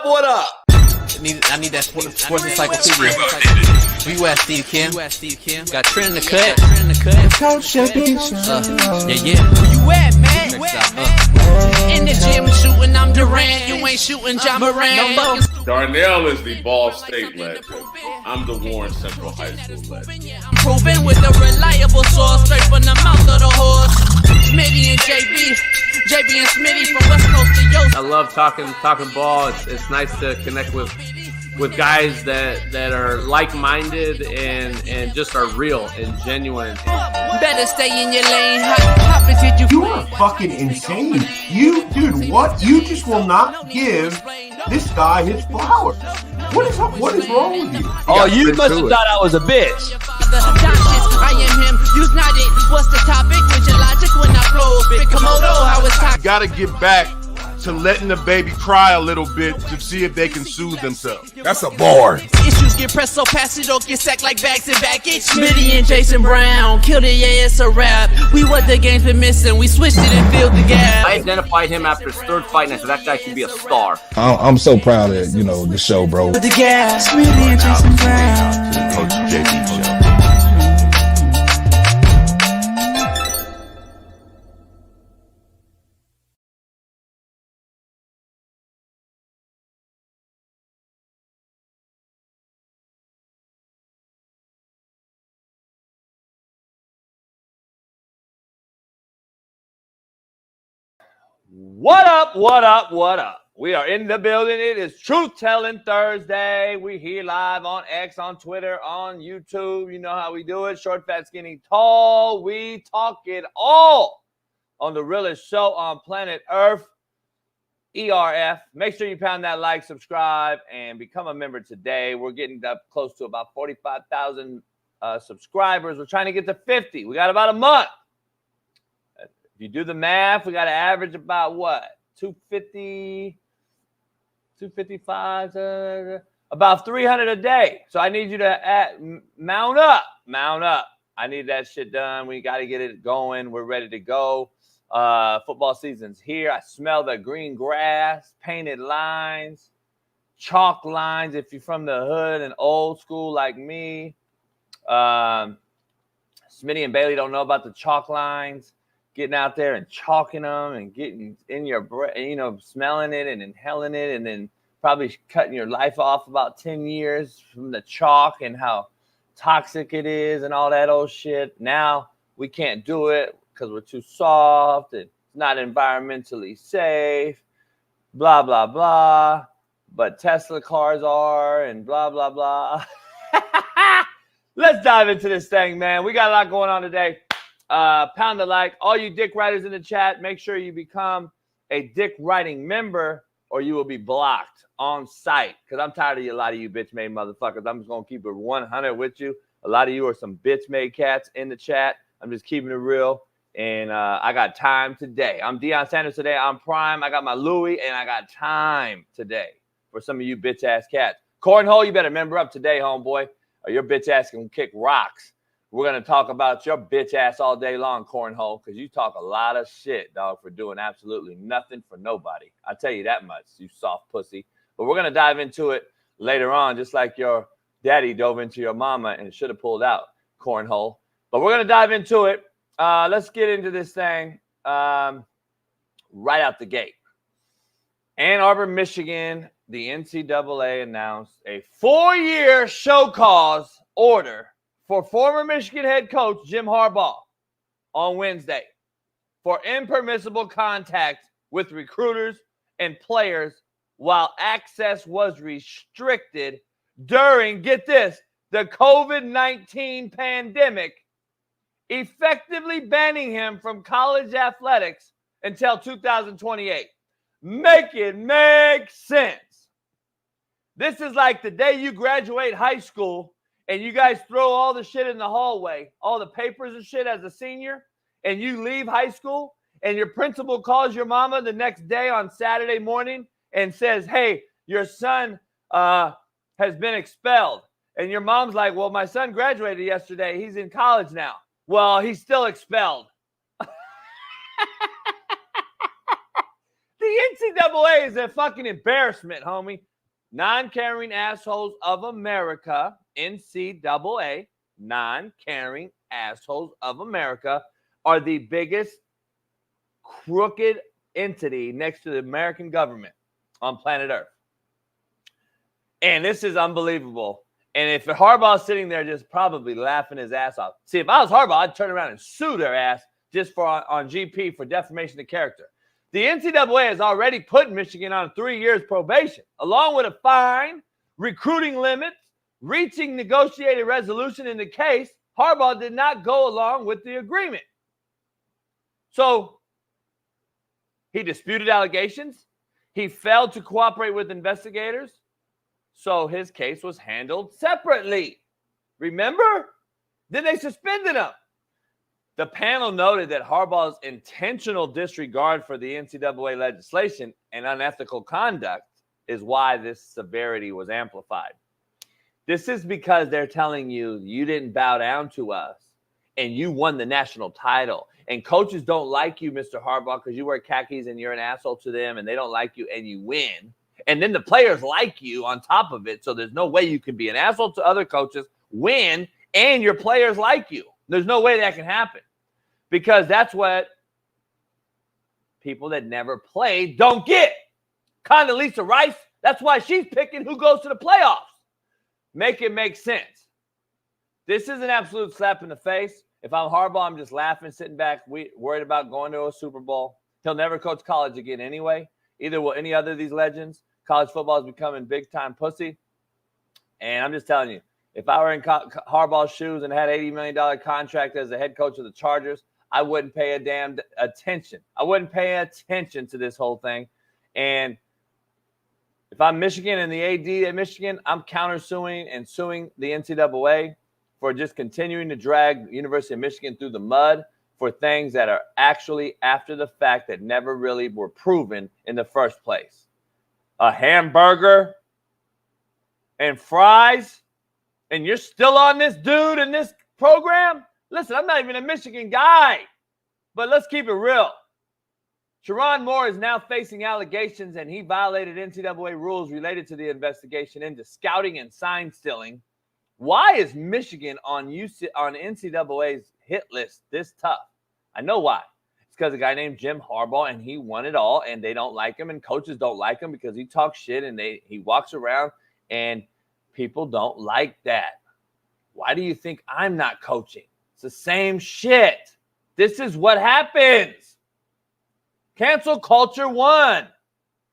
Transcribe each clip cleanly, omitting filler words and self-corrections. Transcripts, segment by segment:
What up? I need that sports encyclopedia. We ask Steve Kim. Got Trent in the cut. Coach edition. Yeah. You at, man? In the gym shooting, I'm Durant. You ain't shooting John Moran. Darnell is the Ball State legend. I'm the Warren Central High School legend. I'm proving with a reliable source, straight from the mouth of the horse. Smitty and JB and Smitty from West Coast to Yost. I love talking ball. It's nice to connect with guys that are like-minded and just are real and genuine. Better stay in your lane. Hop until You are fucking insane. Dude, what? You just will not give this guy his flowers. What is wrong with you? Oh, you must have thought I was a bitch. I am him. You's not it. What's the topic? With your logic when I flow. Big Komodo, how it's talking. Got to get back to letting the baby cry a little bit to see if they can soothe themselves. That's a bar. Issues get pressed so past it don't get sacked like bags and baggage. Smitty and Jason Brown killed it, yeah, it's a rap. We what the game's been missing, we switched it and filled the gap. I identified him after his third fight, and I said that guy should be a star. I'm so proud of the show, bro. The gap, Smitty and Jason Brown. Coach JB Show. What up? We are in the building. It is Truth Telling Thursday. We here live on X, on Twitter, on YouTube. You know how we do it. Short, fat, skinny, tall. We talk it all on the realest show on Planet ERF, ERF. Make sure you pound that like, subscribe, and become a member today. We're getting up close to about 45,000 subscribers. We're trying to get to 50. We got about a month. If you do the math, we got to average about what? 250, 255, about 300 a day. So I need you to mount up. I need that shit done. We got to get it going. We're ready to go. Football season's here. I smell the green grass, painted lines, chalk lines. If you're from the hood and old school like me, Smitty and Bailey don't know about the chalk lines. Getting out there and chalking them and getting in your breath, smelling it and inhaling it, and then probably cutting your life off about 10 years from the chalk and how toxic it is and all that old shit. Now we can't do it because we're too soft and it's not environmentally safe, blah, blah, blah. But Tesla cars are and blah, blah, blah. Let's dive into this thing, man. We got a lot going on today. Pound the like. All you dick writers in the chat, make sure you become a dick writing member or you will be blocked on site. Because I'm tired of a lot of you bitch made motherfuckers. I'm just going to keep it 100 with you. A lot of you are some bitch made cats in the chat. I'm just keeping it real. And I got time today. I'm Deion Sanders today. I'm Prime. I got my Louis and I got time today for some of you bitch ass cats. Cornhole, you better member up today, homeboy, or your bitch ass can kick rocks. We're going to talk about your bitch ass all day long, Cornhole, because you talk a lot of shit, dog, for doing absolutely nothing for nobody. I tell you that much, you soft pussy. But we're going to dive into it later on, just like your daddy dove into your mama and should have pulled out, Cornhole. But we're going to dive into it. Let's get into this thing right out the gate. Ann Arbor, Michigan, the NCAA announced a 4-year show cause order for former Michigan head coach Jim Harbaugh on Wednesday for impermissible contact with recruiters and players while access was restricted during, get this, the COVID-19 pandemic, effectively banning him from college athletics until 2028. Make it make sense. This is like the day you graduate high school and you guys throw all the shit in the hallway, all the papers and shit as a senior, and you leave high school, and your principal calls your mama the next day on Saturday morning and says, hey, your son has been expelled. And your mom's like, well, my son graduated yesterday. He's in college now. Well, he's still expelled. The NCAA is a fucking embarrassment, homie. Non-Caring Assholes of America, NCAA, Non-Caring Assholes of America, are the biggest crooked entity next to the American government on planet Earth. And this is unbelievable. And if Harbaugh's sitting there just probably laughing his ass off. See, if I was Harbaugh, I'd turn around and sue their ass just for on GP for defamation of character. The NCAA has already put Michigan on 3 years probation, along with a fine, recruiting limits, reaching negotiated resolution in the case. Harbaugh did not go along with the agreement. So he disputed allegations. He failed to cooperate with investigators. So his case was handled separately. Remember? Then they suspended him. The panel noted that Harbaugh's intentional disregard for the NCAA legislation and unethical conduct is why this severity was amplified. This is because they're telling you you didn't bow down to us and you won the national title. And coaches don't like you, Mr. Harbaugh, because you wear khakis and you're an asshole to them and they don't like you and you win. And then the players like you on top of it. So there's no way you can be an asshole to other coaches, win, and your players like you. There's no way that can happen. Because that's what people that never played don't get. Condoleezza Rice, that's why she's picking who goes to the playoffs. Make it make sense. This is an absolute slap in the face. If I'm Harbaugh, I'm just laughing, sitting back, worried about going to a Super Bowl. He'll never coach college again anyway. Either will any other of these legends. College football is becoming big-time pussy. And I'm just telling you, if I were in Harbaugh's shoes and had an $80 million contract as the head coach of the Chargers, I wouldn't pay a damn attention. I wouldn't pay attention to this whole thing. And if I'm Michigan and the AD at Michigan, I'm countersuing and suing the NCAA for just continuing to drag the University of Michigan through the mud for things that are actually after the fact that never really were proven in the first place. A hamburger and fries, and you're still on this dude in this program? Listen, I'm not even a Michigan guy, but let's keep it real. Sharon Moore is now facing allegations, and he violated NCAA rules related to the investigation into scouting and sign stealing. Why is Michigan on NCAA's hit list this tough? I know why. It's because a guy named Jim Harbaugh, and he won it all, and they don't like him, and coaches don't like him because he talks shit, and he walks around, and people don't like that. Why do you think I'm not coaching? It's the same shit. This is what happens. Cancel culture won.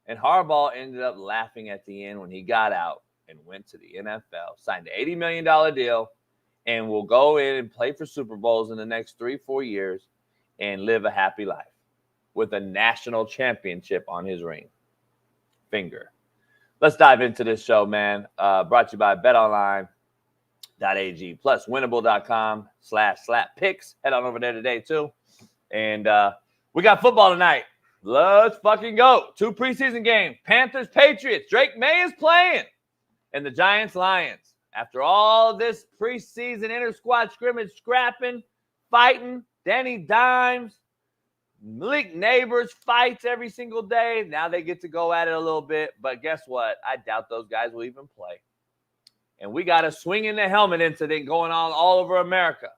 And Harbaugh ended up laughing at the end when he got out and went to the NFL, signed an $80 million deal, and will go in and play for Super Bowls in the next 3-4 years and live a happy life with a national championship on his ring finger. Let's dive into this show, man. Brought to you by BetOnline.ag plus winnable.com/slap-picks. Head on over there today, too. And we got football tonight. Let's fucking go. 2 preseason games. Panthers, Patriots. Drake May is playing. And the Giants, Lions. After all this preseason inter-squad scrimmage scrapping, fighting, Danny Dimes, Malik Neighbors fights every single day. Now they get to go at it a little bit. But guess what? I doubt those guys will even play. And we got a swing in the helmet incident going on all over America.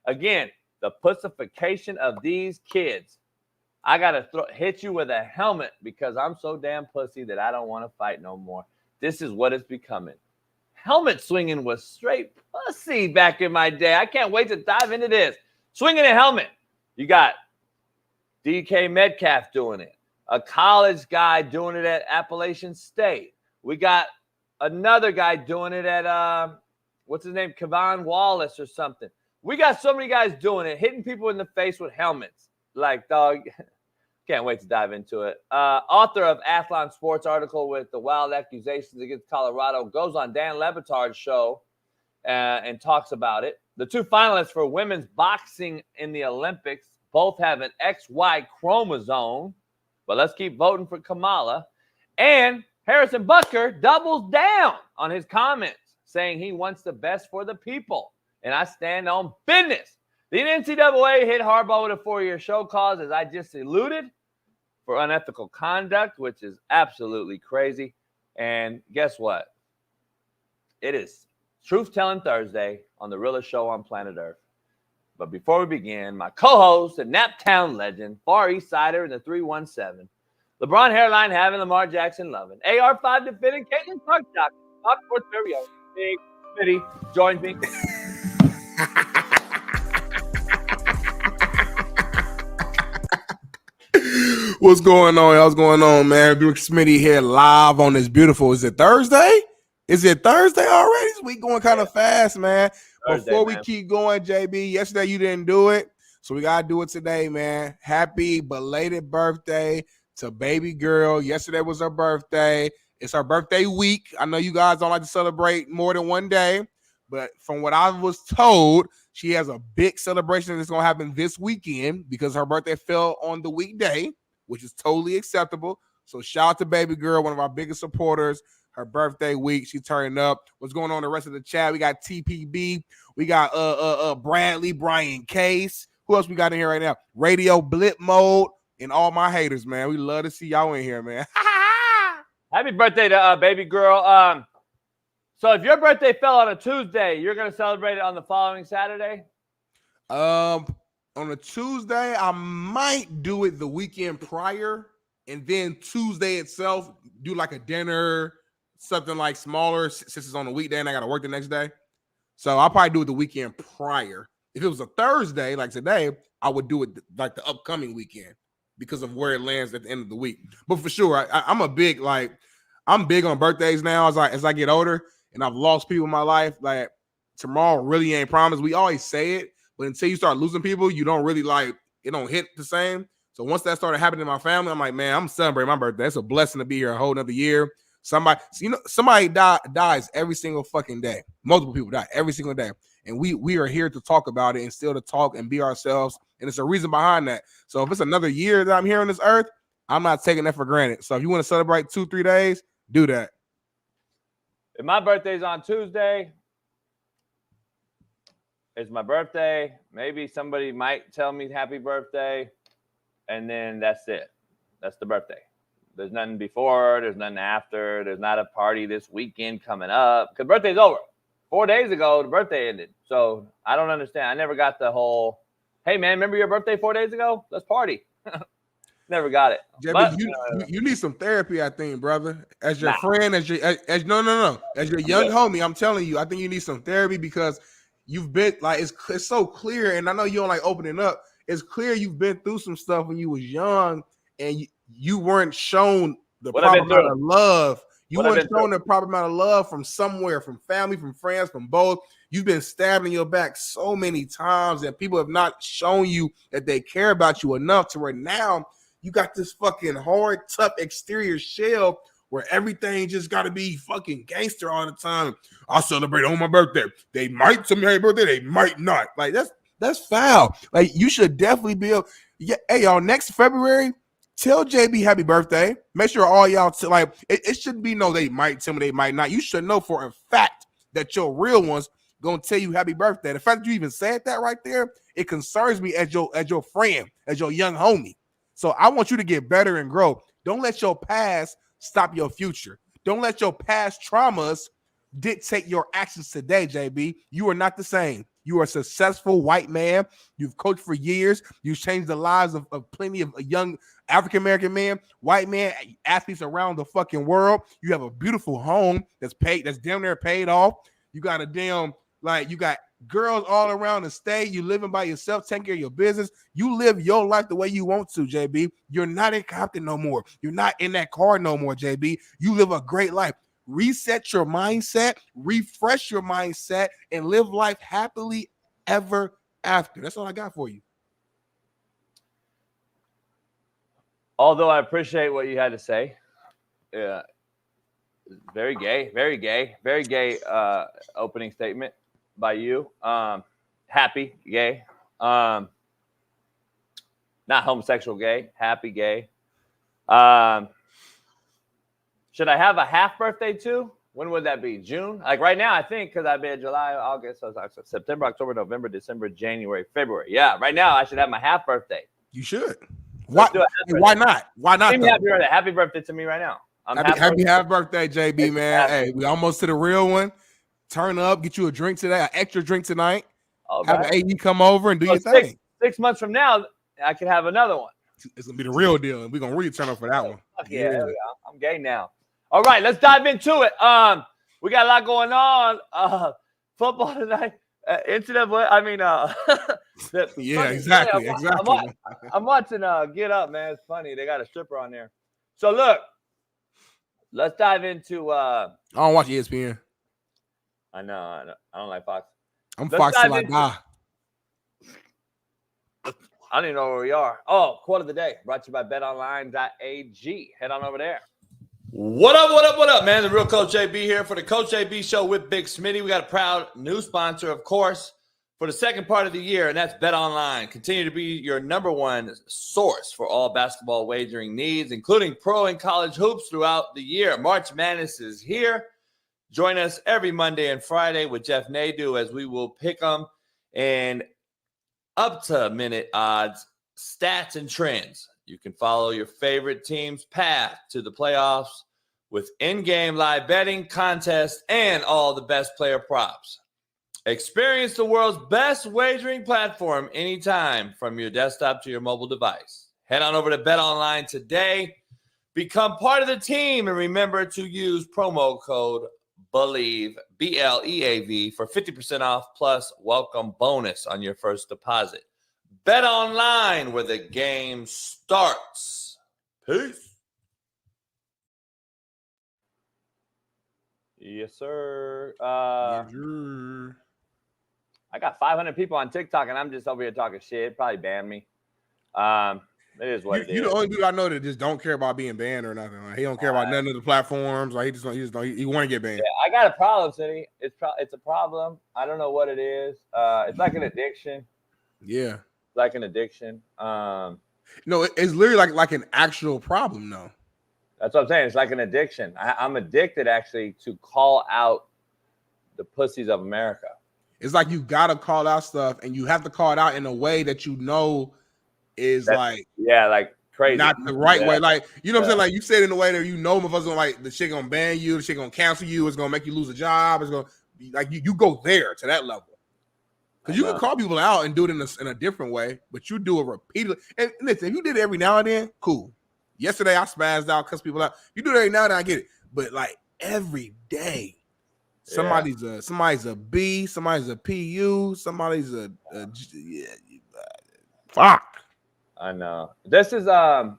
Again, the pussification of these kids. I got to hit you with a helmet because I'm so damn pussy that I don't want to fight no more. This is what it's becoming. Helmet swinging was straight pussy back in my day. I can't wait to dive into this. Swinging a helmet. You got DK Metcalf doing it. A college guy doing it at Appalachian State. We got another guy doing it at, what's his name? Kevon Wallace or something. We got so many guys doing it, hitting people in the face with helmets. Like, dog, can't wait to dive into it. Author of Athlon Sports article with the wild accusations against Colorado goes on Dan Le Batard's show and talks about it. The 2 finalists for women's boxing in the Olympics both have an XY chromosome, but let's keep voting for Kamala. And Harrison Butker doubles down on his comments, saying he wants the best for the people. And I stand on business. The NCAA hit Harbaugh with a 4-year show cause, as I just alluded, for unethical conduct, which is absolutely crazy. And guess what? It is Truth Telling Thursday on the realest show on planet Earth. But before we begin, my co-host, the Naptown legend, Far East Sider in the 317, LeBron hairline having Lamar Jackson loving, AR5 defending Caitlin Clark Jock, Fox Sports very own Big Smitty joins me. What's going on? What's going on, man? Big Smitty here live on this beautiful. Is it Thursday? Is it Thursday already? This week going kind of fast, man. Thursday, Before we man. keep going, JB, yesterday you didn't do it, so we got to do it today, man. Happy belated birthday to baby girl. Yesterday was her birthday. It's her birthday week. I know you guys don't like to celebrate more than one day, but from what I was told, she has a big celebration that's going to happen this weekend because her birthday fell on the weekday, which is totally acceptable. So shout out to baby girl, one of our biggest supporters. Her birthday week, she turning up. What's going on in the rest of the chat? We got TPB, we got Bradley, Brian Case. Who else we got in here right now? Radio Blip Mode and all my haters, man. We love to see y'all in here, man. Happy birthday to baby girl. So if your birthday fell on a Tuesday, you're going to celebrate it on the following Saturday? On a Tuesday, I might do it the weekend prior, and then Tuesday itself, do like a dinner, something like smaller, since it's on a weekday and I got to work the next day. So I'll probably do it the weekend prior. If it was a Thursday, like today, I would do it like the upcoming weekend because of where it lands at the end of the week. But for sure, I'm big on birthdays now as I get older, and I've lost people in my life. Like tomorrow really ain't promised. We always say it, but until you start losing people, you don't really it don't hit the same. So once that started happening in my family, I'm like, man, I'm celebrating my birthday. It's a blessing to be here a whole nother year. Somebody dies every single fucking day. Multiple people die every single day. And we are here to talk about it and still to talk and be ourselves. And it's a reason behind that. So if it's another year that I'm here on this earth, I'm not taking that for granted. So if you want to celebrate 2-3 days, do that. If my birthday's on Tuesday, it's my birthday. Maybe somebody might tell me happy birthday. And then that's it. That's the birthday. There's nothing before. There's nothing after. There's not a party this weekend coming up. Because birthday's over. 4 days ago, the birthday ended. So I don't understand. I never got the whole, hey, man, remember your birthday 4 days ago? Let's party. Never got it. JB, But, you need some therapy, I think, brother. As your friend, as your young homie, I'm telling you, I think you need some therapy because you've been it's so clear, and I know you don't like opening up. It's clear you've been through some stuff when you was young, and you weren't shown the proper amount of love. You weren't shown the proper amount of love from somewhere, from family, from friends, from both. You've been stabbed in your back so many times, and people have not shown you that they care about you enough to where now you got this fucking hard, tough exterior shell where everything just got to be fucking gangster all the time. I'll celebrate on my birthday. They might tell me happy birthday. They might not. Like, that's foul. Like, you should definitely be able. Yeah, hey, y'all, next February, tell JB happy birthday. Make sure all y'all, it shouldn't be no they might tell me, they might not. You should know for a fact that your real ones going to tell you happy birthday. The fact that you even said that right there, it concerns me as your friend, as your young homie. So I want you to get better and grow. Don't let your past stop your future. Don't let your past traumas dictate your actions today, JB. You are not the same. You are a successful white man. You've coached for years. You've changed the lives of plenty of young African-American men, white men, athletes around the fucking world. You have a beautiful home that's damn near paid off. You got you got girls all around the state. You living by yourself, taking care of your business. You live your life the way you want to, JB. You're not in Compton no more. You're not in that car no more, JB. You live a great life. Reset your mindset, refresh your mindset, and live life happily ever after. That's all I got for you. although I appreciate what you had to say. Yeah. Very gay opening statement by you. Happy gay. Not homosexual gay, happy gay. Should I have a half birthday too? When would that be? June? Like right now, I think, because I've been July, August, September, October, November, December, January, February. Yeah, right now I should have my half birthday. You should. Why not? Why not? Happy birthday to me right now. Happy birthday, JB, man. Hey, we almost to the real one. Turn up, get you a drink today, an extra drink tonight. Okay. Have an AD come over and do your thing. 6 months from now, I could have another one. It's gonna be the real deal, and we're gonna really turn up for that one. Yeah, I'm gay now. All right, let's dive into it. We got a lot going on. Football tonight. Exactly. I'm watching Get Up, man. It's funny. They got a stripper on there. So look, let's dive into. I don't watch ESPN. I know. I don't like Fox. I'm Fox till I die. I don't even know where we are. Oh, quote of the day brought to you by betonline.ag. Head on over there. What up, man? The real Coach JB here for the Coach JB Show with Big Smitty. We got a proud new sponsor, of course, for the second part of the year, and that's BetOnline. Continue to be your number one source for all basketball wagering needs, including pro and college hoops throughout the year. March Madness is here. Join us every Monday and Friday with Jeff Nadu as we will pick them and up-to-minute odds, stats, and trends. You can follow your favorite team's path to the playoffs with in-game live betting, contests, and all the best player props. Experience the world's best wagering platform anytime from your desktop to your mobile device. Head on over to BetOnline today. Become part of the team, and remember to use promo code BELIEVE, BLEAV, for 50% off plus welcome bonus on your first deposit. Bet Online, where the game starts. Peace. Yes, sir. I got 500 people on TikTok, and I'm just over here talking shit. Probably ban me. It is what it is. You the only dude I know that just don't care about being banned or nothing. Like, he don't care about none of the platforms. Like he want to get banned. Yeah, I got a problem, City. It's a problem. I don't know what it is. It's like an addiction. Yeah. Like an addiction. No, it's literally like an actual problem, though. That's what I'm saying. It's like an addiction. I'm addicted, actually, to call out the pussies of America. It's like you gotta call out stuff, and you have to call it out in a way that you know is like crazy, not the right way. Like, you know what I'm saying? Like, you said in a way that you know motherfuckers gonna, like, the shit gonna ban you, the shit gonna cancel you, it's gonna make you lose a job, it's gonna be like you go there to that level. Because you can call people out and do it in a different way, but you do it repeatedly. And listen, if you did it every now and then, cool. Yesterday I spazzed out, cussed people out. You do it every now and then, I get it. But like every day, somebody's a B, somebody's a PU, somebody's a fuck. I know. This is I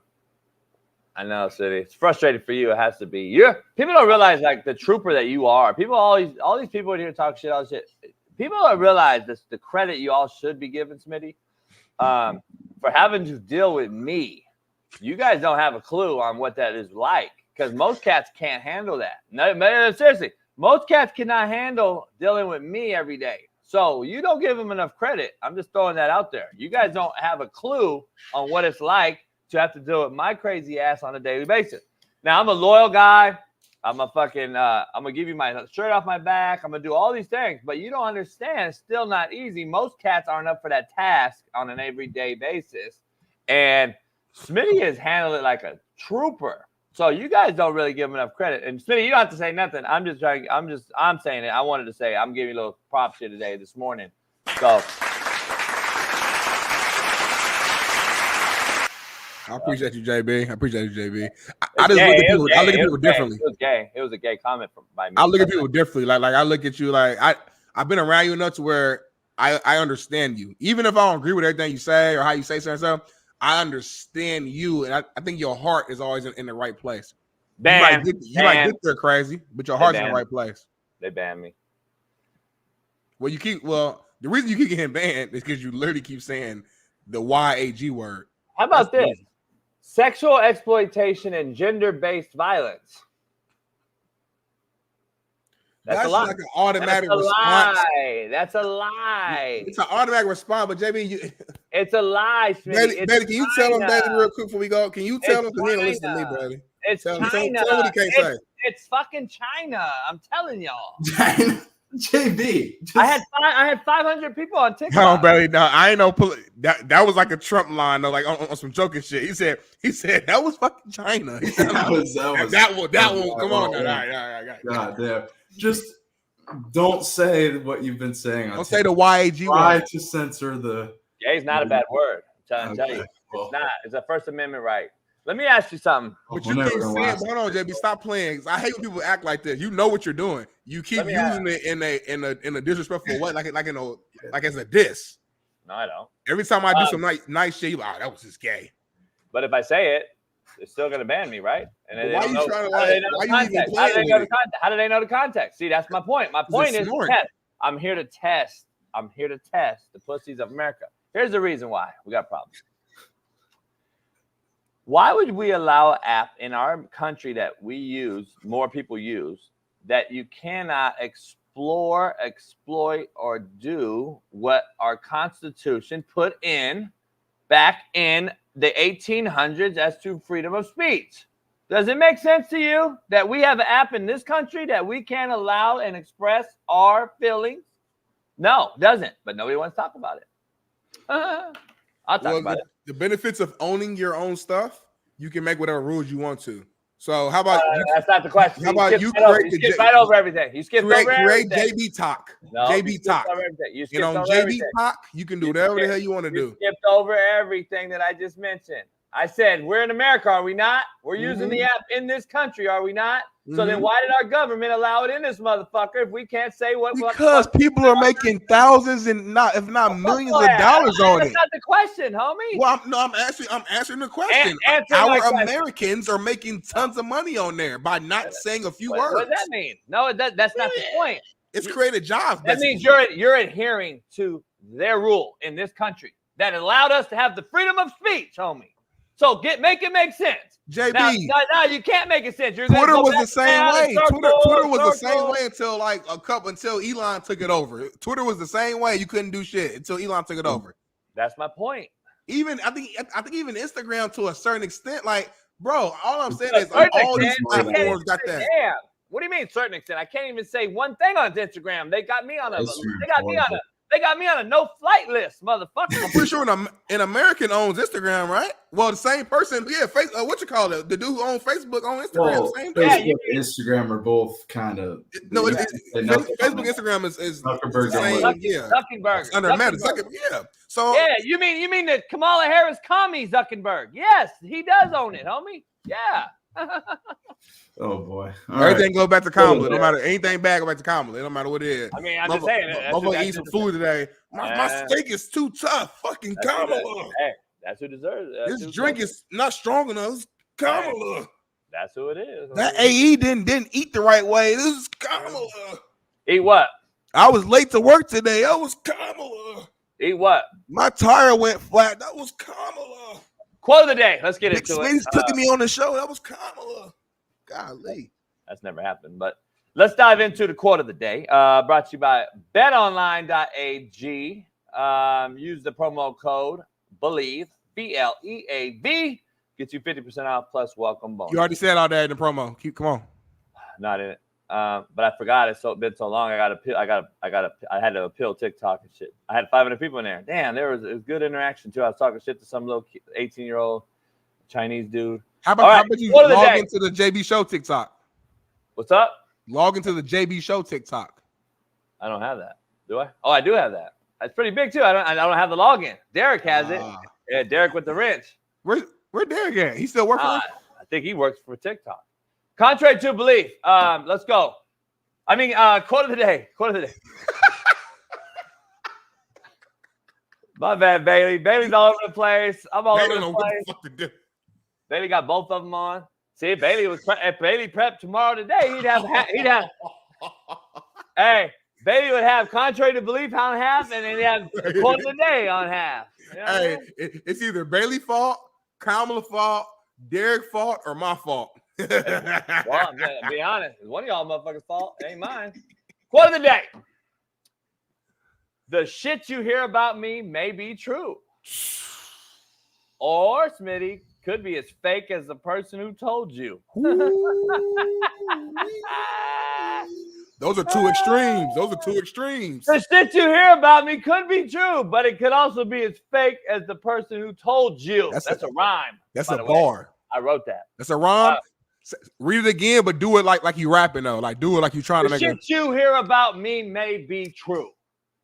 know, City. It's frustrating for you. It has to be. People don't realize, like, the trooper that you are. People all these people in here talk shit, all this shit. People don't realize the credit you all should be giving, Smitty, for having to deal with me. You guys don't have a clue on what that is like, because most cats can't handle that. No, seriously, most cats cannot handle dealing with me every day. So you don't give them enough credit. I'm just throwing that out there. You guys don't have a clue on what it's like to have to deal with my crazy ass on a daily basis. Now, I'm a loyal guy. I'm gonna give you my shirt off my back. I'm gonna do all these things, but you don't understand. It's still not easy. Most cats aren't up for that task on an everyday basis. And Smitty has handled it like a trooper. So you guys don't really give him enough credit. And Smitty, you don't have to say nothing. I'm saying it. I wanted to say, I'm giving you a little props here today, this morning. So I appreciate you, JB. I appreciate you, JB. I just look at people differently. It was a gay comment by me. I look at people differently. Like I look at you like I've been around you enough to where I understand you. Even if I don't agree with everything you say or how you say certain stuff, I understand you, and I think your heart is always in the right place. You might get there crazy, but your heart's in the right place. They banned me. The reason you keep getting banned is because you literally keep saying the YAG word. How about this? Sexual exploitation and gender-based violence. That's a lie. Like an automatic response. That's a lie. It's an automatic response, but JB, it's a lie, Smitty. Baby, can you tell him, baby, real quick before we go? Can you tell him? Because he don't listen to me, baby. It's China. Tell him what he can't say. It's fucking China. I'm telling y'all. JB. I had 500 people on TikTok. Come on, Bailey. No, I ain't no that was like a Trump line though, like on some joking shit. He said that was fucking China. He said, that one. Come on, all right. God damn. Just don't say what you've been saying. Don't say the YAG. Try to censor the. Gay is not a bad word. I'm trying to tell you, it's not. It's a First Amendment right. Let me ask you something. But you keep saying, hold on, JB, stop playing. I hate when people act like this. You know what you're doing. You keep using it in a disrespectful way, like as a diss. No, I don't. Every time I do some nice shit, you like, that was just gay. But if I say it, they're still gonna ban me, right? And then why you trying to like? Why you even How do they know the context? See, that's my point. My point is test. I'm here to test. I'm here to test the pussies of America. Here's the reason why we got problems. Why would we allow an app in our country that we use, more people use, that you cannot explore, exploit, or do what our Constitution put in back in the 1800s as to freedom of speech? Does it make sense to you that we have an app in this country that we can't allow and express our feelings? No, it doesn't. But nobody wants to talk about it. I'll talk about it. The benefits of owning your own stuff, you can make whatever rules you want to. So how about that's not the question. How about you skip right over everything? You skip over everything. Create JB Talk. No, JB Talk. You know, JB everything. Talk, you can do whatever the hell you want to do. Skipped over everything that I just mentioned. I said, we're in America, are we not? We're using the app in this country, are we not? So then why did our government allow it in this motherfucker if we can't say what? Because people are making thousands and if not millions of dollars on it. That's not the question, homie. Well, I'm answering the question. Our Americans are making tons of money on there by not saying a few words. What does that mean? No, that's not the point. It's created jobs. That means you're adhering to their rule in this country that allowed us to have the freedom of speech, homie. So make it make sense. JB. Now you can't make it sense. Twitter was the same way. Twitter was the same way until Elon took it over. Twitter was the same way. You couldn't do shit until Elon took it over. That's my point. I think even Instagram to a certain extent, like, bro, all I'm saying is all these platforms got that. Damn. What do you mean certain extent? I can't even say one thing on Instagram. They got me on a no-flight list, motherfucker. I'm pretty sure an American owns Instagram, right? Well, the same person, what you call it? The dude who owns Facebook on Instagram. Same Facebook and Instagram are both kind of Facebook, Instagram is Zuckerberg. Zuckerberg. Under Meta. Yeah. So you mean that Kamala Harris commie Zuckerberg? Yes, he does own it, homie. Yeah. Oh boy! Everything goes back to Kamala. No matter anything bad, go back to Kamala. No matter what it is. I mean, I'm just saying. I'm gonna eat some food today. My steak is too tough. Fucking Kamala. Hey, that's who deserves it. This drink is not strong enough. It's Kamala. That's who it is. That AE didn't eat the right way. This is Kamala. Eat what? I was late to work today. That was Kamala. Eat what? My tire went flat. That was Kamala. Quote of the day. Let's get Big into Smitty's it. cooking me on the show. That was Kamala. Golly. That's never happened. But let's dive into the quote of the day. Brought to you by betonline.ag. Use the promo code BELIEVE, BLEAV. Get you 50% off plus welcome bonus. You already said all that in the promo. Come on. Not in it. But I forgot. It's been so long. I had to appeal TikTok and shit. I had 500 people in there. Damn, it was good interaction too. I was talking shit to some little 18-year-old Chinese dude. How about you log into the JB Show TikTok? What's up? Log into the JB Show TikTok. I don't have that. Do I? Oh, I do have that. It's pretty big too. I don't have the login. Derek has it. Yeah, Derek with the wrench. Where Derek at? He still working? I think he works for TikTok. Contrary to belief. Let's go. I mean, quote of the day. Quote of the day. My bad, Bailey. Bailey's all over the place. I'm all over the place. What the fuck to do. Bailey got both of them on. See, if Bailey prepped tomorrow today, he'd have. Hey, Bailey would have contrary to belief on half, and then he'd have quote of the day on half. You know hey, it's either Bailey fault, Kamala fault, Derek fault, or my fault. Well, to be honest, it's one of y'all motherfuckers' fault. It ain't mine. Quote of the day. The shit you hear about me may be true. Or, Smitty, could be as fake as the person who told you. Those are two extremes. Those are two extremes. The shit you hear about me could be true, but it could also be as fake as the person who told you. That's a rhyme. That's a bar. I wrote that. That's a rhyme. Read it again, but do it like you rapping though. Like do it like you trying to make it. The shit you hear about me may be true,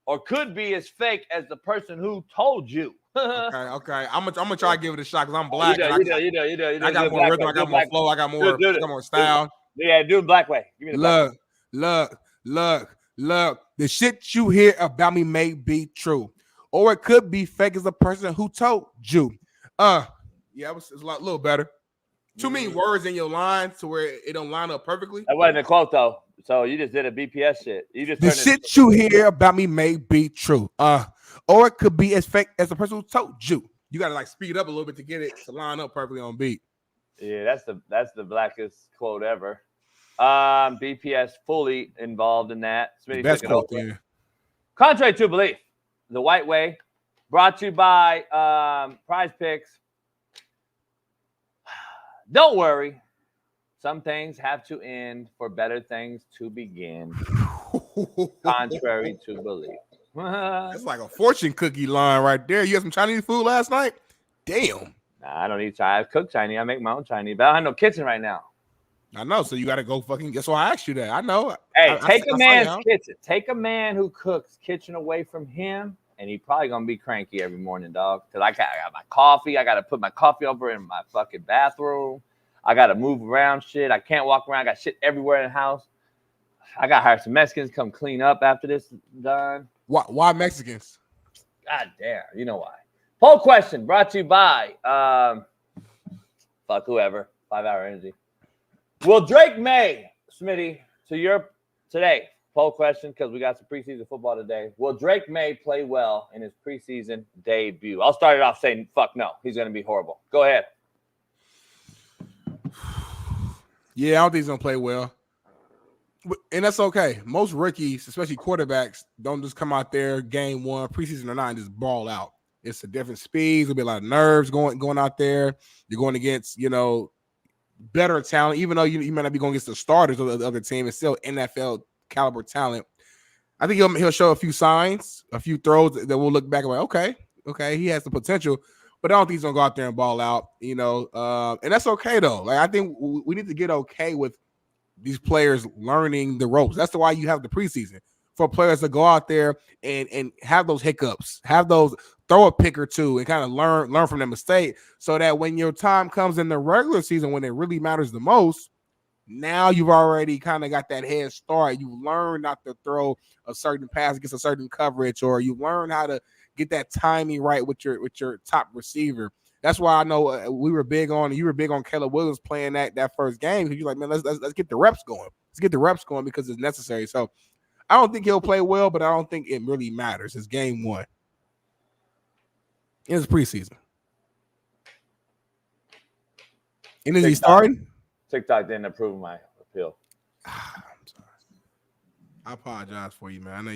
or could be as fake as the person who told you. Okay. I'm gonna try to give it a shot because I'm black. You do. I got more rhythm. I got more flow. I got more style. Yeah, do it black way. Give me the Look. The shit you hear about me may be true, or it could be fake as the person who told you. Yeah, it's a little better. Too many words in your line to where it don't line up perfectly. That wasn't a quote though. So you just did a BPS shit. You just the shit you hear about me may be true. Or it could be as fake as the person who told you. You gotta like speed up a little bit to get it to line up perfectly on beat. Yeah, that's the blackest quote ever. BPS fully involved in that. Smitty Best took it quote, over. yeah. Contrary to belief, the white way, brought to you by Prize Picks. Don't worry. Some things have to end for better things to begin. Contrary to belief. That's like a fortune cookie line right there. You had some Chinese food last night? Damn. Nah, I don't eat Chinese. I cook Chinese. I make my own Chinese, but I don't have no kitchen right now. I know. So you got to go fucking. Guess why I asked you that? I know. Hey, take a man's kitchen. Take a man who cooks kitchen away from him, and he probably gonna be cranky every morning, dog. Cause I got my coffee. I gotta put my coffee over in my fucking bathroom. I gotta move around shit. I can't walk around. I got shit everywhere in the house. I gotta hire some Mexicans to come clean up after this is done. Why Mexicans? God damn, you know why. Poll question brought to you by fuck whoever. 5 Hour Energy. Will Drake May, Smitty, to your today poll question because we got some preseason football today. Will Drake May play well in his preseason debut? I'll start it off saying fuck no. He's gonna be horrible. Go ahead. Yeah, I don't think he's gonna play well. And that's okay. Most rookies, especially quarterbacks, don't just come out there game one, preseason or not, and just ball out. It's a different speed. There'll be a lot of nerves going out there. You're going against, better talent, even though you might not be going against the starters of the other team. It's still NFL caliber talent. I think he'll show a few signs, a few throws that we'll look back and like, okay, he has the potential. But I don't think he's gonna go out there and ball out, and that's okay though. Like I think we need to get okay with these players learning the ropes. That's why you have the preseason for players to go out there and have those hiccups, have those throw a pick or two, and kind of learn from their mistake, so that when your time comes in the regular season, when it really matters the most, now you've already kind of got that head start. You learn not to throw a certain pass against a certain coverage, or you learn how to get that timing right with your top receiver. That's why I know you were big on Caleb Williams playing that first game, because you're like, man, let's get the reps going. Let's get the reps going because it's necessary. So I don't think he'll play well, but I don't think it really matters. It's game one. It's preseason. And is he starting? TikTok didn't approve my appeal. I'm sorry. I apologize for you, man.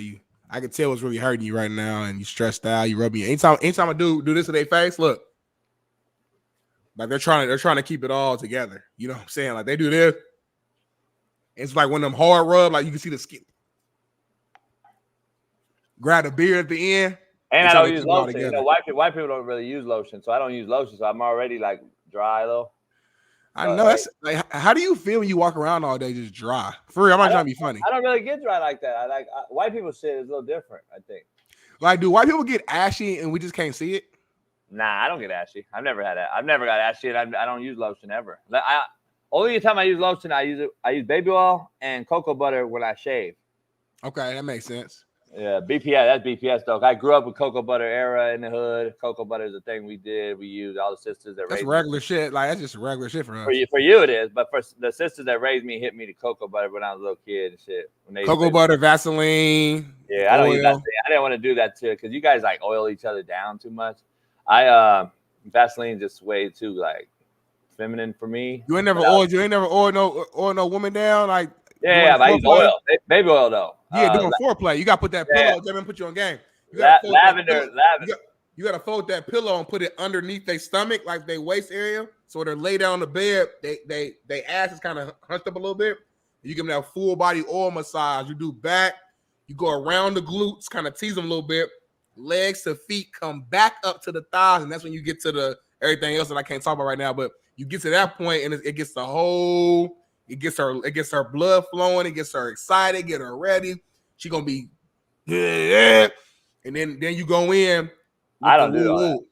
I can tell what's really hurting you right now, and you stressed out. You rub me. Anytime I do this to their face, look, like they're trying to keep it all together. You know what I'm saying? Like they do this. It's like one of them hard rub, like you can see the skin. Grab a beer at the end. And I don't use lotion. White people don't really use lotion, so I don't use lotion. So I'm already like dry though. I know. That's like, how do you feel when you walk around all day just dry? For real, I'm not trying to be funny. I don't really get dry like that. White people shit is a little different, I think. Like, do white people get ashy and we just can't see it? Nah, I don't get ashy. I've never had that. I've never got ashy, and I don't use lotion ever. Only time I use lotion, I use baby oil and cocoa butter when I shave. Okay, that makes sense. Yeah, BPS. That's BPS though. I grew up with cocoa butter era in the hood. Cocoa butter is a thing we did. We used all the sisters that that's raised regular me. shit. Like that's just regular shit for us. For you it is, but for the sisters that raised me, hit me the cocoa butter when I was a little kid and shit. Cocoa butter, Vaseline. Yeah, I don't use Vaseline. I didn't want to do that too because you guys like oil each other down too much. Vaseline just way too like feminine for me. You ain't never oiled no woman down like. Yeah, but I use oil, baby oil though. Yeah, doing foreplay. You got to put that pillow. They put you on game. Lavender. You got to fold that pillow and put it underneath their stomach, like their waist area, so they're lay down on the bed. They ass is kind of hunched up a little bit. You give them that full body oil massage. You do back. You go around the glutes, kind of tease them a little bit. Legs to feet come back up to the thighs, and that's when you get to the everything else that I can't talk about right now. But you get to that point, and it gets it gets her blood flowing, it gets her excited, get her ready. She gonna be, and then you go in. I don't do all that.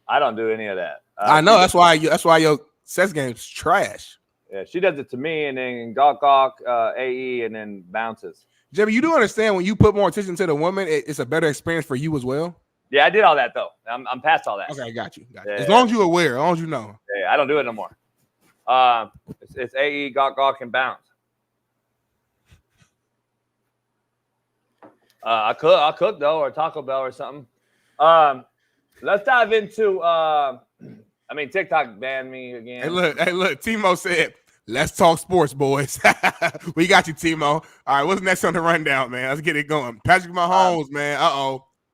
I don't do any of that. I know that's why your sex game's trash. Yeah, she does it to me, and then gawk, AE, and then bounces. Jimmy, you do understand when you put more attention to the woman, it's a better experience for you as well. Yeah, I did all that though. I'm past all that. Okay, got you. Yeah, as long as you're aware, as long as you know. Yeah, I don't do it no more. It's AE, gawk, and bounce. I cook though, or Taco Bell or something. Let's dive into. TikTok banned me again. Hey, look. Timo said, "Let's talk sports, boys." We got you, Timo. All right, what's next on the rundown, man? Let's get it going. Patrick Mahomes, man.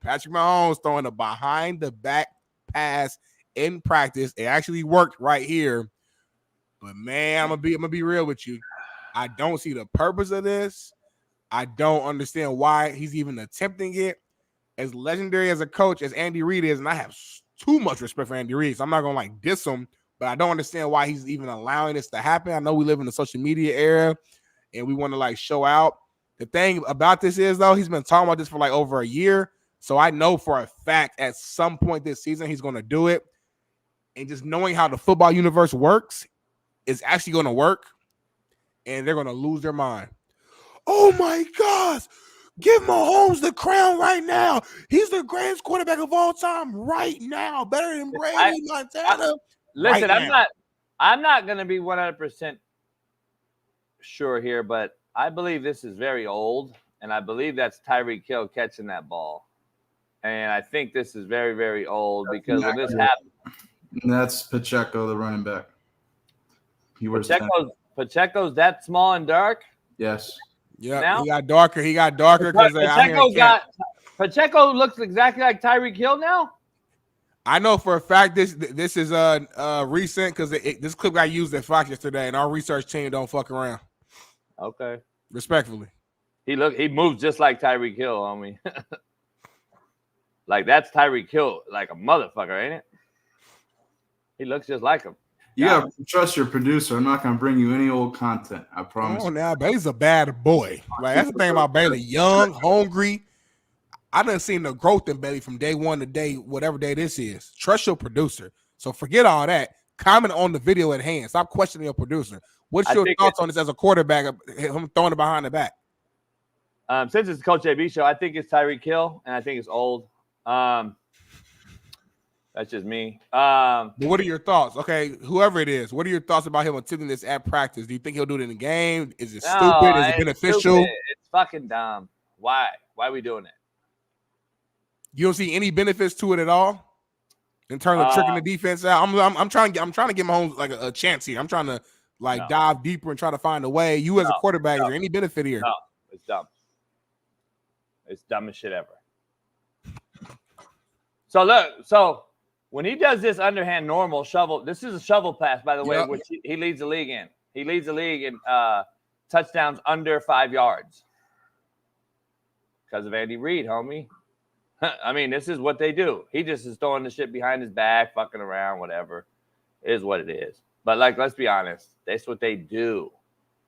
Patrick Mahomes throwing a behind the back pass in practice. It actually worked right here. But man, I'm gonna be real with you. I don't see the purpose of this. I don't understand why he's even attempting it. As legendary as a coach as Andy Reid is, and I have too much respect for Andy Reid, so I'm not gonna diss him, but I don't understand why he's even allowing this to happen. I know we live in the social media era and we want to show out. The thing about this is though, he's been talking about this for over a year. So I know for a fact at some point this season he's gonna do it. And just knowing how the football universe works is actually gonna work, and they're gonna lose their mind. Oh my gosh. Give Mahomes the crown right now. He's the greatest quarterback of all time right now. Better than Brady, Montana. Listen, right I'm not going to be 100% sure here, but I believe this is very old, and I believe that's Tyreek Hill catching that ball. And I think this is very, very old because when this happened. That's Pacheco, the running back. Pacheco's that small and dark? Yes. Yeah, now? He got darker because Pacheco looks exactly like Tyreek Hill now. I know for a fact this is recent because this clip got used at Fox yesterday, and our research team don't fuck around. Okay, respectfully, he moves just like Tyreek Hill on me. That's Tyreek Hill, like a motherfucker, ain't it? He looks just like him. You gotta trust your producer. I'm not gonna bring you any old content. I promise. Oh, now Bailey's a bad boy. That's the thing about Bailey. Young, hungry. I done seen the growth in Bailey from day one to day, whatever day this is. Trust your producer. So forget all that. Comment on the video at hand. Stop questioning your producer. What's your thoughts on this as a quarterback? Him throwing it behind the back. Since it's the Coach JB show, I think it's Tyreek Hill, and I think it's old. That's just me. But what are your thoughts? Okay, whoever it is, what are your thoughts about him attempting this at practice? Do you think he'll do it in the game? Is it stupid? Is it beneficial? Stupid. It's fucking dumb. Why? Why are we doing it? You don't see any benefits to it at all in terms of tricking the defense out. I'm trying to get Mahomes a chance here. I'm trying to dive deeper and try to find a way. You as a quarterback, is there any benefit here? No, it's dumb. It's dumb as shit ever. So look, when he does this underhand normal shovel, this is a shovel pass, by the way, which he leads the league in. He leads the league in touchdowns under 5 yards because of Andy Reid, homie. I mean, this is what they do. He just is throwing the shit behind his back, fucking around, whatever. It is what it is. But let's be honest. That's what they do.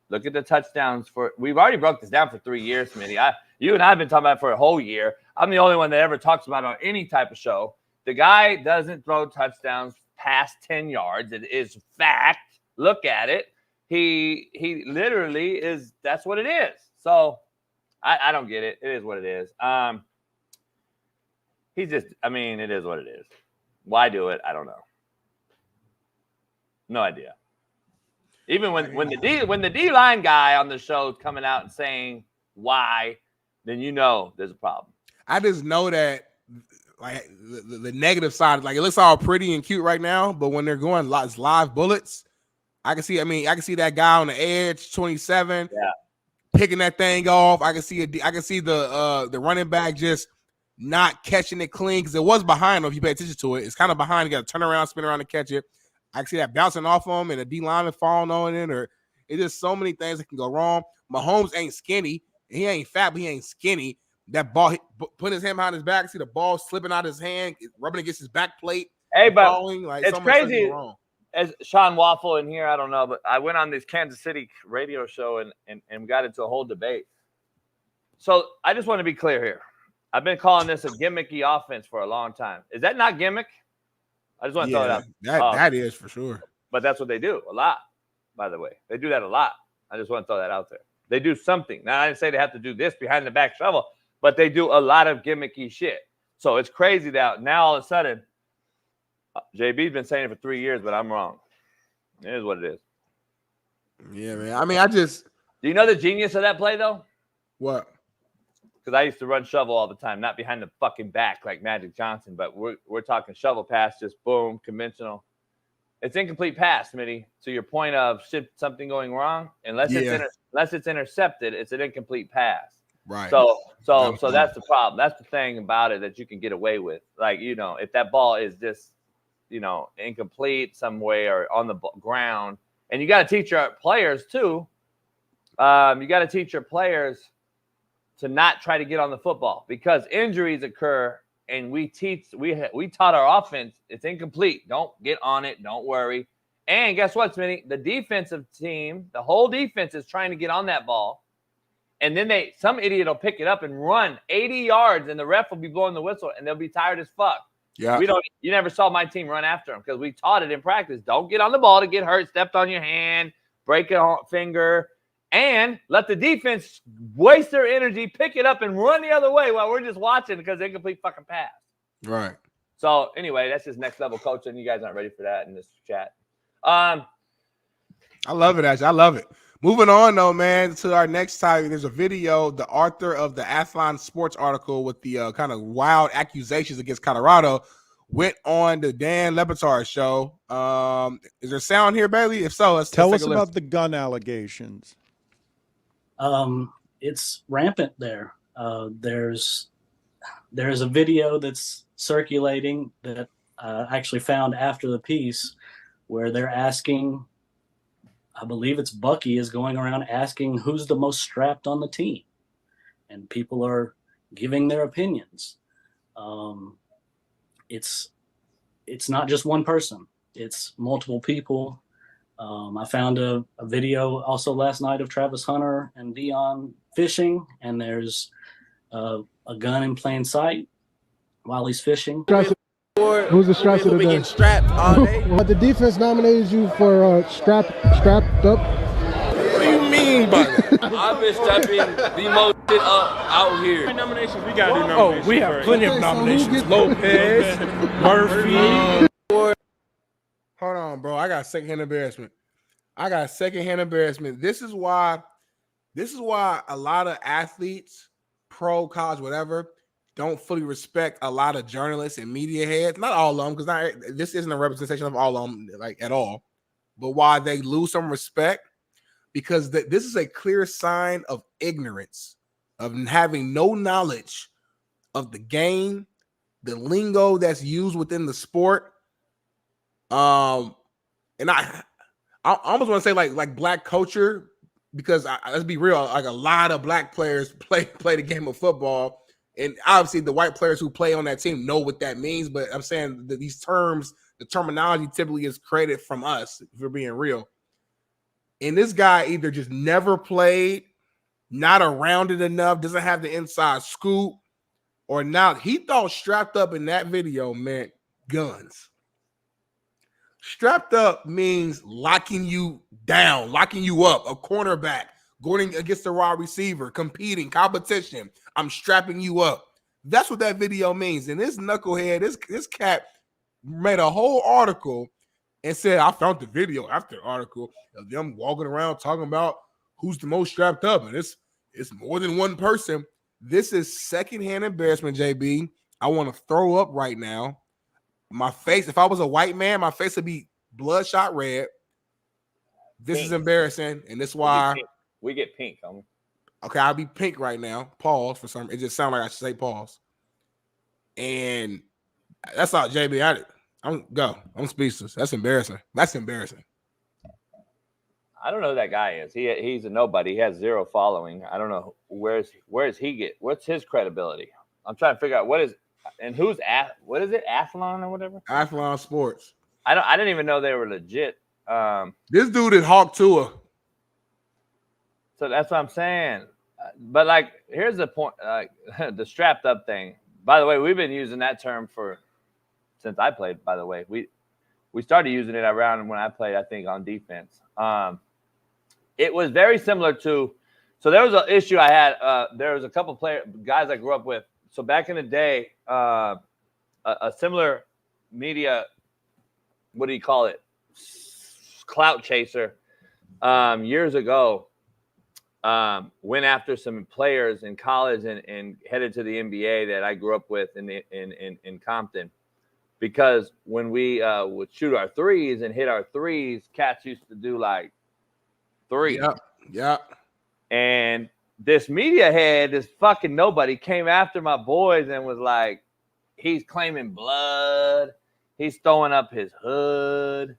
Look at the touchdowns we've already broke this down for 3 years, Smitty. You and I have been talking about it for a whole year. I'm the only one that ever talks about it on any type of show. The guy doesn't throw touchdowns past 10 yards. It is fact. Look at it. He literally is. That's what it is. So I don't get it. It is what it is. It is what it is. Why do it? I don't know. No idea. Even when the D-line guy on the show is coming out and saying why, then there's a problem. I just know that the negative side, it looks all pretty and cute right now, but when they're going live bullets, I can see that guy on the edge, 27, picking that thing off. I can see the running back just not catching it clean because it was behind him. If you pay attention to it, it's kind of behind. You got to turn around, spin around to catch it. I can see that bouncing off him and a D lineman falling on it, or It's just so many things that can go wrong. Mahomes ain't skinny. He ain't fat, but he ain't skinny. That ball, putting his hand behind his back, see the ball slipping out his hand, rubbing against his back plate. Hey, but falling, like, it's so much crazy. go wrong. As Sean Waffle in here, I don't know, but I went on this Kansas City radio show and got into a whole debate. So I just want to be clear here. I've been calling this a gimmicky offense for a long time. Is that not gimmick? I just want to throw it out. That is for sure. But that's what they do a lot, by the way. They do that a lot. I just want to throw that out there. They do something. Now, I didn't say they have to do this behind the back shovel, but they do a lot of gimmicky shit. So it's crazy that now all of a sudden, JB's been saying it for 3 years, but I'm wrong. It is what it is. Yeah, man. I mean, do you know the genius of that play, though? What? Because I used to run shovel all the time, not behind the fucking back like Magic Johnson, but we're talking shovel pass, just boom, conventional. It's incomplete pass, Smitty. To your point of something going wrong, unless it's intercepted, it's an incomplete pass. Right. So that's the problem. That's the thing about it that you can get away with. Like, if that ball is just, incomplete some way or on the ground, and you got to teach your players too. You got to teach your players to not try to get on the football because injuries occur, and we taught our offense it's incomplete. Don't get on it. Don't worry. And guess what, Smitty? The defensive team, the whole defense is trying to get on that ball. And then some idiot will pick it up and run 80 yards, and the ref will be blowing the whistle, and they'll be tired as fuck. Yeah. You never saw my team run after them because we taught it in practice. Don't get on the ball to get hurt, stepped on your hand, break a finger, and let the defense waste their energy, pick it up, and run the other way while we're just watching because incomplete fucking pass. Right. So anyway, that's just next level coaching. You guys aren't ready for that in this chat. I love it, actually. I love it. Moving on, though, man, to our next topic. There's a video, the author of the Athlon Sports article with the kind of wild accusations against Colorado went on the Dan Le Batard show. Is there sound here, Bailey? If so, let's tell take us a about listen. the gun allegations. It's rampant there. There's a video that's circulating that I actually found after the piece where they're asking, I believe it's Bucky is going around asking who's the most strapped on the team. And people are giving their opinions. It's not just one person. It's multiple people. I found a video also last night of Travis Hunter and Dion fishing, and there's a gun in plain sight while he's fishing. Who's the strapped of the day? Strapped all day. But the defense nominated you for strapped up. What do you mean by that? I've been strapping the most shit up out here. How many nominations we got to do nominations? Oh, we have plenty of nominations. Lopez, Murphy. Hold on, bro. I got secondhand embarrassment. This is why a lot of athletes, pro, college, whatever, don't fully respect a lot of journalists and media heads. Not all of them, because this isn't a representation of all of them, like at all. But why they lose some respect, because this is a clear sign of ignorance, of having no knowledge of the game, the lingo that's used within the sport. And I almost want to say like black culture, because let's be real, like a lot of black players play the game of football, and obviously the white players who play on that team know what that means. But I'm saying that these terms, the terminology typically is created from us, if we're being real. And this guy either just never played, not around it enough, doesn't have the inside scoop, or not. He thought strapped up in that video meant guns. Strapped up means locking you down, locking you up, a cornerback, going against the wide receiver, competing, competition. I'm strapping you up. That's what that video means. And this knucklehead, this cat made a whole article and said, I found the video after the article of them walking around talking about who's the most strapped up. And it's more than one person. This is secondhand embarrassment, JB. I want to throw up right now. My face, if I was a white man, my face would be bloodshot red. This is embarrassing, and this is why we get pink. Homie. Okay, I'll be pink right now. Pause for some. It just sounds like I should say pause. And that's all, JB. I'm speechless. That's embarrassing. I don't know who that guy is. He's a nobody. He has 0 following. I don't know where's he get. What's his credibility? I'm trying to figure out what is it? Athlon or whatever? Athlon Sports. I didn't even know they were legit. This dude is Hawk Tua. So that's what I'm saying. But like, here's the point: the strapped up thing. By the way, we've been using that term since I played. By the way, we started using it around when I played. I think on defense. It was very similar to. So there was an issue I had. There was a couple guys I grew up with. So back in the day, a similar media, what do you call it? Clout chaser. Years ago, went after some players in college and headed to the NBA that I grew up with in Compton, because when we would shoot our threes and hit our threes, cats used to do like 3. Yep. And this media head, this fucking nobody, came after my boys and was like, he's claiming blood, he's throwing up his hood,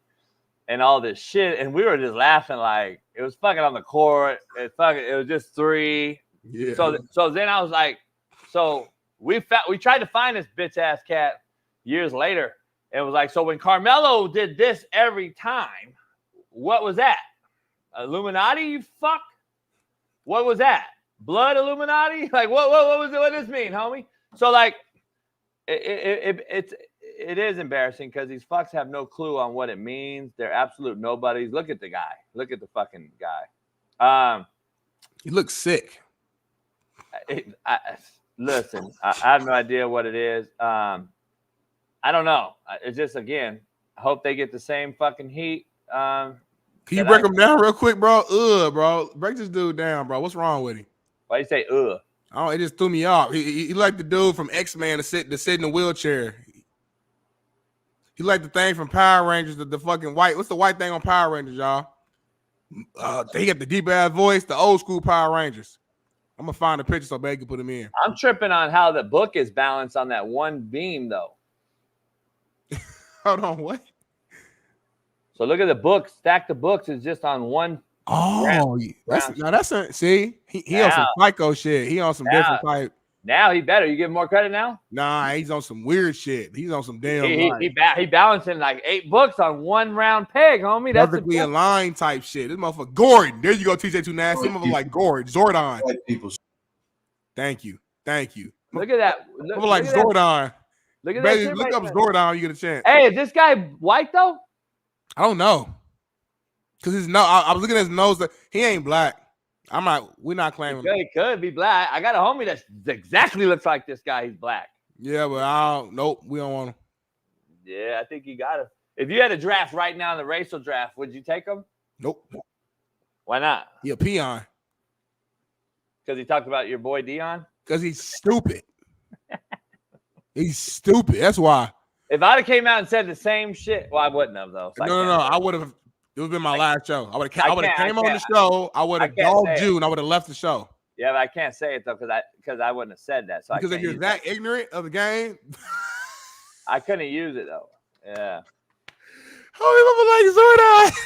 and all this shit. And we were just laughing like it was fucking on the court. It was just 3. Yeah. So then I was like, so we tried to find this bitch ass cat years later, and it was like, so when Carmelo did this every time, what was that? Illuminati, you fuck? What was that? Blood Illuminati? Like what was it? What does this mean, homie? So like it is embarrassing because these fucks have no clue on what it means. They're absolute nobodies. Look at the guy. Look at the fucking guy. He looks sick. Listen, I have no idea what it is. I don't know. It's just, again, I hope they get the same fucking heat. Can you break him down real quick, bro? Bro. Break this dude down, bro. What's wrong with him? Why you say Oh, it just threw me off. He like the dude from X-Men to sit in the wheelchair. He like the thing from Power Rangers, the fucking white. What's the white thing on Power Rangers, y'all? They got the deep ass voice, the old school Power Rangers. I'm gonna find a picture so Bay can put him in. I'm tripping on how the book is balanced on that one beam, though. Hold on, what? So look at the books. Stack the books is just on one. Oh, see, he on some psycho shit. He on some different type. Now he better. You give him more credit now? Nah, he's on some weird shit. He's on some damn. He balancing like 8 books on one round peg, homie. That's perfectly aligned type shit. This motherfucker Gordon. There you go, TJ Too Nasty. Motherfucker like Gordon, Zordon. Thank you. Look at that. Look like Zordon. Look at Baby, that. look up Zordon. You get a chance. Hey, is this guy white though? I don't know. Cause his nose, I was looking at his nose. That he ain't black. We're not claiming. He could be black. I got a homie that exactly looks like this guy. He's black. Yeah, but nope, we don't want him. Yeah, I think you got him. If you had a draft right now in the racial draft, would you take him? Nope. Why not? He a peon. Because he talked about your boy Dion? Because he's stupid. He's stupid. That's why. If I'd have came out and said the same shit, well, I wouldn't have though. So no. I would have. It would have been my last show. I would have came on the show. I would have dogged you, and I would have left the show. Yeah, but I can't say it though because I wouldn't have said that. So because if you're that ignorant of the game, I couldn't use it though. Yeah. Oh, he look like Zordon.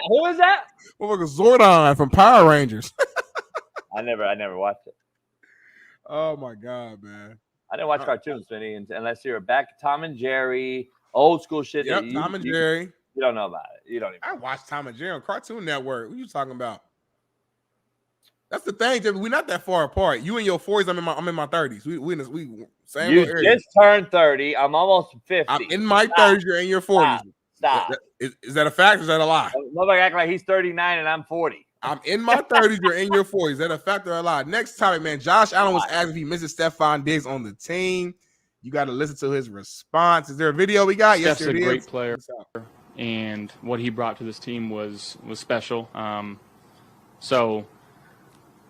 Who is that? Motherfucker Zordon from Power Rangers. I never watched it. Oh my god, man. I didn't watch cartoons, Vinny, unless you're back Tom and Jerry, old school shit. Yep, Tom and Jerry. You don't know about it. You don't even. I watched Tom and Jerry on Cartoon Network. What are you talking about? That's the thing, Jerry. We're not that far apart. You in your 40s. I'm in my 30s. We same. You just turned 30. I'm almost 50. I'm in my 30s. You're in your 40s. Stop. Is that a fact or is that a lie? Nobody act like he's 39 and I'm 40. I'm in my 30s. You're in your 40s. Is that a fact or a lie? Next topic, man. Josh Allen was asked if he misses Stephon Diggs on the team. You got to listen to his response. Is there a video we got? Steph's a great player, and what he brought to this team was special. So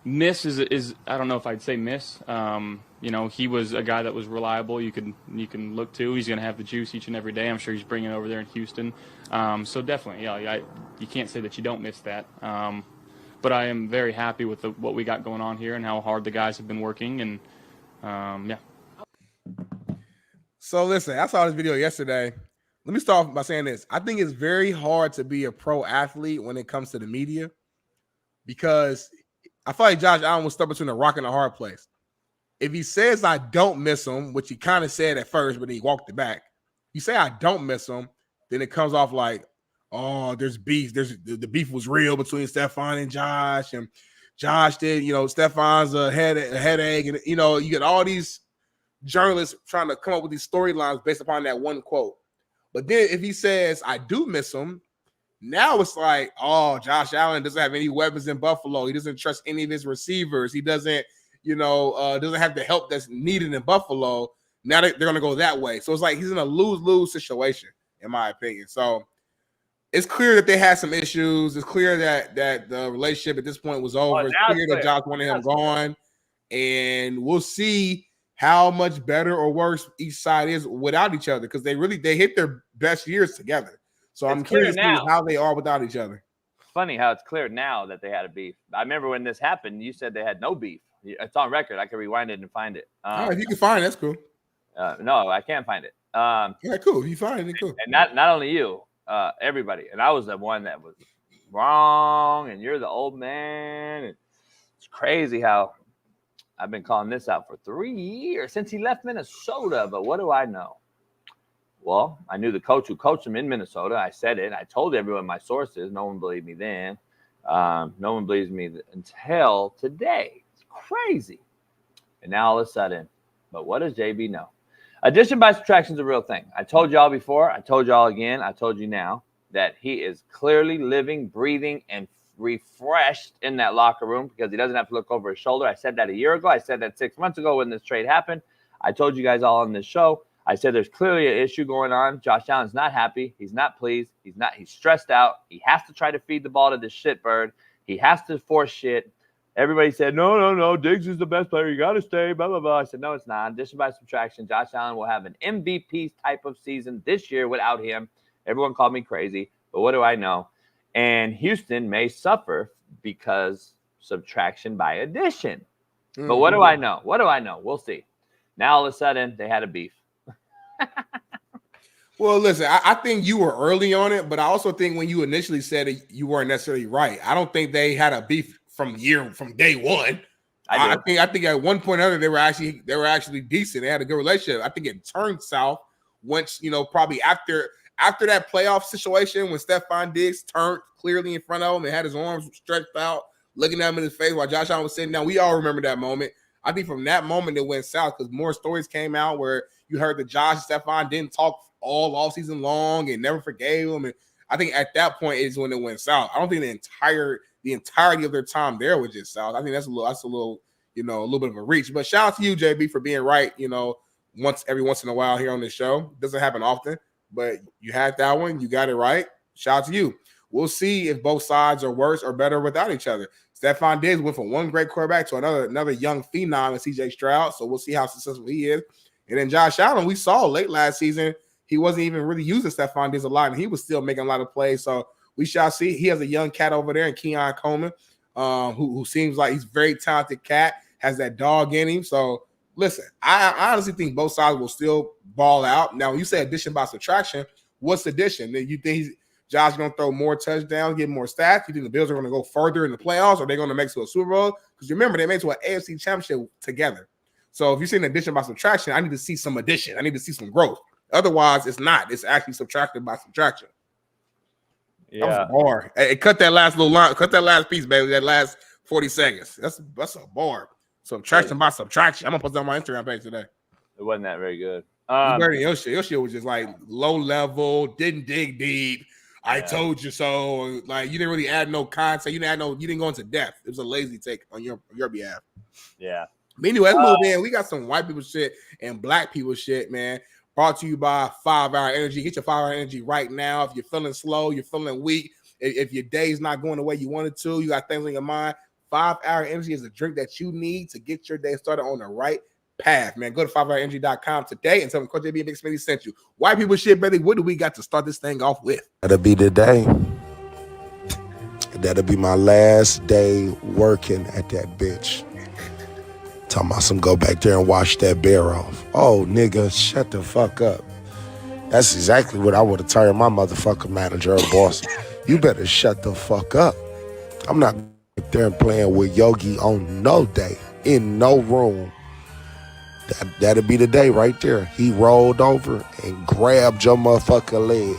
miss is I don't know if I'd say miss. He was a guy that was reliable. You can look to. He's going to have the juice each and every day. I'm sure he's bringing it over there in Houston. So definitely, you can't say that you don't miss that. But I am very happy with what we got going on here and how hard the guys have been working. And So listen, I saw this video yesterday. Let me start off by saying this. I think it's very hard to be a pro athlete when it comes to the media because I feel like Josh Allen was stuck between a rock and a hard place. If he says I don't miss him, which he kind of said at first, but he walked it back. You say I don't miss him, then it comes off like, oh, there's beef. The beef was real between Stephon and Josh, and Josh did, Stephon's a headache, and you get all these journalists trying to come up with these storylines based upon that one quote. But then if he says I do miss him, now it's like, oh, Josh Allen doesn't have any weapons in Buffalo. He doesn't trust any of his receivers. He doesn't, doesn't have the help that's needed in Buffalo. Now they're going to go that way. So it's like he's in a lose-lose situation, in my opinion. So it's clear that they had some issues. It's clear that the relationship at this point was over. It's clear that Josh wanted him gone. And we'll see how much better or worse each side is without each other because they hit their best years together. So I'm curious to see how they are without each other. Funny how it's clear now that they had a beef. I remember when this happened, you said they had no beef. It's on record. I can rewind it and find it. If you can find it, that's cool. No, I can't find it. Yeah, cool. If you find it, cool. And not only you, everybody. And I was the one that was wrong, and you're the old man. And it's crazy how I've been calling this out for 3 years since he left Minnesota. But what do I know? Well, I knew the coach who coached him in Minnesota. I said it. I told everyone my sources. No one believed me then. No one believes me until today. It's crazy. And now all of a sudden, but what does JB know? Addition by subtraction is a real thing. I told y'all before. I told y'all again. I told you now that he is clearly living, breathing, and refreshed in that locker room because he doesn't have to look over his shoulder. I said that a year ago. I said that 6 months ago when this trade happened. I told you guys all on this show. I said there's clearly an issue going on. Josh Allen's not happy. He's not pleased. He's stressed out. He has to try to feed the ball to this shitbird. He has to force shit. Everybody said, no, Diggs is the best player. You got to stay, blah, blah, blah. I said, no, it's not. Addition by subtraction, Josh Allen will have an MVP type of season this year without him. Everyone called me crazy, but what do I know? And Houston may suffer because subtraction by addition. Mm-hmm. But what do I know? We'll see. Now, all of a sudden, they had a beef. Well, listen, I think you were early on it, but I also think when you initially said it, you weren't necessarily right. I don't think they had a beef from day one. I think at one point or other they were actually decent. They had a good relationship. I think it turned south once, probably after that playoff situation when Stephon Diggs turned clearly in front of him and had his arms stretched out, looking at him in his face while Josh Allen was sitting down. We all remember that moment. I think from that moment it went south because more stories came out where you heard that Josh and Stephon didn't talk all season long and never forgave him. And I think at that point is when it went south. I don't think the entirety of their time there was just south. I think that's a little bit of a reach. But shout out to you, JB, for being right. Every once in a while here on this show. Doesn't happen often, but you had that one. You got it right. Shout out to you. We'll see if both sides are worse or better without each other. Stephon Diggs went from one great quarterback to another young phenom in CJ Stroud. So we'll see how successful he is. And then Josh Allen, we saw late last season, he wasn't even really using Stephon Diggs a lot, and he was still making a lot of plays. So we shall see. He has a young cat over there in Keynan Coleman, who seems like he's a very talented cat, has that dog in him. So listen, I honestly think both sides will still ball out. Now, when you say addition by subtraction, what's addition? Then you think Josh is going to throw more touchdowns, get more stats? You think the Bills are going to go further in the playoffs? Or are they going to make it to a Super Bowl? Because remember, they made it to an AFC championship together. So if you're saying addition by subtraction, I need to see some addition. I need to see some growth. Otherwise, it's not. It's actually subtracted by subtraction. Yeah. That was a bar. Hey, cut that last little line. Cut that last piece, baby. That last 40 seconds. That's a bar. Subtraction by subtraction. I'm going to post that on my Instagram page today. It wasn't that very good. Your shit was just like low level, didn't dig deep. I told you so. Like you didn't really add no content. You didn't go into depth. It was a lazy take on your behalf. Yeah. But anyway, let's move in. We got some white people shit and black people shit, man. Brought to you by 5 Hour Energy. Get your 5 Hour Energy right now. If you're feeling slow, you're feeling weak, if your day's not going the way you wanted to, you got things on your mind, 5 Hour Energy is a drink that you need to get your day started on the right path, man. Go to 5hourenergy.com today and tell them Coach JB and Big Smitty sent you. White people shit, baby. What do we got to start this thing off with? That'll be the day. That'll be my last day working at that bitch. Talking about some go back there and wash that bear off. Oh, nigga, shut the fuck up. That's exactly what I would have told my motherfucking manager or boss. You better shut the fuck up. I'm not there and playing with Yogi on no day, in no room. That'll be the day right there. He rolled over and grabbed your motherfucking leg.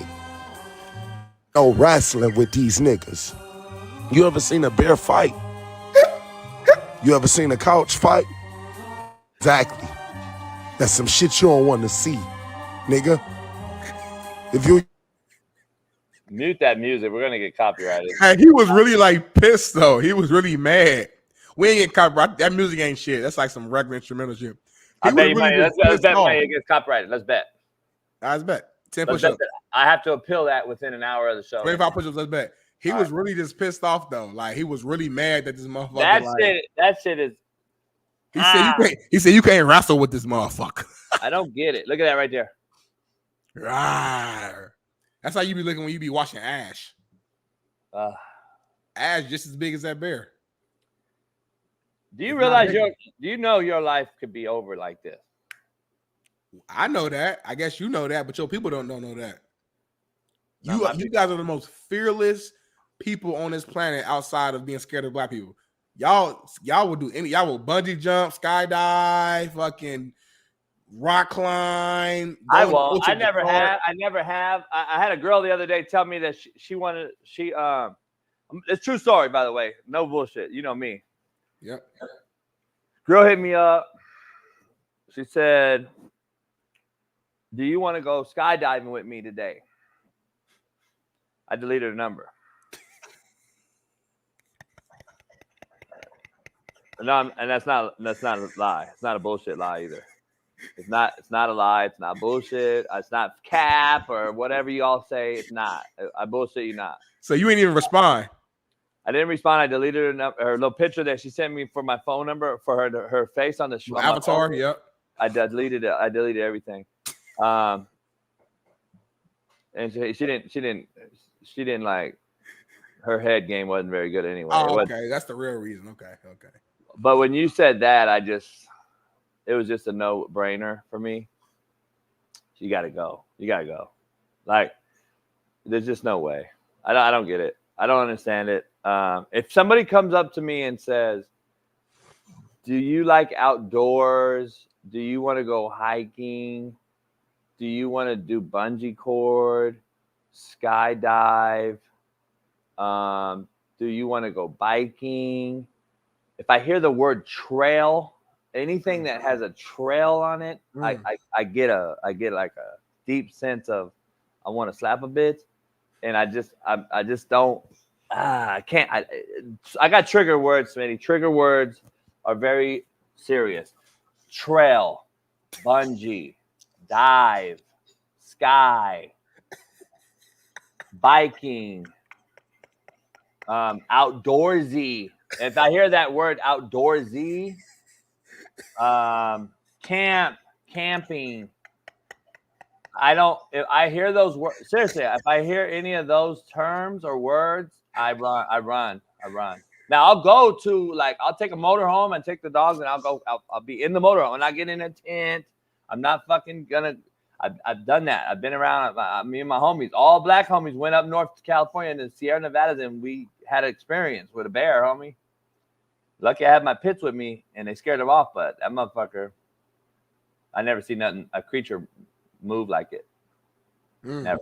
No wrestling with these niggas. You ever seen a bear fight? You ever seen a couch fight? Exactly. That's some shit you don't want to see, nigga. If you Mute that music. We're gonna get copyrighted. Hey, he was really like pissed though. He was really mad. We ain't get copyrighted. That music ain't shit. That's like some regular instrumental shit. I bet you money. Let's bet money it gets copyrighted. Let's bet. Let's bet. 10 Let's push-ups. bet. I have to appeal that within an hour of the show. 25 push-ups. Let's bet. He All was right. really just pissed off though. Like he was really mad that this motherfucker. That shit is. He said you can't wrestle with this motherfucker. I don't get it. Look at that right there. Rawr. That's how you be looking when you be watching Ash. Ash just as big as that bear. Do you realize do you know your life could be over like this? I know that. I guess you know that, but your people don't know that. You guys are the most fearless people on this planet outside of being scared of black people. Y'all will do any. Y'all will bungee jump, skydive, fucking rock climb. I won't. I never have. I had a girl the other day tell me that she wanted. It's true story, by the way. No bullshit. You know me. Yep. Girl hit me up. She said, "Do you want to go skydiving with me today?" I deleted her number. No, and that's not a lie. It's not a bullshit lie either. It's not a lie. It's not bullshit. It's not cap or whatever you all say. It's not. I bullshit you not. So you ain't even respond. I didn't respond. I deleted her little picture that she sent me for my phone number for her face on the avatar. Yep. I deleted it. I deleted everything. And she didn't like, her head game wasn't very good anyway. Oh, okay. That's the real reason. Okay. But when you said that, it was just a no-brainer for me. You got to go. Like, there's just no way. I don't get it. I don't understand it. If somebody comes up to me and says, do you like outdoors? Do you want to go hiking? Do you want to do bungee cord, skydive? Do you want to go biking? If I hear the word trail, anything that has a trail on it, I get like a deep sense of I want to slap a bitch, and I just don't. I can't. I got trigger words, Smitty. Trigger words are very serious. Trail, bungee, dive, sky, biking, outdoorsy. If I hear that word outdoorsy, camping, if I hear those words, seriously, if I hear any of those terms or words, I run. Now I'll take a motorhome and take the dogs and I'll be in the motorhome and I get in a tent. I'm not fucking gonna, I've done that. I've been around, me and my homies, all black homies went up north to California and the Sierra Nevadas and we had an experience with a bear, homie. Lucky I had my pits with me and they scared him off, but that motherfucker, I never seen a creature move like it. Never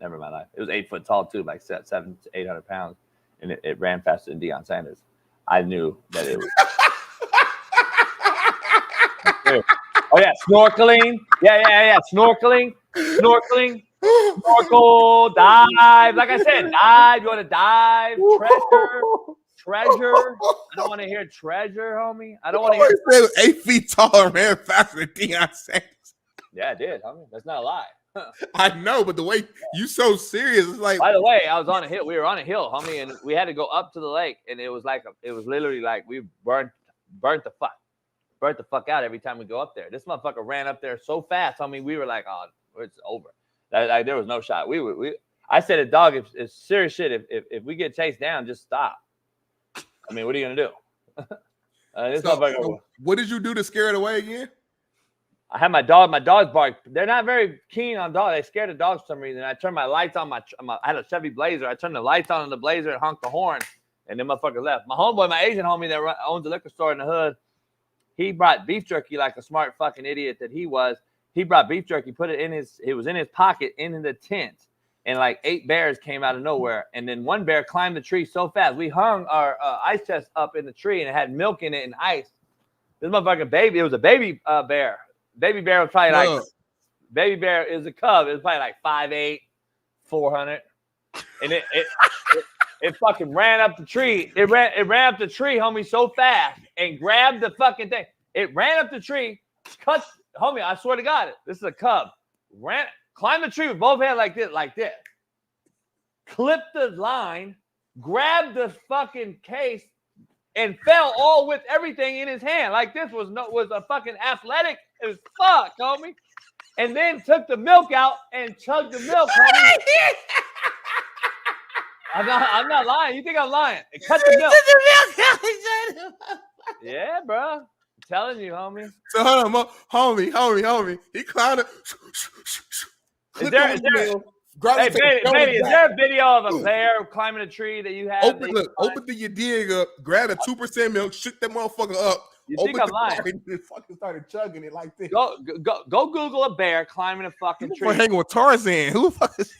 in my life. It was 8 foot tall too, like 700 to 800 pounds, and it ran faster than Deion Sanders. I knew that it was. Oh yeah, snorkeling. Yeah. Snorkeling, snorkel, dive. Like I said, dive. You want to dive? Treasure. I don't want to hear treasure, homie. I don't want to hear. It was 8 feet tall and ran faster than Deion Sanders. Yeah, I did, homie. That's not a lie. I know, but the way you so serious, it's like. By the way, I was on a hill. We were on a hill, homie, and we had to go up to the lake, and it was literally like we burnt the fuck out every time we go up there. This motherfucker ran up there so fast, homie. We were like, oh, it's over. Like there was no shot. I said, a dog, if it's serious shit. If we get chased down, just stop. I mean, what are you gonna do? So what did you do to scare it away again? I had my dogs bark. They're not very keen on dogs. They scared of dogs for some reason. I turned my lights on. I had a Chevy Blazer. I turned the lights on in the Blazer and honked the horn, and then motherfucker left. My homeboy, my Asian homie that owns a liquor store in the hood, he brought beef jerky like a smart fucking idiot that he was. He brought beef jerky, put it in his pocket in the tent, and like 8 bears came out of nowhere. And then one bear climbed the tree so fast. We hung our ice chest up in the tree, and it had milk in it and ice. This motherfucking baby, it was a baby bear. Baby bear was probably baby bear is a cub. It was probably like 5'8", 400. And it fucking ran up the tree. It ran up the tree, homie, so fast and grabbed the fucking thing. It ran up the tree, cut, homie, I swear to God, this is a cub. Climbed the tree with both hands like this. Clipped the line, grabbed the fucking case, and fell all with everything in his hand. Like this was a fucking athletic as fuck, homie. And then took the milk out and chugged the milk, homie. I'm not lying. You think I'm lying? It cut the milk. Yeah, bro. I'm telling you, homie. So hold on, homie. He climbed it. Is there a video of a bear climbing a tree that you have? Open your dig up, grab a 2% milk, shook that motherfucker up. You think I'm lying? And fucking started chugging it like this. Go Google a bear climbing a fucking tree. Hanging with Tarzan. Who the fuck is?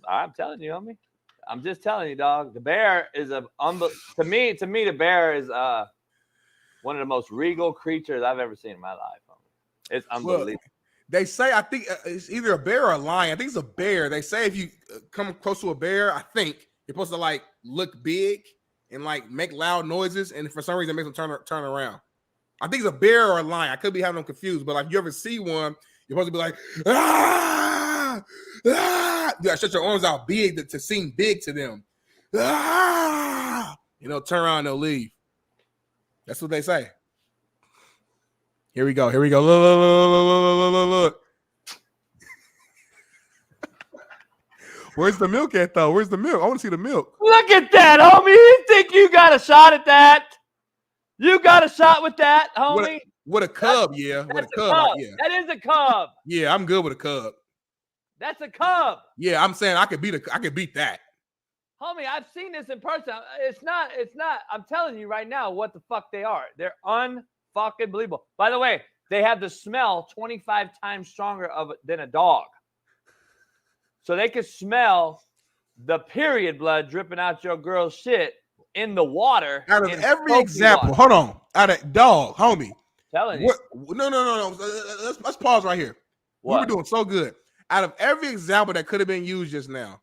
I'm telling you, homie. I'm just telling you, dog. The bear is to me, the bear is one of the most regal creatures I've ever seen in my life. Homie. It's unbelievable. Well, they say, I think it's either a bear or a lion. I think it's a bear. They say if you come close to a bear, I think you're supposed to like look big and like make loud noises, and for some reason it makes them turn around. I think it's a bear or a lion. I could be having them confused, but like you ever see one, you're supposed to be like, ah, ah. You gotta shut your arms out big to seem big to them. Ah, turn around and they'll leave. That's what they say. Here we go. Look. Where's the milk at, though? Where's the milk? I want to see the milk. Look at that, homie. You think you got a shot at that? You got a shot with that, homie? With a cub, yeah. With a cub. Yeah. That is a cub. Yeah, I'm good with a cub. That's a cub. Yeah, I'm saying I could beat that. Homie, I've seen this in person. It's not. I'm telling you right now what the fuck they are. They're unfucking believable. By the way, they have the smell 25 times stronger than a dog. So they can smell the period blood dripping out your girl's shit in the water. Out of every example, hold on. Out of dog, homie. Telling you. No. Let's pause right here. What? We were doing so good. Out of every example that could have been used just now,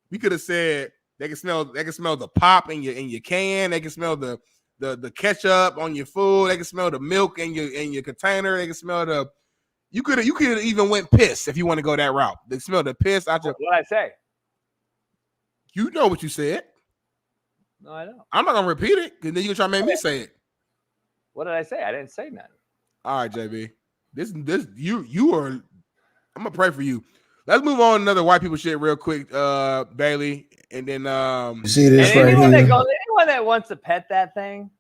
we could have said they can smell the pop in your can. They can smell the ketchup on your food. They can smell the milk in your container. They can smell you could have even went piss if you want to go that route. They smell the piss out your. What I say? You know what you said. No, I don't. I'm not gonna repeat it because then you try to make me say it. What did I say? I didn't say nothing. All right, JB. This you are. I'm gonna pray for you. Let's move on to another white people shit real quick, Bailey, and then see this right anyone here. Anyone that wants to pet that thing,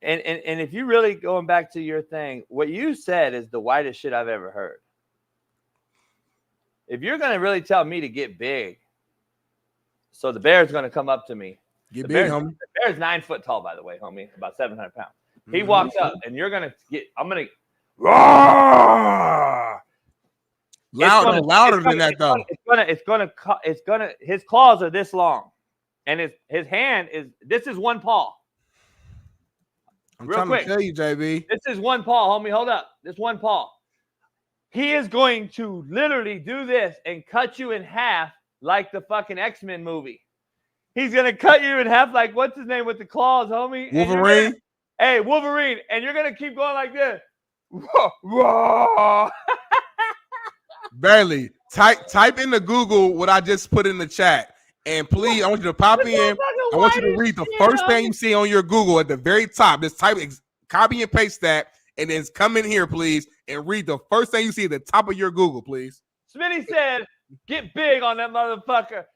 and if you really going back to your thing, what you said is the whitest shit I've ever heard. If you're gonna really tell me to get big, so the bear's gonna come up to me. Get big, homie. The bear's 9 foot tall, by the way, homie, about 700 pounds. He walks up, and you're gonna get. I'm gonna. Roar! Louder than that, though. It's gonna. His claws are this long, and his hand is. This is one paw. I'm trying to tell you, JB. This is one paw, homie. Hold up. This one paw. He is going to literally do this and cut you in half like the fucking X-Men movie. He's gonna cut you in half like what's his name with the claws, homie? Wolverine. Hey, Wolverine, and you're gonna keep going like this. Barely. Type into Google what I just put in the chat, and please, I want you to pop in. I want you to read the first thing you see on your Google at the very top. Just type, copy and paste that, and then come in here, please, and read the first thing you see at the top of your Google, please. Smitty said, "Get big on that motherfucker."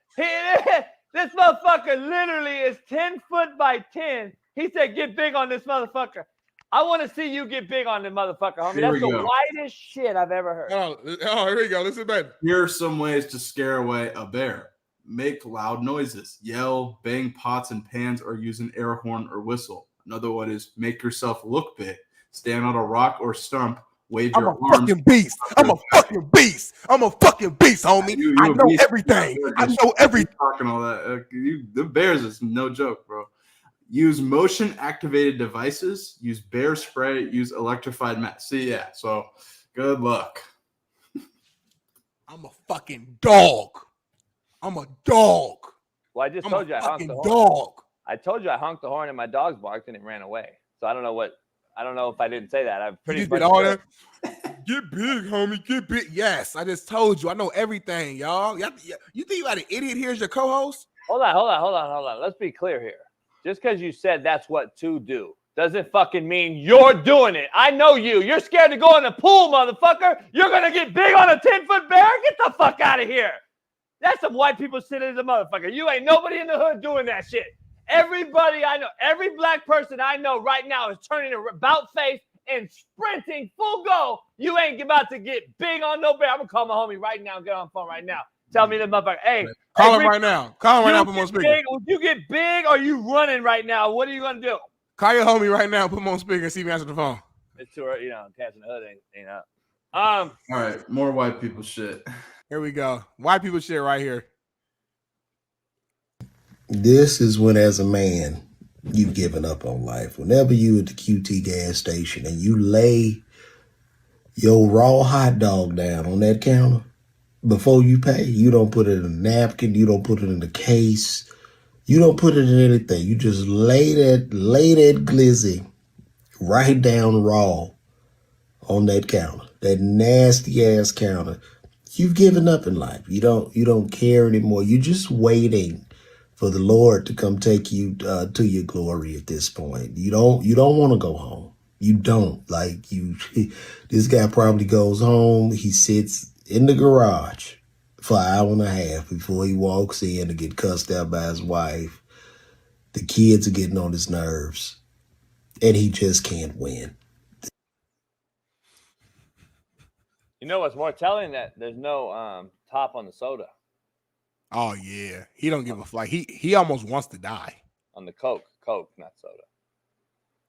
This motherfucker literally is 10 foot by 10. He said, get big on this motherfucker. I want to see you get big on the motherfucker, homie. Here That's we the go. whitest shit I've ever heard. Oh, here we go. Listen, baby. Here are some ways to scare away a bear. Make loud noises. Yell, bang pots and pans, or use an air horn or whistle. Another one is make yourself look big. Stand on a rock or stump. Wave I'm your a arms. fucking beast. I'm a fucking beast. I'm a fucking beast, homie. I know everything. I know everything. Talking all that. The Bears is no joke, bro. Use motion activated devices. Use bear spray. Use electrified mat. See, yeah. So good luck. I'm a fucking dog. I'm a dog. Well, I just I'm told a you I honked fucking the horn. dog. I told you I honked the horn and my dogs barked and it ran away. So I don't know if I didn't say that. I'm pretty You much did all sure. that. Get big, homie. Get big. Yes, I just told you. I know everything, y'all. You think you got an idiot here as your co-host? Hold on. Let's be clear here. Just because you said that's what to do doesn't fucking mean you're doing it. I know you. You're scared to go in the pool, motherfucker. You're going to get big on a 10-foot bear? Get the fuck out of here. That's some white people shit as a motherfucker. You ain't nobody in the hood doing that shit. Everybody I know, every black person I know right now is turning about face and sprinting full go. You ain't about to get big on no bear. I'm going to call my homie right now. Get on the phone right now. Tell me the motherfucker. Hey. Call him right now. Call him right now. Put him on speaker. Would you get big or are you running right now? What are you going to do? Call your homie right now. Put him on speaker and see if he answers the phone. It's too early. Cats in the hood ain't up. All right. More white people shit. Here we go. White people shit right here. This is when, as a man, you've given up on life. Whenever you at the QT gas station and you lay your raw hot dog down on that counter before you pay, you don't put it in a napkin, you don't put it in a case, you don't put it in anything. You just lay that glizzy right down raw on that counter, that nasty ass counter. You've given up in life. You don't care anymore. You're just waiting for the Lord to come take you to your glory at this point. You don't want to go home. You don't. This guy probably goes home. He sits in the garage for an hour and a half before he walks in to get cussed out by his wife. The kids are getting on his nerves, and he just can't win. You know what's more telling? That there's no top on the soda. Oh yeah, he don't give a fuck. He almost wants to die on the Coke, not soda.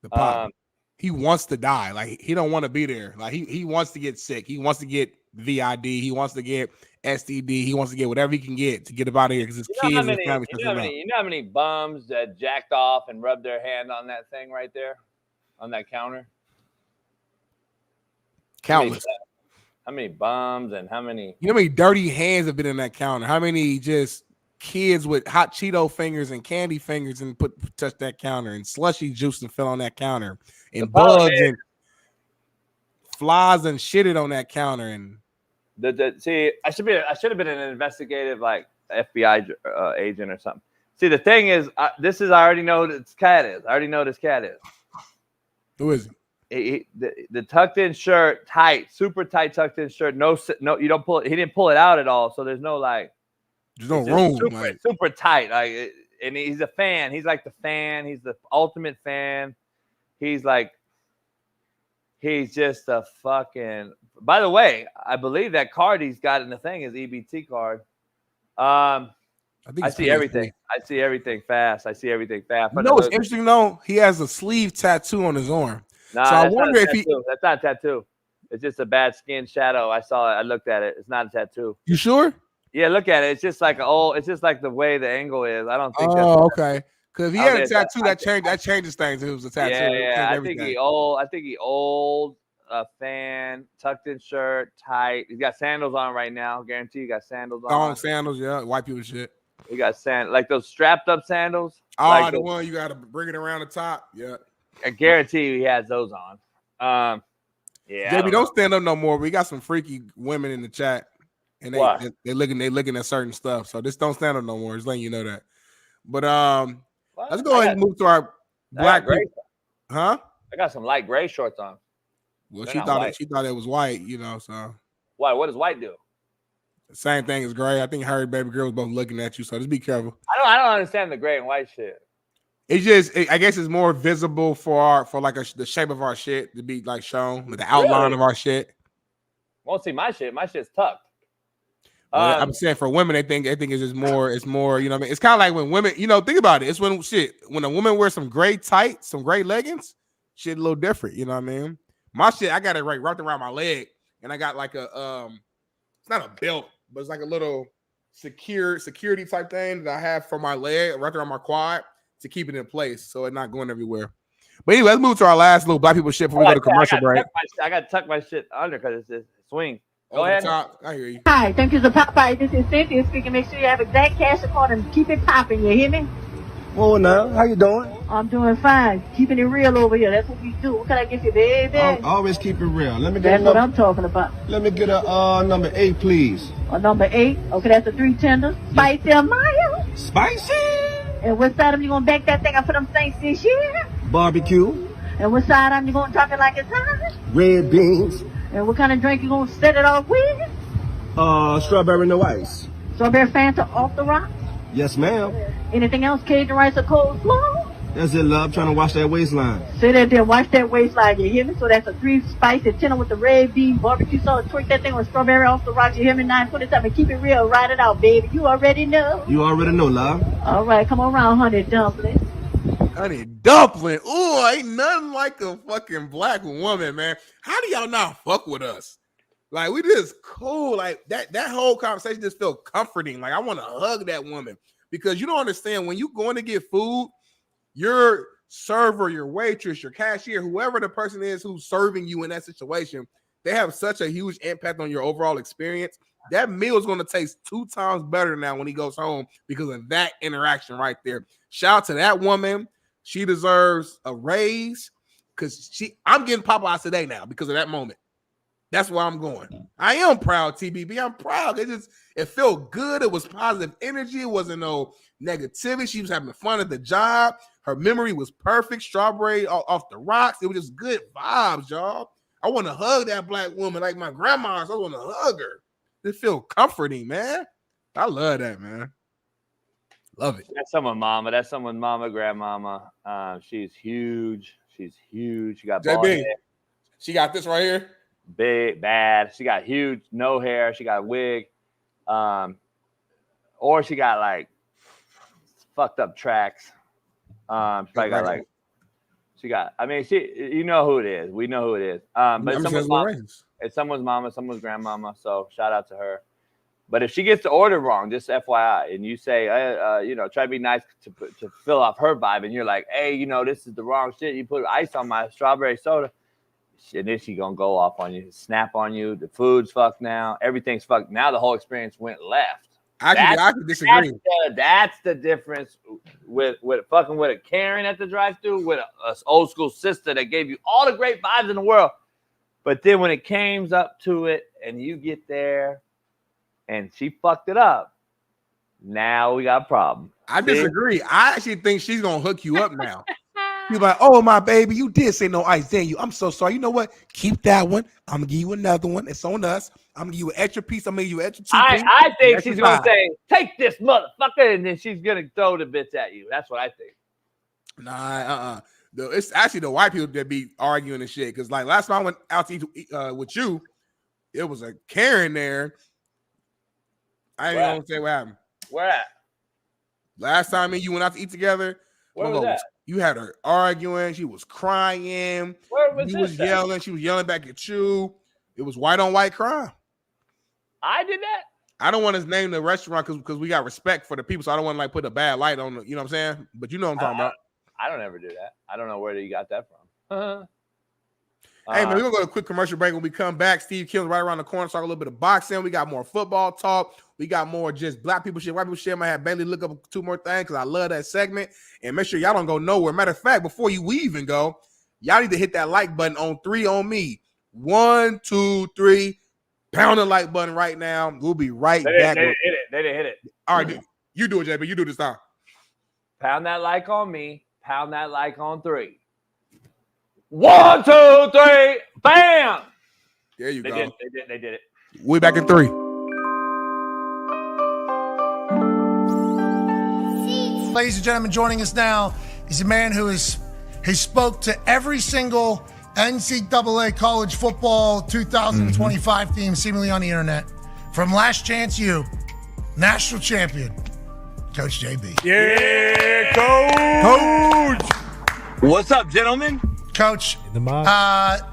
The pop. He wants to die. Like he don't want to be there. Like he wants to get sick. He wants to get VID. He wants to get STD. He wants to get whatever he can get to get up out of here because his kids and his family. You know how many bums that jacked off and rubbed their hand on that thing right there, on that counter? Countless. How many bums and how many? You know how many dirty hands have been in that counter? How many just kids with hot Cheeto fingers and candy fingers and touched that counter and slushy juice and fell on that counter and bugs and flies and shitted on that counter and see, I should have been an investigative like FBI agent or something. See, the thing is, I already know who this cat is. I already know who this cat is. Who is he? The tucked in shirt, tight, super tight tucked in shirt. No, you don't pull it. He didn't pull it out at all. So there's no there's no room. Super tight. And he's a fan. He's like the fan. He's the ultimate fan. He's just a fucking. By the way, I believe that card he's got in the thing is EBT card. I see everything. I see everything fast. But you know what's interesting though? He has a sleeve tattoo on his arm. Nah, so I wonder if that's not a tattoo. It's just a bad skin shadow. I saw it. I looked at it. It's not a tattoo. You sure? Yeah, look at it. It's just like it's just like the way the angle is. I don't think. Oh, okay. Because if he had a tattoo, that changes things. If it was a tattoo. Yeah. I think he old. A fan, tucked in shirt, tight. He's got sandals on right now. Guarantee you got sandals on. Long sandals, yeah. White people shit. He got like those strapped up sandals. Oh, like the one you got to bring it around the top. Yeah. I guarantee you he has those on. Yeah. JB, don't stand up no more. We got some freaky women in the chat, and they looking at certain stuff. So just don't stand up no more. Just letting you know that. But let's go ahead and move to our black people. Huh? I got some light gray shorts on. Well, she thought it was white, so. Why? What does white do? The same thing as gray. I think her and baby girl was both looking at you, so just be careful. I don't understand the gray and white shit. It's just, I guess it's more visible for the shape of our shit to be like shown, with the outline of our shit. Won't see my shit. My shit's tucked. Well, I'm saying for women, they think it's just more. It's more. You know what I mean? It's kind of like when women. Think about it. It's when a woman wears some gray tights, some gray leggings, shit a little different. You know what I mean? My shit, I got it wrapped around my leg, and I got like a it's not a belt, but it's like a little security type thing that I have for my leg wrapped around my quad to keep it in place so it's not going everywhere. But anyway, let's move to our last little black people shit before we go to commercial break. I got to tuck my shit under because it's swing. Go ahead. I hear you. Hi, thank you for Popeye. This is Cynthia speaking. Make sure you have exact cash account and keep it popping. You hear me? Well, now, how you doing? I'm doing fine. Keeping it real over here. That's what we do. What can I get you, baby? Always keep it real. Let me get That's what I'm talking about. Let me get a number 8, please. Number 8. Okay, that's a 3 tender. Spicy or mild? Spicy. And what side of you gonna bake that thing up for them saints this year? Barbecue. And what side of you gonna drop it like it's hot? Red beans. And what kind of drink you gonna set it off with? Strawberry no ice. Strawberry Fanta off the rocks? Yes, ma'am. Anything else? Cajun rice or coleslaw? That's it, love. Trying to wash that waistline. Sit there, watch that waistline. You hear me? So that's a 3 spicy tender with the red bean barbecue sauce. Twerk that thing with strawberry off the rocks. You hear me? 927. Keep it real. Ride it out, baby. You already know. You already know, love. All right, come on around, honey dumpling. Honey dumpling. Ooh, ain't nothing like a fucking black woman, man. How do y'all not fuck with us? Like, we just cool. Like, that whole conversation just felt comforting. Like, I want to hug that woman. Because you don't understand, when you going to get food, your server, your waitress, your cashier, whoever the person is who's serving you in that situation, they have such a huge impact on your overall experience. That meal is going to taste 2 times better now when he goes home because of that interaction right there. Shout out to that woman. She deserves a raise because I'm getting Popeyes today now because of that moment. That's where I'm going. I am proud, TBB. I'm proud. It felt good. It was positive energy. It wasn't no negativity. She was having fun at the job. Her memory was perfect. Strawberry off the rocks. It was just good vibes, y'all. I want to hug that black woman like my grandma. So I want to hug her. It feels comforting, man. I love that, man. Love it. That's someone's mama. That's someone's mama, grandmama. She's huge. She's huge. She got bald hair. She got this right here. Big, bad. She got huge, no hair. She got a wig. Or she got like fucked up tracks. She probably got like, you know who it is. We know who it is. But it's someone's mama. It's someone's mama, someone's grandmama. So shout out to her. But if she gets the order wrong, just FYI, and you say, try to be nice to fill off her vibe, and you're like, hey, this is the wrong shit. You put ice on my strawberry soda. And then she gonna go off on you, snap on you. The food's fucked now. Everything's fucked. Now the whole experience went left. I can disagree. That's the difference with fucking with a Karen at the drive-thru, with a old school sister that gave you all the great vibes in the world. But then when it came up to it and you get there and she fucked it up, now we got a problem. I disagree. I actually think she's gonna hook you up now. You're like, oh, my baby, you did say no ice, didn't you? I'm so sorry. You know what? Keep that one. I'm going to give you another one. It's on us. I'm going to give you an extra piece. I'm going to give you an extra 2 pieces. I think she's going to say, take this motherfucker, and then she's going to throw the bits at you. That's what I think. Nah, it's actually the white people that be arguing and shit. Because, like, last time I went out to eat with you, it was a Karen there. I ain't going to say what happened. Where at? Last time you went out to eat together. Where was that? You had her arguing. She was crying. Where was she was yelling. She was yelling back at you. It was white on white crime. I did that. I don't want to name the restaurant because we got respect for the people, so I don't want to like put a bad light on. You know what I'm saying? But you know what I'm talking about. I don't ever do that. I don't know where you got that from. Hey man, we're gonna go to a quick commercial break. When we come back, Steve Kim's right around the corner. Talk a little bit of boxing. We got more football talk. We got more just black people shit, white people shit. I might have Bailey look up 2 more things because I love that segment. And make sure y'all don't go nowhere. Matter of fact, before we even go, y'all need to hit that like button on 3 on me. 1, 2, 3. Pound the like button right now. We'll be right back. They didn't hit it. All right, you do it, JB. You do this time. Pound that like on me. Pound that like on 3. 1, 2, 3. Bam. There you go. They did it. We're back in 3. Ladies and gentlemen, joining us now He's a man who he spoke to every single NCAA college football 2025 team seemingly on the internet. From Last Chance U, national champion, Coach JB. Yeah, Coach. What's up, gentlemen? Coach,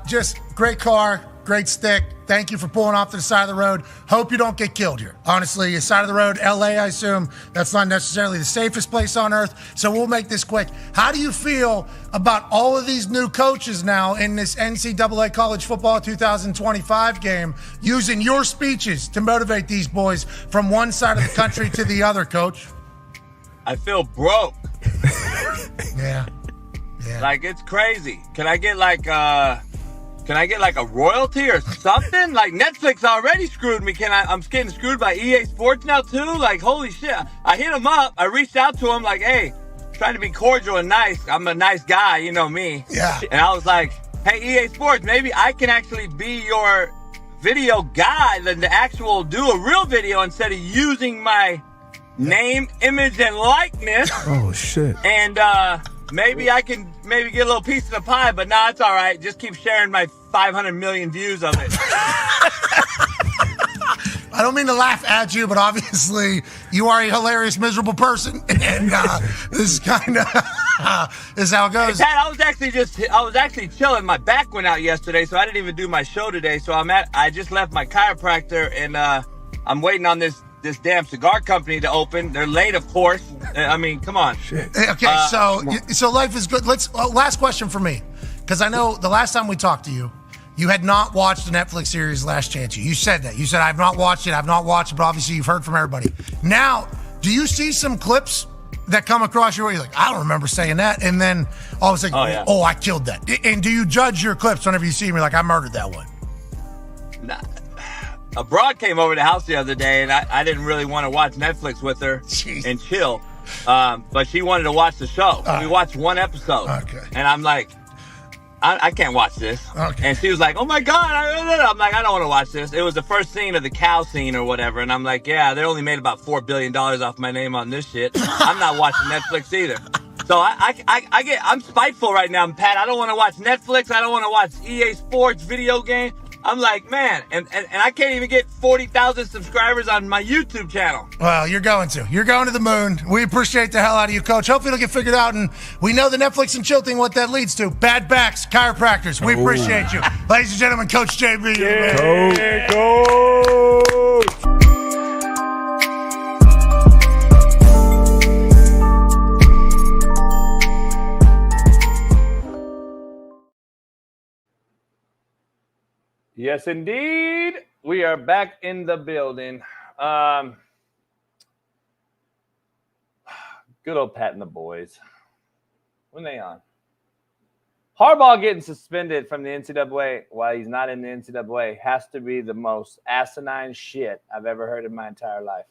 just great car, great stick. Thank you for pulling off to the side of the road. Hope you don't get killed here. Honestly, the side of the road, LA, I assume, that's not necessarily the safest place on earth. So we'll make this quick. How do you feel about all of these new coaches now in this NCAA college football 2025 game using your speeches to motivate these boys from one side of the country to the other, Coach? I feel broke. Yeah. Like, it's crazy. Can I get like a royalty or something? Like, Netflix already screwed me. I'm getting screwed by EA Sports now too? Like, holy shit. I hit him up. I reached out to him like, hey, trying to be cordial and nice. I'm a nice guy, you know me. Yeah. And I was like, hey, EA Sports, maybe I can actually be your video guy, the actual do a real video instead of using my name, image, and likeness. Oh, shit. And maybe I can get a little piece of the pie, but nah, it's all right. Just keep sharing my 500 million views of it. I don't mean to laugh at you, but obviously you are a hilarious, miserable person, and this is kind of is how it goes. Hey, Pat, I was actually chilling. My back went out yesterday, so I didn't even do my show today. So I just left my chiropractor, and I'm waiting on this damn cigar company to open. They're late, of course. I mean, come on. Shit. Okay, so life is good. Last question for me, because I know the last time we talked to you, you had not watched the Netflix series Last Chance U. You said that. You said, I've not watched it, but obviously you've heard from everybody. Now, do you see some clips that come across your way? You're like, I don't remember saying that. And then all of a sudden, oh, I killed that. And do you judge your clips whenever you see them? You're like, I murdered that one. Nah. A broad came over to the house the other day, and I didn't really want to watch Netflix with her and chill. But she wanted to watch the show. We watched one episode. Okay. And I'm like, I can't watch this. Okay. And she was like, oh my God. I'm like, I don't want to watch this. It was the first scene of the cow scene or whatever. And I'm like, yeah, they only made about $4 billion off my name on this shit. I'm not watching Netflix either. So I'm spiteful right now, Pat. I don't want to watch Netflix. I don't want to watch EA Sports video game. I'm like, man, and I can't even get 40,000 subscribers on my YouTube channel. Well, you're going to the moon. We appreciate the hell out of you, Coach. Hopefully it'll get figured out, and we know the Netflix and chill thing, what that leads to. Bad backs, chiropractors. We appreciate you. Ladies and gentlemen, Coach JB. Yeah, Coach. Yes, indeed. We are back in the building. Good old Pat and the boys. When they on? Harbaugh getting suspended from the NCAA while he's not in the NCAA has to be the most asinine shit I've ever heard in my entire life.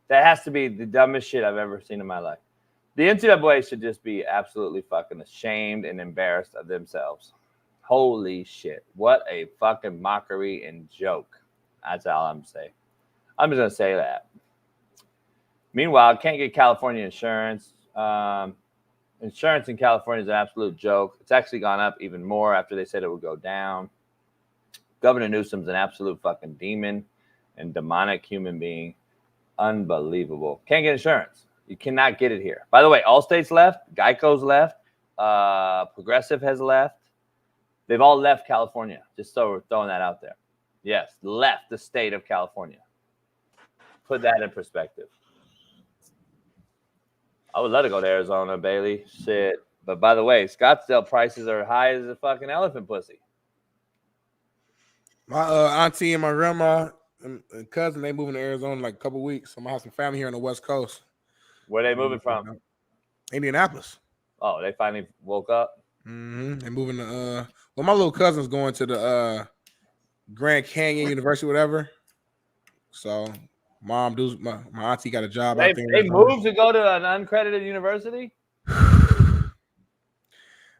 That has to be the dumbest shit I've ever seen in my life. The NCAA should just be absolutely fucking ashamed and embarrassed of themselves. Holy shit. What a fucking mockery and joke. That's all I'm saying. I'm just going to say that. Meanwhile, can't get California insurance. Insurance in California is an absolute joke. It's actually gone up even more after they said it would go down. Governor Newsom's an absolute fucking demon and demonic human being. Unbelievable. Can't get insurance. You cannot get it here. By the way, Allstate's left. Geico's left. Progressive has left. They've all left California, just so we're throwing that out there. Yes, left the state of California. Put that in perspective. I would love to go to Arizona, Bailey. Shit. But by the way, Scottsdale prices are high as a fucking elephant pussy. My auntie and my grandma and cousin, they moving to Arizona in like a couple weeks. I'm going to have some family here on the West Coast. Where they moving from? Indianapolis. Oh, they finally woke up? Mm-hmm. They're moving to well, my little cousin's going to the Grand Canyon University, whatever. So my auntie got a job. They moved to go to an uncredited university?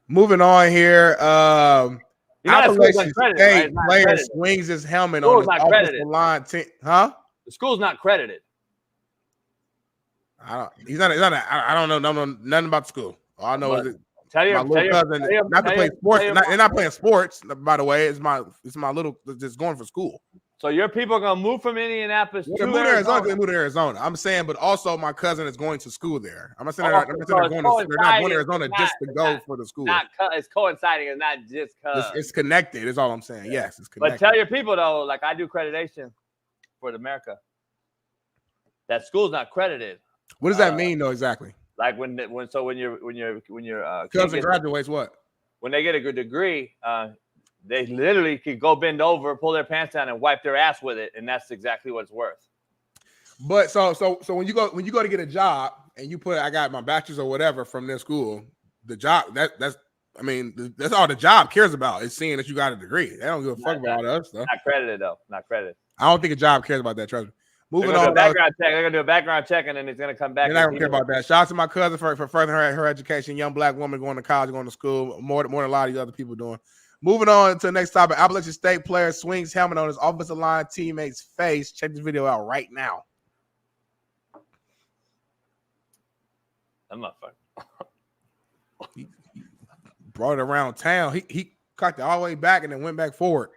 Moving on here. Appalachian State player swings his helmet on the offensive line. The school's not credited. He's not. I don't know nothing about the school. All I know is that my little cousin, not to play sports. They're not playing sports. By the way, it's my little just going for school. So your people are gonna move from Indianapolis to Arizona. They move to Arizona. I'm saying, but also my cousin is going to school there. I'm not saying they're not going to Arizona just to go for the school. It's coinciding, and not just because it's connected. Is all I'm saying. Yes, it's connected. But tell your people though, like I do accreditation for America. That school's not credited. What does that mean though exactly? Like when your cousin graduates, what? When they get a good degree, they literally could go bend over, pull their pants down, and wipe their ass with it, and that's exactly what it's worth. But so when you go to get a job and you put I got my bachelor's or whatever from their school, the job that's all the job cares about is seeing that you got a degree. They don't give a fuck about all the other stuff. Not credited though. Not credited. I don't think a job cares about that. Trust me. Moving on. They're gonna do a background check, and then it's gonna come back. They're not gonna care about that. Shout out to my cousin for furthering her education. Young black woman going to college, going to school, more than a lot of these other people doing. Moving on to the next topic. Appalachian State player swings helmet on his offensive line teammate's face. Check this video out right now. That motherfucker. He brought it around town. He cocked it all the way back and then went back forward.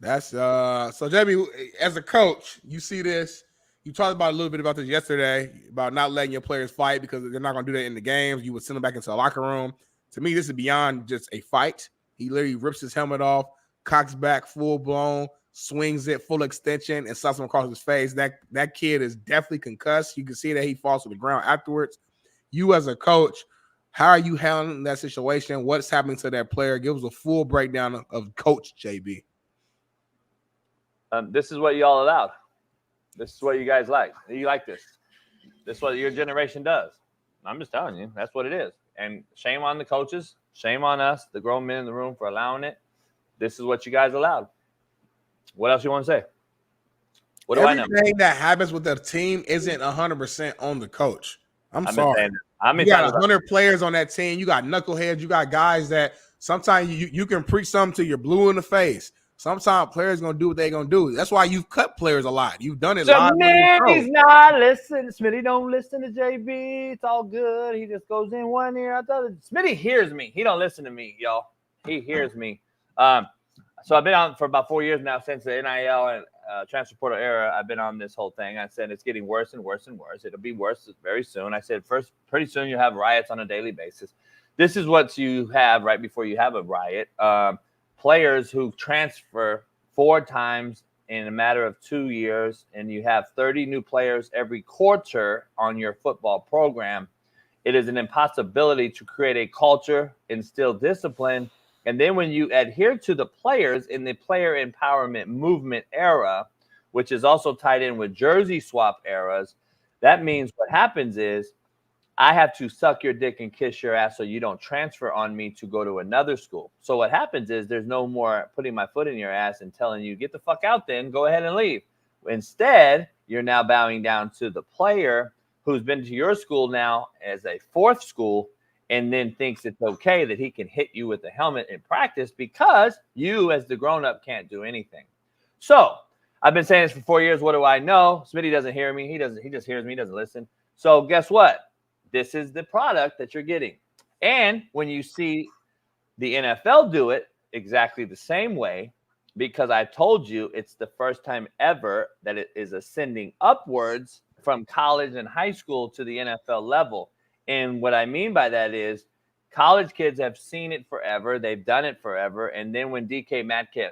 That's so JB, as a coach, you see this. You talked about a little bit about this yesterday about not letting your players fight because they're not going to do that in the games. You would send them back into the locker room. To me, this is beyond just a fight. He literally rips his helmet off, cocks back full blown, swings it full extension, and slaps him across his face. That kid is definitely concussed. You can see that he falls to the ground afterwards. You as a coach, how are you handling that situation? What's happening to that player? Give us a full breakdown of Coach JB. This is what you all allowed. This is what you guys like. You like this. This is what your generation does. I'm just telling you, that's what it is. And shame on the coaches. Shame on us, the grown men in the room, for allowing it. This is what you guys allowed. What else you want to say? What do I know? Everything that happens with the team isn't 100% on the coach. I'm sorry. You got 100 players on that team. You got knuckleheads. You got guys that sometimes you can preach something till you're blue in the face. Sometimes players going to do what they're going to do. That's why you've cut players a lot. You've done it live. Smitty's not listening. Smitty don't listen to JB. It's all good. He just goes in one ear out the other. Smitty hears me. He don't listen to me, y'all. He hears me. So I've been on for about 4 years now since the NIL and transfer portal era. I've been on this whole thing. I said it's getting worse and worse and worse. It'll be worse very soon. I said pretty soon you'll have riots on a daily basis. This is what you have right before you have a riot. Players who transfer 4 times in a matter of 2 years, and you have 30 new players every quarter on your football program. It is an impossibility to create a culture, instill discipline, and then when you adhere to the players in the player empowerment movement era, which is also tied in with jersey swap eras, that means what happens is I have to suck your dick and kiss your ass so you don't transfer on me to go to another school. So what happens is there's no more putting my foot in your ass and telling you, get the fuck out then, go ahead and leave. Instead, you're now bowing down to the player who's been to your school now as a 4th school and then thinks it's okay that he can hit you with a helmet in practice because you as the grown-up can't do anything. So I've been saying this for 4 years. What do I know? Smitty doesn't hear me. He just hears me. He doesn't listen. So guess what? This is the product that you're getting. And when you see the NFL do it exactly the same way, because I told you it's the first time ever that it is ascending upwards from college and high school to the NFL level. And what I mean by that is college kids have seen it forever. They've done it forever. And then when DK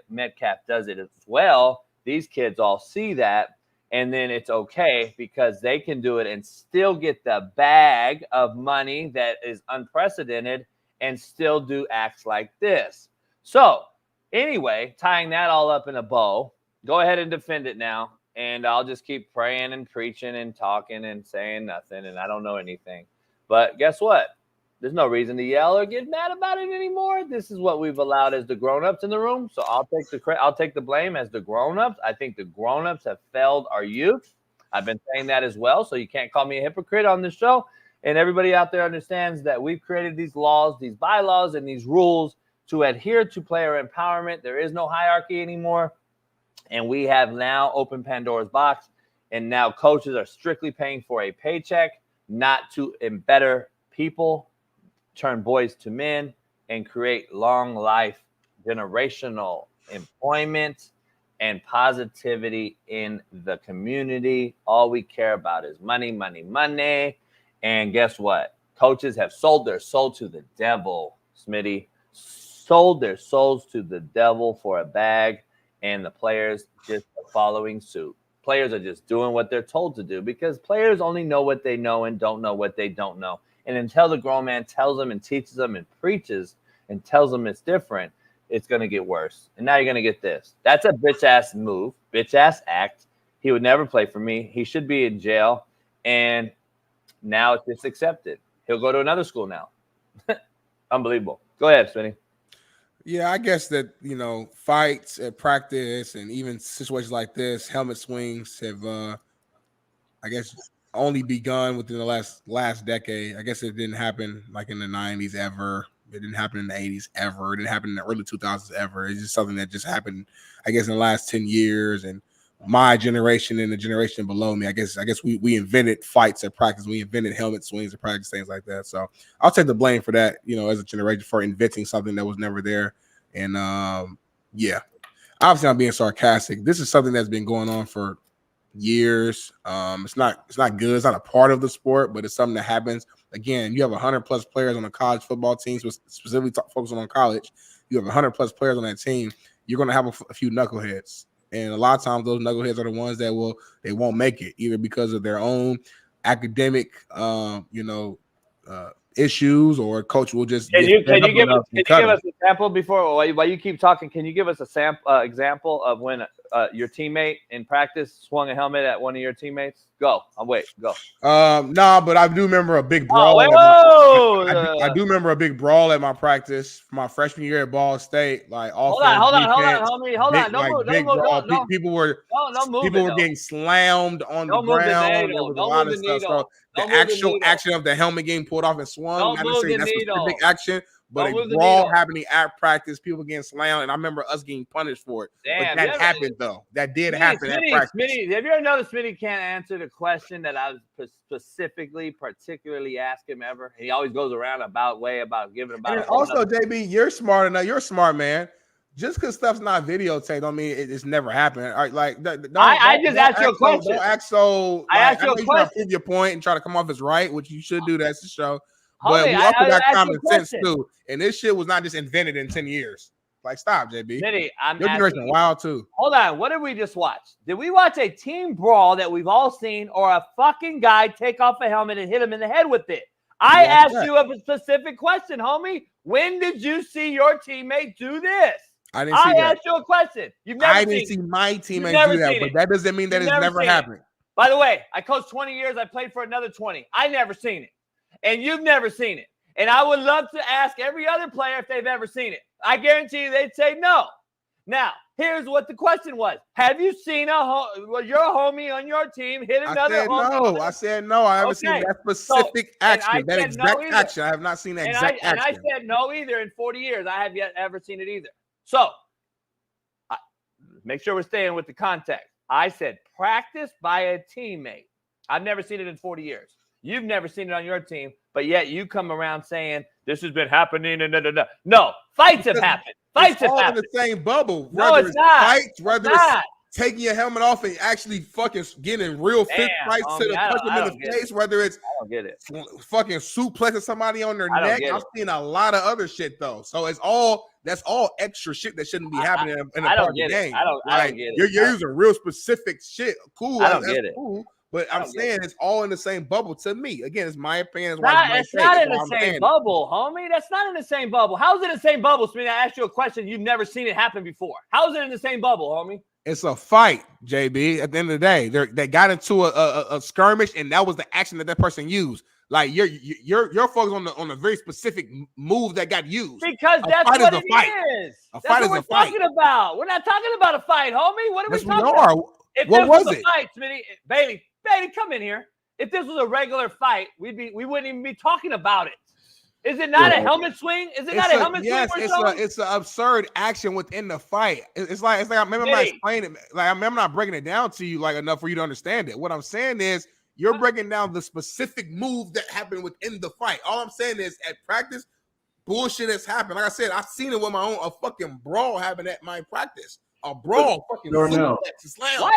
Metcalf does it as well, these kids all see that. And then it's okay because they can do it and still get the bag of money that is unprecedented and still do acts like this. So anyway, tying that all up in a bow, go ahead and defend it now. And I'll just keep praying and preaching and talking and saying nothing. And I don't know anything. But guess what? There's no reason to yell or get mad about it anymore. This is what we've allowed as the grown-ups in the room. So I'll take the blame as the grown-ups. I think the grown-ups have failed our youth. I've been saying that as well. So you can't call me a hypocrite on this show. And everybody out there understands that we've created these laws, these bylaws, and these rules to adhere to player empowerment. There is no hierarchy anymore. And we have now opened Pandora's box. And now coaches are strictly paying for a paycheck, not to embetter people, turn boys to men, and create long life, generational employment and positivity in the community. All we care about is money, money, money. And guess what? Coaches have sold their soul to the devil, Smitty. Sold their souls to the devil for a bag, and the players just are following suit. Players are just doing what they're told to do because players only know what they know and don't know what they don't know. And until the grown man tells them and teaches them and preaches and tells them it's different, it's going to get worse. And now you're going to get this. That's a bitch-ass move, bitch-ass act. He would never play for me. He should be in jail. And now it's just accepted. He'll go to another school now. Unbelievable. Go ahead, Smitty. Yeah, I guess that, fights at practice and even situations like this, helmet swings have, I guess, only begun within the last decade. I guess it didn't happen like in the 90s ever. It didn't happen in the 80s ever. It didn't happen in the early 2000s ever. It's just something that just happened, I guess, in the last 10 years. And my generation and the generation below me, I guess we invented fights at practice. We invented helmet swings at practice, things like that. So I'll take the blame for that, as a generation, for inventing something that was never there. And yeah, obviously I'm being sarcastic. This is something that's been going on for years. It's not good. It's not a part of the sport, but it's something that happens. Again, you have 100+ players on a college football team, specifically focusing on college. You have 100+ players on that team. You're going to have a few knuckleheads. And a lot of times those knuckleheads are the ones that won't make it, either because of their own academic, issues, or coach will just. Can you give us a sample before while you keep talking? Can you give us a example of when your teammate in practice swung a helmet at one of your teammates? Go. I'll wait. Go. Nah, but I do remember a big brawl. I do remember a big brawl at my practice my freshman year at Ball State. Like, hold on, homie. Hold on. Don't move. People were getting slammed on the ground. There was a lot of stuff. So the actual action of the helmet getting pulled off and swung, I didn't say that's a big action. But a brawl happening at practice, people getting slammed, and I remember us getting punished for it. Damn, but that happened, though. That did happen at practice. Smitty, have you ever noticed Smitty can't answer the question that I was particularly ask him ever? He always goes around about giving about. And also, JB, you're smart enough. You're a smart man. Just because stuff's not videotaped don't mean it's never happened. All right, like I just asked you a question. Don't act so. I asked you a question. To prove your point and try to come off as right, which you should do. That's the show. But we also got common sense too. And this shit was not just invented in 10 years. Like, stop, JB. Smitty, your generation wild too. Hold on. What did we just watch? Did we watch a team brawl that we've all seen, or a fucking guy take off a helmet and hit him in the head with it? I asked you a specific question, homie. When did you see your teammate do this? I didn't see that. I asked you a question. I didn't see my teammate do that, but that doesn't mean that it's never happened. By the way, I coached 20 years. I played for another 20. I never seen it. And you've never seen it. And I would love to ask every other player if they've ever seen it. I guarantee you they'd say no. Now, here's what the question was. Have you seen your homie on your team hit another homie? I said no. I haven't seen that specific action, that exact action. I have not seen that exact action. And I said no either in 40 years. I have yet ever seen it either. So, make sure we're staying with the context. I said practice by a teammate. I've never seen it in 40 years. You've never seen it on your team, but yet you come around saying this has been happening. No, fights have happened. Fights have happened. In the same bubble. No, it's not. Fights, whether it's taking your helmet off and actually fucking getting real fist fights to the punch them in the face, whether it's fucking suplexing somebody on their neck. I've seen a lot of other shit though. So that's all extra shit that shouldn't be happening in a part of the game. I don't get it. You're using real specific shit. Cool. I don't get it. Cool. But I'm saying it's all in the same bubble to me. Again, it's my opinion. It's not in the same bubble, homie. That's not in the same bubble. How's it in the same bubble, Smitty? I asked you a question. You've never seen it happen before. How's it in the same bubble, homie? It's a fight, JB. At the end of the day, they got into a skirmish, and that was the action that person used. Like you're focused on a very specific move that got used. Because that's what it is. A fight is a fight. That's what we're talking about. We're not talking about a fight, homie. What are we talking about? If what this was a it? Fight, Smitty, Bailey, come in here. If this was a regular fight, we wouldn't even be talking about it. Is it not a helmet swing? Is it not a helmet swing? Yes, it's an absurd action within the fight. It's like maybe I'm not explaining it. Like I'm not breaking it down to you like enough for you to understand it. What I'm saying is you're breaking down the specific move that happened within the fight. All I'm saying is at practice, bullshit has happened. Like I said, I've seen it with my own. A fucking brawl happened at my practice. A brawl, fucking Darnell. slam. Why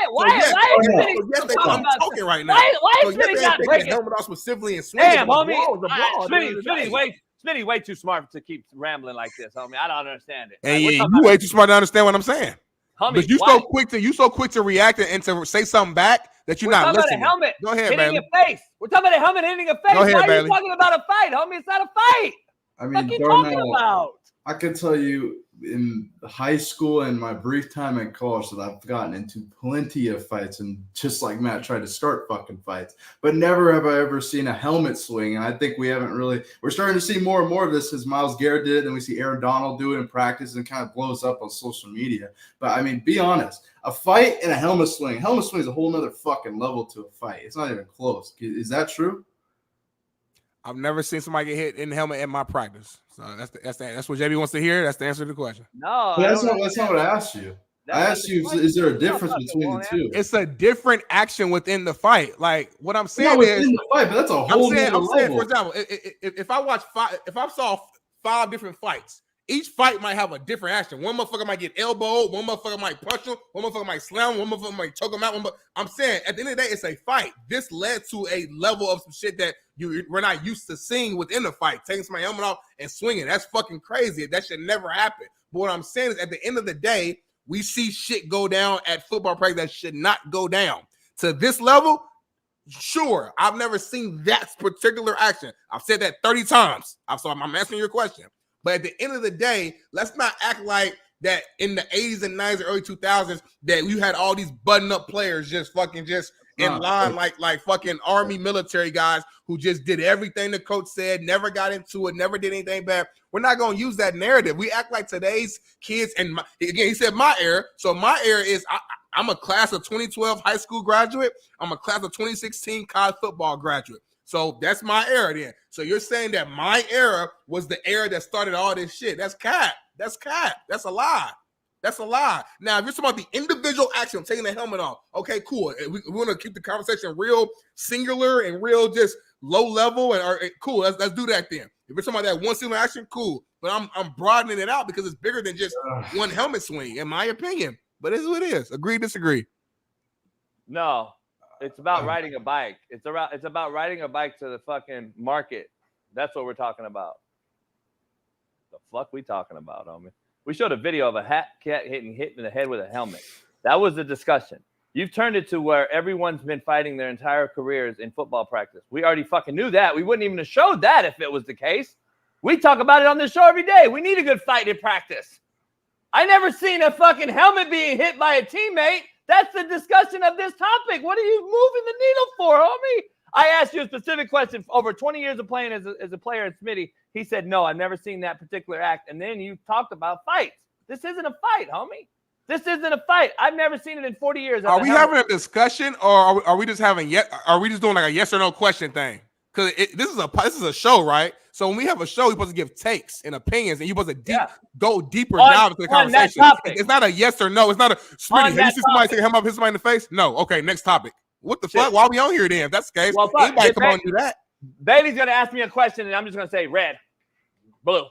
I'm talking right now. Why so is Smitty not breaking the helmet off specifically and swing? Damn, homie. Smitty, way too smart to keep rambling like this, homie. I don't understand it. And you way too smart to understand what I'm saying. Homie, but you so quick to react and to say something back that you're not listening. About a helmet Go ahead, hitting Bailey. your face. We're talking about a helmet hitting your face. Go ahead, Why are Bailey. you talking about a fight, homie? It's not a fight. I mean, what are you talking about? I can tell you in high school and my brief time in college that I've gotten into plenty of fights, and just like Matt tried to start fucking fights, but never have I ever seen a helmet swing. And I think we're starting to see more and more of this as Myles Garrett did it, and we see Aaron Donald do it in practice and kind of blows up on social media. But I mean, be honest, a fight and a helmet swing is a whole nother fucking level to a fight. It's not even close. Is that true? I've never seen somebody get hit in the helmet in my practice. So that's what JB wants to hear. That's the answer to the question. No, that's not what I asked you. I asked you, is there a difference between the two? It's a different action within the fight. Like what I'm saying is, the fight, but that's a whole I'm saying, level. for example, if I saw 5 different fights, each fight might have a different action. One motherfucker might get elbowed, one motherfucker might punch him, one motherfucker might slam him, one motherfucker might choke him out. I'm saying at the end of the day, it's a fight. This led to a level of some shit that we're not used to seeing within the fight. Taking somebody's helmet off and swinging. That's fucking crazy. That should never happen. But what I'm saying is at the end of the day, we see shit go down at football practice that should not go down. To this level, sure, I've never seen that particular action. I've said that 30 times. So I'm answering your question. But at the end of the day, let's not act like that in the 80s and 90s and early 2000s that you had all these button-up players just in line like fucking army military guys who just did everything the coach said, never got into it, never did anything bad. We're not going to use that narrative. We act like today's kids, and again, he said my era. So my era is I'm a class of 2012 high school graduate. I'm a class of 2016 college football graduate. So that's my era then. So you're saying that my era was the era that started all this shit. That's cap. That's cap. That's a lie. That's a lie. Now, if you're talking about the individual action of taking the helmet off, okay, cool. We want to keep the conversation real singular and real just low level, and cool. Let's do that then. If we're talking about that one single action, cool. But I'm broadening it out because it's bigger than just one helmet swing, in my opinion. But it's what it is. Agree, disagree. No. It's about riding a bike. It's about riding a bike to the fucking market. That's what we're talking about. The fuck we talking about, homie? We showed a video of a cat hitting in the head with a helmet. That was the discussion. You've turned it to where everyone's been fighting their entire careers in football practice. We already fucking knew that. We wouldn't even have showed that if it was the case. We talk about it on this show every day. We need a good fight in practice. I never seen a fucking helmet being hit by a teammate. That's the discussion of this topic. What are you moving the needle for, homie? I asked you a specific question. Over 20 years of playing as a player in Smitty, he said, no, I've never seen that particular act. And then you talked about fights. This isn't a fight, homie. This isn't a fight. I've never seen it in 40 years. Are we having a discussion, or are we just are we just doing like a yes or no question thing? Because this is a show, right? So when we have a show, we're supposed to give takes and opinions, and you're supposed to go deeper down into the conversation. It's not a yes or no. It's not a Smitty. Have you seen somebody take a helmet off, hit somebody in the face? No. Okay, next topic. What the fuck? Why are we on here then? If that's the case, anybody come on and do that. Bailey's gonna ask me a question, and I'm just gonna say red, blue.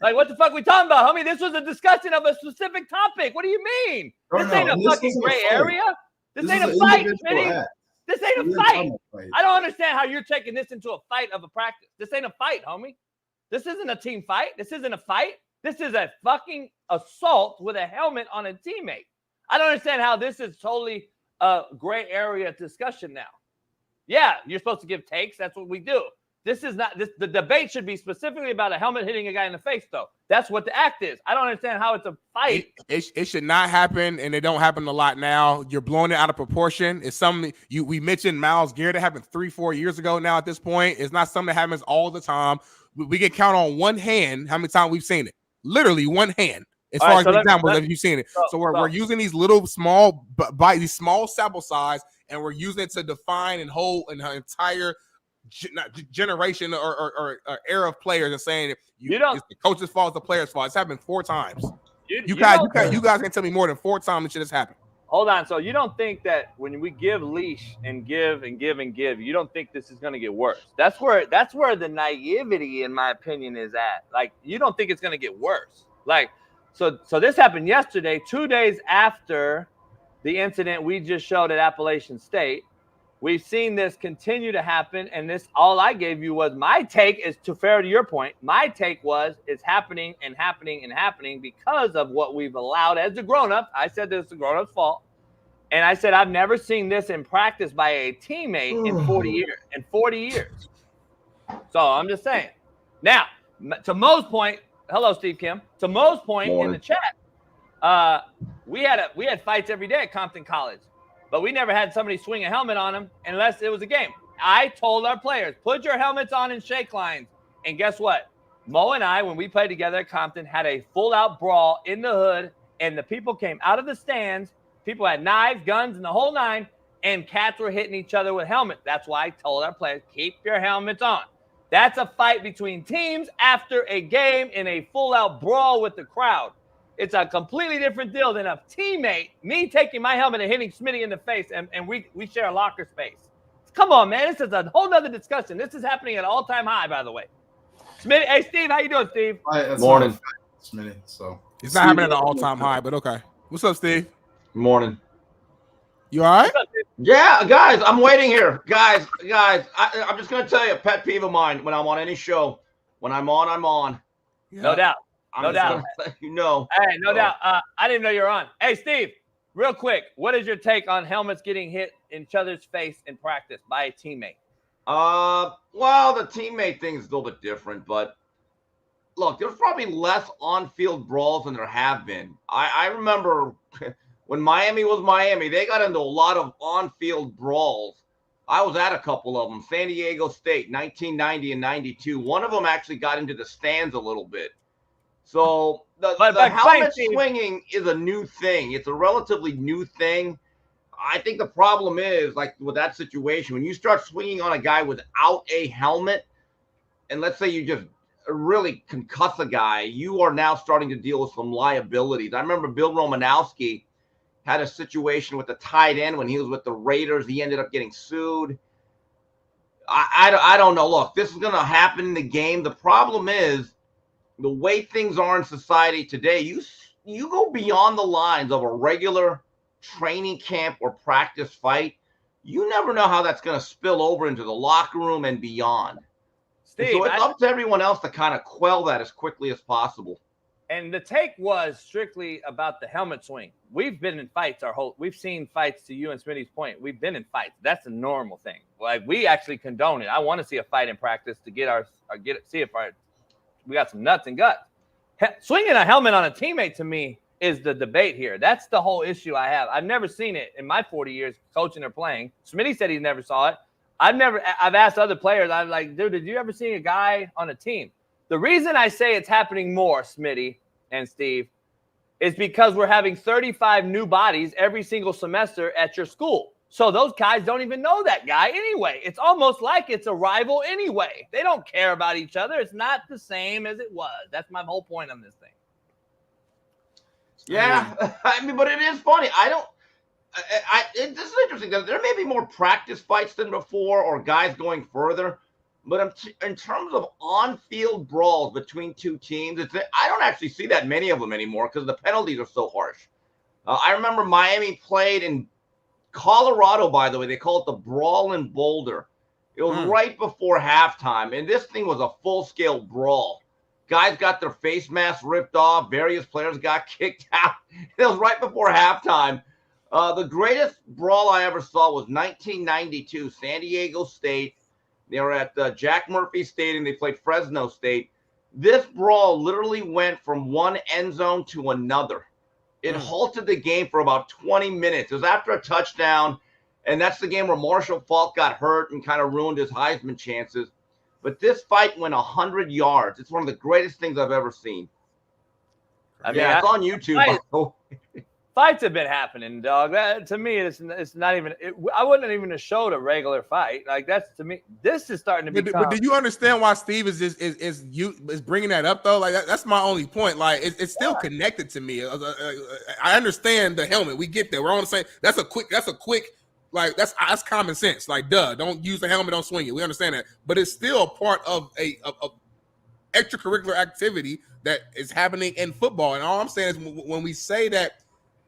Like, what the fuck we talking about, homie? This was a discussion of a specific topic. What do you mean? This ain't a fucking gray area. This ain't a fight, Smitty. This ain't a fight. I don't understand how you're taking this into a fight of a practice. This ain't a fight, homie. This isn't a team fight. This isn't a fight. This is a fucking assault with a helmet on a teammate. I don't understand how this is totally a gray area discussion now. Yeah, you're supposed to give takes. That's what we do. This is not this. The debate should be specifically about a helmet hitting a guy in the face, though. That's what the act is. I don't understand how it's a fight. It should not happen, and it don't happen a lot now. You're blowing it out of proportion. It's something we mentioned Myles Garrett. It happened 3-4 years ago now at this point. It's not something that happens all the time. We can count on one hand how many times we've seen it. Literally one hand. As far as examples, if you've seen it. So we're using these little small sample size, and we're using it to define and hold an entire generation or era of players and saying You don't. it's the coach's fault, it's the player's fault. It's happened 4 times. You guys can tell me more than 4 times this shit has happened. Hold on. So you don't think that when we give leash and give and give and give, you don't think this is going to get worse? That's where the naivety, in my opinion, is at. Like, you don't think it's going to get worse. Like, so this happened yesterday, 2 days after the incident we just showed at Appalachian State. We've seen this continue to happen, and this, all I gave you was my take is fair to your point. My take was it's happening and happening and happening because of what we've allowed as the grown-ups. I said this is the grown-ups' fault. And I said I've never seen this in practice by a teammate in 40 years. So I'm just saying. Now, to Mo's point, hello, Steve Kim. To Mo's point in the chat, we had fights every day at Compton College. But we never had somebody swing a helmet on them unless it was a game. I told our players, put your helmets on and shake lines. And guess what? Mo and I, when we played together at Compton, had a full-out brawl in the hood, and the people came out of the stands. People had knives, guns, and the whole nine, and cats were hitting each other with helmets. That's why I told our players, keep your helmets on. That's a fight between teams after a game in a full-out brawl with the crowd. It's a completely different deal than a teammate, me taking my helmet and hitting Smitty in the face, and we share a locker space. Come on, man. This is a whole nother discussion. This is happening at an all-time high, by the way. Smitty, hey, Steve, how you doing, Steve? Morning. Smitty, so. It's not happening at an all-time high, but okay. What's up, Steve? Morning. You all right? Yeah, guys, I'm waiting here. Guys, I'm just going to tell you a pet peeve of mine when I'm on any show. When I'm on, I'm on. No doubt. No doubt. You know. Hey, no doubt. I didn't know you were on. Hey, Steve, real quick, what is your take on helmets getting hit in each other's face in practice by a teammate? Well, the teammate thing is a little bit different, but look, there's probably less on-field brawls than there have been. I remember when Miami was Miami, they got into a lot of on-field brawls. I was at a couple of them. San Diego State, 1990 and 92. One of them actually got into the stands a little bit. So the helmet swinging is a new thing. It's a relatively new thing. I think the problem is, like with that situation, when you start swinging on a guy without a helmet, and let's say you just really concuss a guy, you are now starting to deal with some liabilities. I remember Bill Romanowski had a situation with the tight end when he was with the Raiders. He ended up getting sued. I don't know. Look, this is going to happen in the game. The problem is, the way things are in society today, you go beyond the lines of a regular training camp or practice fight. You never know how that's going to spill over into the locker room and beyond. Steve, so it's up to everyone else to kind of quell that as quickly as possible. And the take was strictly about the helmet swing. We've been in fights we've seen fights, to you and Smitty's point. We've been in fights. That's a normal thing. Like, we actually condone it. I want to see a fight in practice to see if we got some nuts and guts. Swinging a helmet on a teammate, to me, is the debate here. That's the whole issue I have. I've never seen it in my 40 years coaching or playing. Smitty said he never saw it. I've asked other players, I'm like, dude, did you ever see a guy on a team? The reason I say it's happening more, Smitty and Steve, is because we're having 35 new bodies every single semester at your school. So those guys don't even know that guy anyway. It's almost like it's a rival anyway. They don't care about each other. It's not the same as it was. That's my whole point on this thing. Yeah, I mean, but it is funny. This is interesting. There may be more practice fights than before, or guys going further. But in terms of on-field brawls between two teams, I don't actually see that many of them anymore because the penalties are so harsh. I remember Miami played in Colorado, by the way. They call it the Brawl in Boulder. It was right before halftime, and this thing was a full-scale brawl. Guys got their face masks ripped off. Various players got kicked out. It was right before halftime. The greatest brawl I ever saw was 1992, San Diego State. They were at Jack Murphy Stadium. They played Fresno State. This brawl literally went from one end zone to another. It halted the game for about 20 minutes. It was after a touchdown, and that's the game where Marshall Faulk got hurt and kind of ruined his Heisman chances. But this fight went 100 yards. It's one of the greatest things I've ever seen. It's on YouTube. Fights have been happening, dog. That to me, it's not even. I wouldn't even have showed a regular fight. Like that's to me. This is starting to become. But do you understand why Steve is bringing that up though? Like that's my only point. Like it's still connected to me. I understand the helmet. We get there. We're on the same. That's a quick. Like that's common sense. Like duh, don't use the helmet. Don't swing it. We understand that. But it's still a part of a extracurricular activity that is happening in football. And all I'm saying is when we say that.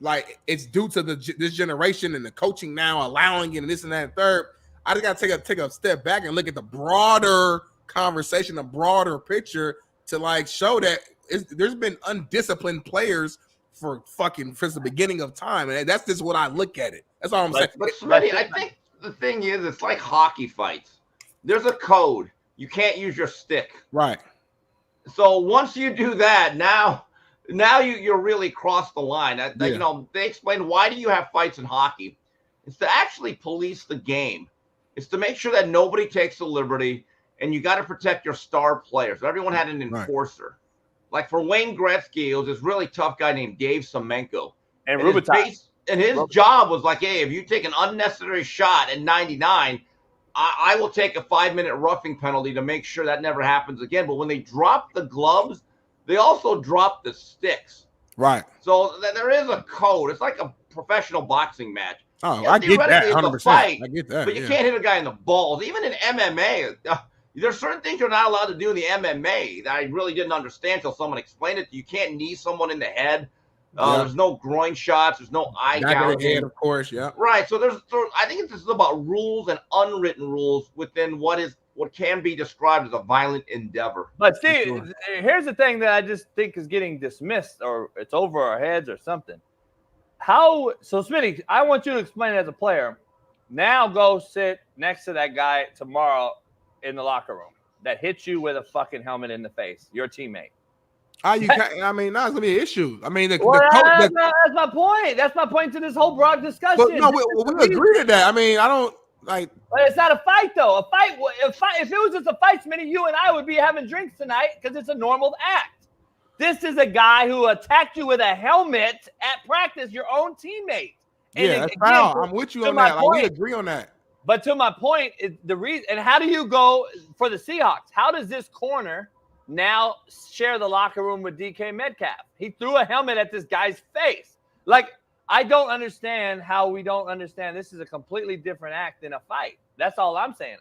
Like it's due to this generation and the coaching now allowing it and this and that and third. I just got to take a step back and look at the broader conversation, the broader picture to like show that there's been undisciplined players since the beginning of time, and that's just what I look at it. That's all I'm saying. But Smitty, I think the thing is, it's like hockey fights. There's a code. You can't use your stick. Right. So once you do that, now you're really crossed the line. You know, they explain why do you have fights in hockey? It's to actually police the game. It's to make sure that nobody takes the liberty, and you got to protect your star players. Everyone had an enforcer. Right. Like for Wayne Gretzky, it was this really tough guy named Dave Semenko. And his job was like, hey, if you take an unnecessary shot at 99, I will take a 5-minute roughing penalty to make sure that never happens again. But when they drop the gloves, they also drop the sticks. Right. So there is a code. It's like a professional boxing match. Oh, yeah, I get that 100%. Fight, I get that. But you can't hit a guy in the balls. Even in MMA, there's certain things you're not allowed to do in the MMA that I really didn't understand until someone explained it. You can't knee someone in the head. There's no groin shots. There's no eye gouging. Of course, yeah. Right. So I think it's just about rules and unwritten rules within what can be described as a violent endeavor. But see, here's the thing that I just think is getting dismissed, or it's over our heads or something. So Smitty, I want you to explain it as a player. Now go sit next to that guy tomorrow in the locker room that hits you with a fucking helmet in the face, your teammate. I mean, that's gonna be an issue. I mean, that's my point. That's my point to this whole broad discussion. But no, we agree to that. I mean, I don't like. But it's not a fight, though. A fight. If it was just a fight, Smitty, you and I would be having drinks tonight because it's a normal act. This is a guy who attacked you with a helmet at practice, your own teammate. And yeah, that's foul. I'm with you on that. Like, we agree on that. But to my point, the reason, and how do you go for the Seahawks? How does this corner now share the locker room with DK Metcalf? He threw a helmet at this guy's face. Like, I don't understand how we don't understand this is a completely different act than a fight. That's all I'm saying.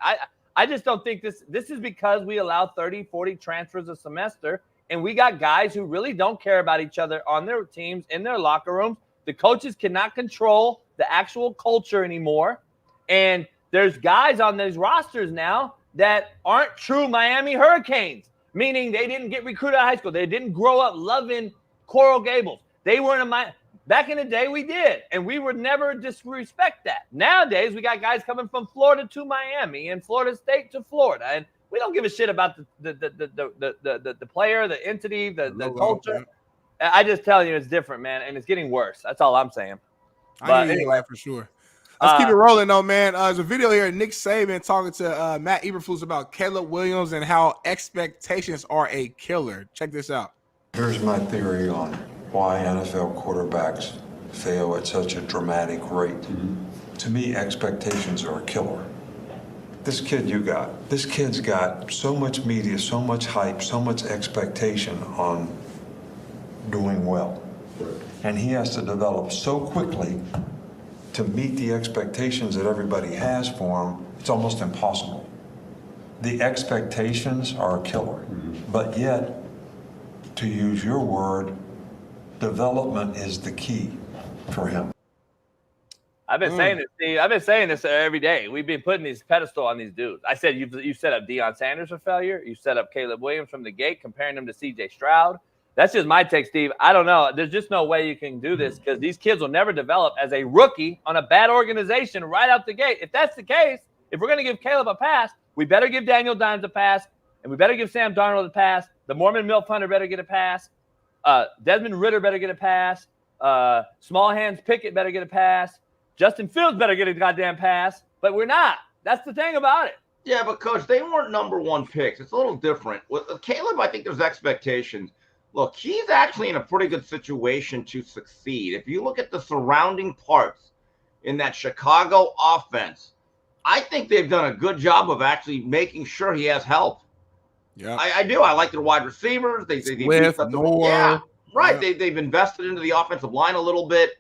I just don't think this is because we allow 30, 40 transfers a semester, and we got guys who really don't care about each other on their teams, in their locker rooms. The coaches cannot control the actual culture anymore. And there's guys on these rosters now that aren't true Miami Hurricanes, meaning they didn't get recruited out of high school. They didn't grow up loving Coral Gables. They weren't back in the day, we did, and we would never disrespect that. Nowadays, we got guys coming from Florida to Miami and Florida State to Florida, and we don't give a shit about the player, the entity, the culture. I just tell you, it's different, man, and it's getting worse. That's all I'm saying. But anyway, for sure. Let's keep it rolling, though, man. There's a video here of Nick Saban talking to Matt Eberflus about Caleb Williams and how expectations are a killer. Check this out. Here's my theory on why NFL quarterbacks fail at such a dramatic rate. To me, expectations are a killer. This kid's got so much media, so much hype, so much expectation on doing well. And he has to develop so quickly to meet the expectations that everybody has for him. It's almost impossible. The expectations are a killer, but yet, to use your word, development is the key for him. I've been saying this, Steve. I've been saying this every day. We've been putting these pedestal on these dudes. I said you set up Deion Sanders for failure. You set up Caleb Williams from the gate, comparing him to C.J. Stroud. That's just my take, Steve. I don't know. There's just no way you can do this because these kids will never develop as a rookie on a bad organization right out the gate. If that's the case, if we're going to give Caleb a pass, we better give Daniel Dimes a pass, and we better give Sam Darnold a pass. The Mormon Milf Hunter better get a pass. Desmond Ridder better get a pass. Small Hands Pickett better get a pass. Justin Fields better get a goddamn pass. But we're not. That's the thing about it. Yeah, but, Coach, they weren't number one picks. It's a little different. With Caleb, I think there's expectations. look, he's actually in a pretty good situation to succeed. If you look at the surrounding parts in that Chicago offense, I think they've done a good job of actually making sure he has help. Yeah, I do. I like their wide receivers. They beefed up Noor. right. Yeah. They've invested into the offensive line a little bit.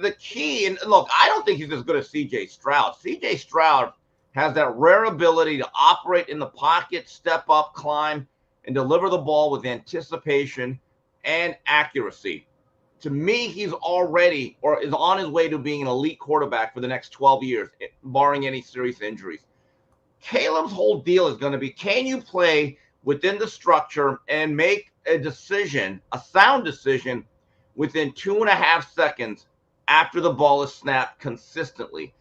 The key, and look, I don't think he's as good as C.J. Stroud. C.J. Stroud has that rare ability to operate in the pocket, step up, climb, and deliver the ball with anticipation and accuracy. To me, he's already or is on his way to being an elite quarterback for the next 12 years, barring any serious injuries. Caleb's whole deal is going to be, can you play within the structure and make a decision, a sound decision, within 2.5 seconds after the ball is snapped consistently?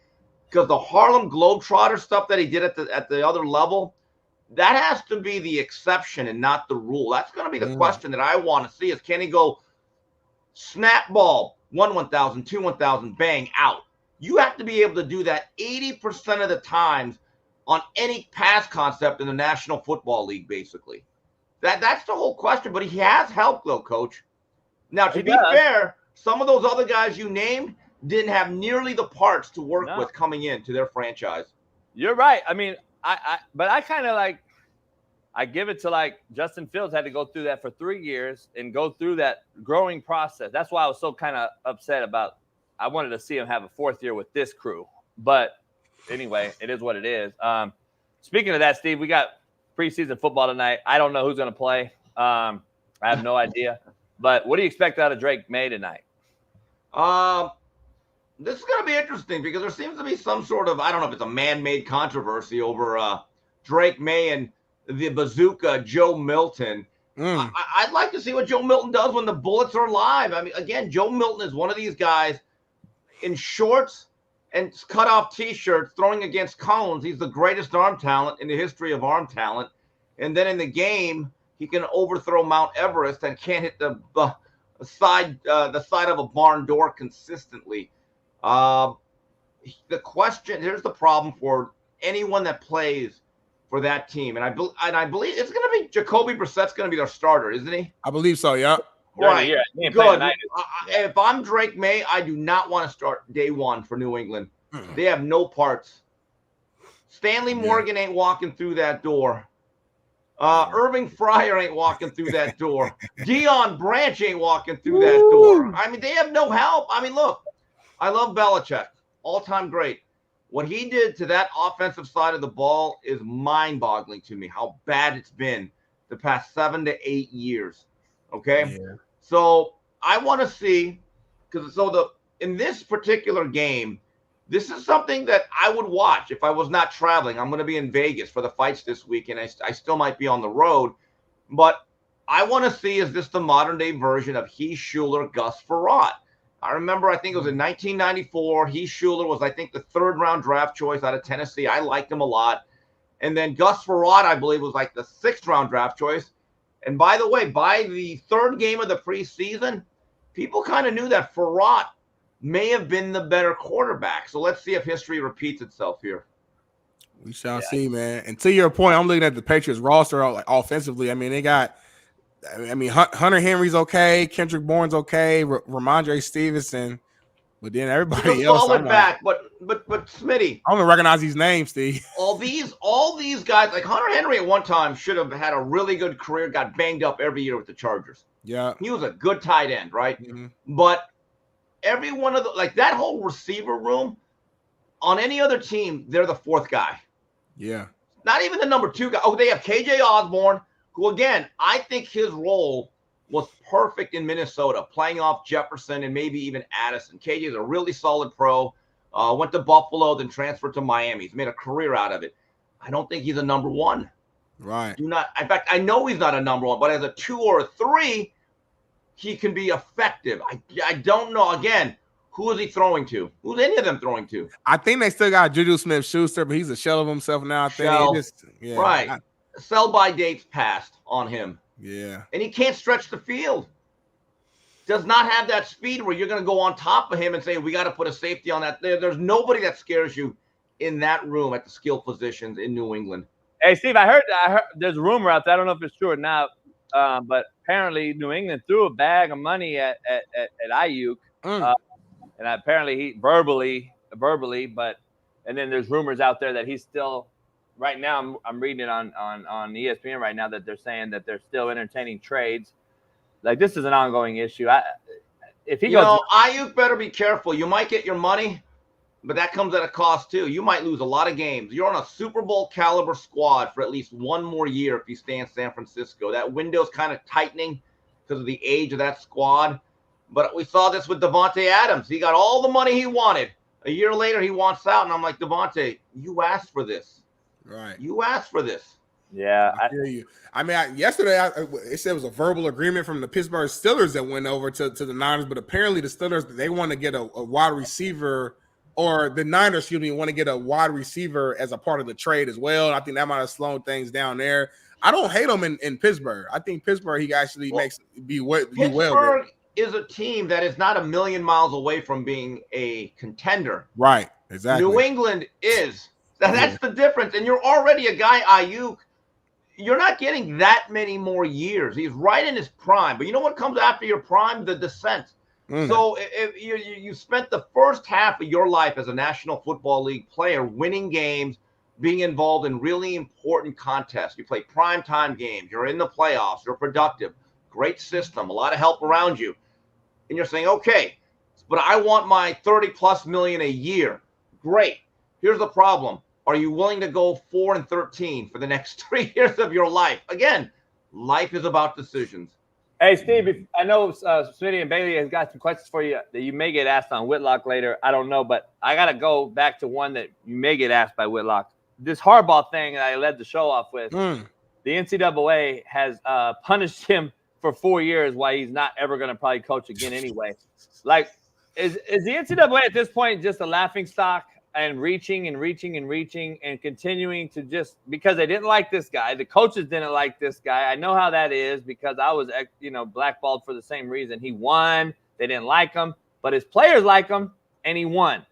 Because the Harlem Globetrotter stuff that he did at the other level, that has to be the exception and not the rule. That's going to be the question that I want to see is, can he go snap ball, 1,000, 2,000, bang, out? You have to be able to do that 80% of the times on any pass concept in the National Football League, basically. That's the whole question. But he has help, though, Coach. Now, to be fair, some of those other guys you named didn't have nearly the parts to work with coming into their franchise. You're right. I mean, but I kind of like, I give it to like Justin Fields had to go through that for 3 years and go through that growing process. That's why I was so kind of upset about, I wanted to see him have a 4th year with this crew. But anyway, it is what it is. Speaking of that, Steve, we got preseason football tonight. I don't know who's going to play. I have no idea. But what do you expect out of Drake May tonight? This is going to be interesting because there seems to be some sort of, I don't know if it's a man-made controversy over Drake May and the bazooka Joe Milton. I'd like to see what Joe Milton does when the bullets are live. I mean, again, Joe Milton is one of these guys in shorts and cut-off T-shirts throwing against cones. He's the greatest arm talent in the history of arm talent. And then in the game, he can overthrow Mount Everest and can't hit the side of a barn door consistently. The question, here's the problem for anyone that plays for that team, and I believe it's going to be Jacoby Brissett's going to be their starter, isn't he? I believe so. Yeah. Right. Good. If I'm Drake May, I do not want to start day one for New England. They have no parts. Stanley Morgan ain't walking through that door. Irving Fryer ain't walking through that door. Deion Branch ain't walking through that door. I mean, they have no help. I mean, look, I love Belichick, all-time great. What he did to that offensive side of the ball is mind-boggling to me, how bad it's been the past 7 to 8 years. Okay? Yeah. So I want to see, because in this particular game, this is something that I would watch if I was not traveling. I'm going to be in Vegas for the fights this week, and I still might be on the road. But I want to see, is this the modern-day version of Heath Schuler, Gus Frerotte? I remember, I think it was in 1994. Heath Schuler was, I think, the 3rd-round draft choice out of Tennessee. I liked him a lot. And then Gus Frerotte, I believe, was like the 6th-round draft choice. And by the way, by the 3rd game of the preseason, people kind of knew that Frerotte may have been the better quarterback. So let's see if history repeats itself here. We shall see, man. And to your point, I'm looking at the Patriots roster like offensively. I mean, they got, Hunter Henry's okay, Kendrick Bourne's okay, Ramondre Stevenson, but then everybody else. Solid back, but Smitty, I don't even recognize these names, Steve. All these guys, like Hunter Henry at one time should have had a really good career, got banged up every year with the Chargers. Yeah, he was a good tight end, right? Mm-hmm. But every one of that whole receiver room on any other team, they're the 4th guy. Yeah, not even the number 2 guy. Oh, they have KJ Osborne, who, again, I think his role was perfect in Minnesota, playing off Jefferson and maybe even Addison. KJ is a really solid pro, went to Buffalo, then transferred to Miami. He's made a career out of it. I don't think he's a number 1. Right. In fact, I know he's not a number 1, but as a 2 or a 3, he can be effective. I don't know. Again, who is he throwing to? Who's any of them throwing to? I think they still got Juju Smith-Schuster, but he's a shell of himself now. I think. Right. Sell-by dates passed on him. Yeah. And he can't stretch the field. Does not have that speed where you're going to go on top of him and say, we got to put a safety on that. There's nobody that scares you in that room at the skill positions in New England. Hey, Steve, I heard there's a rumor out there. I don't know if it's true or not. but apparently New England threw a bag of money at Ayuk, and apparently he verbally, but and then there's rumors out there that he's still. Right now, I'm reading it on ESPN right now that they're saying that they're still entertaining trades. Like, this is an ongoing issue. If he goes, Ayuk better be careful. You might get your money, but that comes at a cost too. You might lose a lot of games. You're on a Super Bowl caliber squad for at least one more year if you stay in San Francisco. That window's kind of tightening because of the age of that squad. But we saw this with Devontae Adams. He got all the money he wanted. A year later, he wants out, and I'm like, Devontae, you asked for this. Right. You asked for this. Yeah. I hear you. I mean, yesterday it said it was a verbal agreement from the Pittsburgh Steelers that went over to the Niners, but apparently the Steelers, they want to get a wide receiver, or the Niners, want to get a wide receiver as a part of the trade as well. And I think that might have slowed things down there. I don't hate him in Pittsburgh. I think Pittsburgh, he actually do well. Pittsburgh is a team that is not a million miles away from being a contender. Right. Exactly. New England is. That's the difference. And you're already a guy, Ayuk. You're not getting that many more years. He's right in his prime. But you know what comes after your prime? The descent. So if you spent the first half of your life as a National Football League player winning games, being involved in really important contests. You play primetime games. You're in the playoffs. You're productive. Great system. A lot of help around you. And you're saying, okay, but I want my 30+ million a year. Great. Here's the problem. Are you willing to go 4-13 for the next 3 years of your life? Again, life is about decisions. Hey, Steve, I know Smitty and Bailey has got some questions for you that you may get asked on Whitlock later. I don't know, but I got to go back to one that you may get asked by Whitlock. This Harbaugh thing that I led the show off with, the NCAA has punished him for 4 years, why he's not ever going to probably coach again anyway. Like, is the NCAA at this point just a laughing stock? And reaching and continuing to just because they didn't like this guy. The coaches didn't like this guy. I know how that is because I was, blackballed for the same reason. He won. They didn't like him, but his players like him, and he won.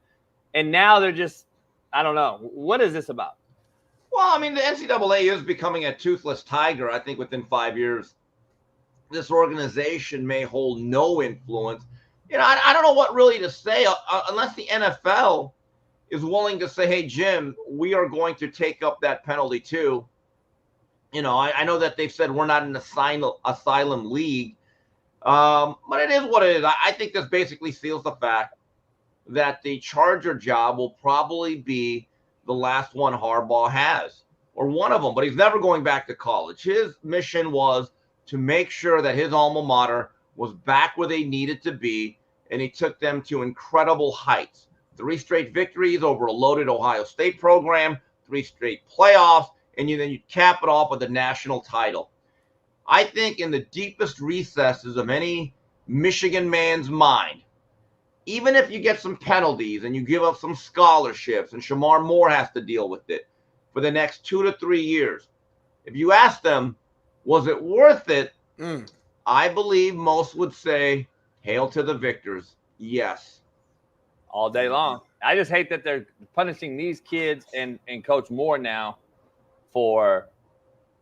And now they're just, I don't know. What is this about? Well, I mean, the NCAA is becoming a toothless tiger. I think within 5 years, this organization may hold no influence. I don't know what really to say unless the NFL is willing to say, hey, Jim, we are going to take up that penalty too. I know that they've said we're not an asylum league, but it is what it is. I think this basically seals the fact that the Charger job will probably be the last one Harbaugh has, or one of them, but he's never going back to college. His mission was to make sure that his alma mater was back where they needed to be, and he took them to incredible heights. 3 straight victories over a loaded Ohio State program, 3 straight playoffs, and then you cap it off with a national title. I think in the deepest recesses of any Michigan man's mind, even if you get some penalties and you give up some scholarships and Shamar Moore has to deal with it for the next 2 to 3 years, if you ask them, was it worth it? I believe most would say, hail to the victors. Yes. All day long. I just hate that they're punishing these kids and Coach Moore now for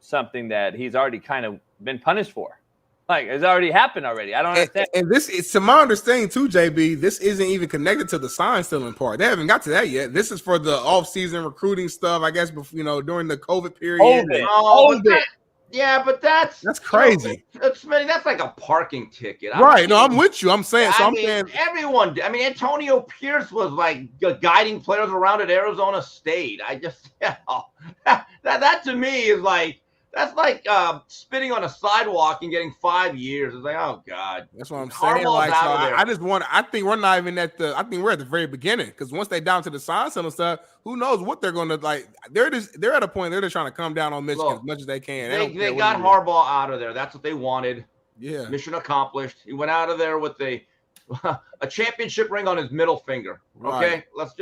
something that he's already kind of been punished for. Like, it's already happened already. I don't understand. And this is, to my understanding too, JB, this isn't even connected to the sign stealing part. They haven't got to that yet. This is for the off-season recruiting stuff, I guess, during the COVID period. Yeah, but that's crazy. Smitty, that's like a parking ticket. I'm with you. I'm saying. I'm saying everyone. I mean, Antonio Pierce was like guiding players around at Arizona State. I just that to me is like that's like spitting on a sidewalk and getting 5 years. It's like, oh God. That's what I'm saying. Like, so I think we're not even at the. I think we're at the very beginning because once they down to the sign and stuff, who knows what they're going to like? They're at a point they're just trying to come down on Michigan as much as they can. They got Harbaugh out of there. That's what they wanted. Yeah. Mission accomplished. He went out of there with a championship ring on his middle finger. Okay, right. Let's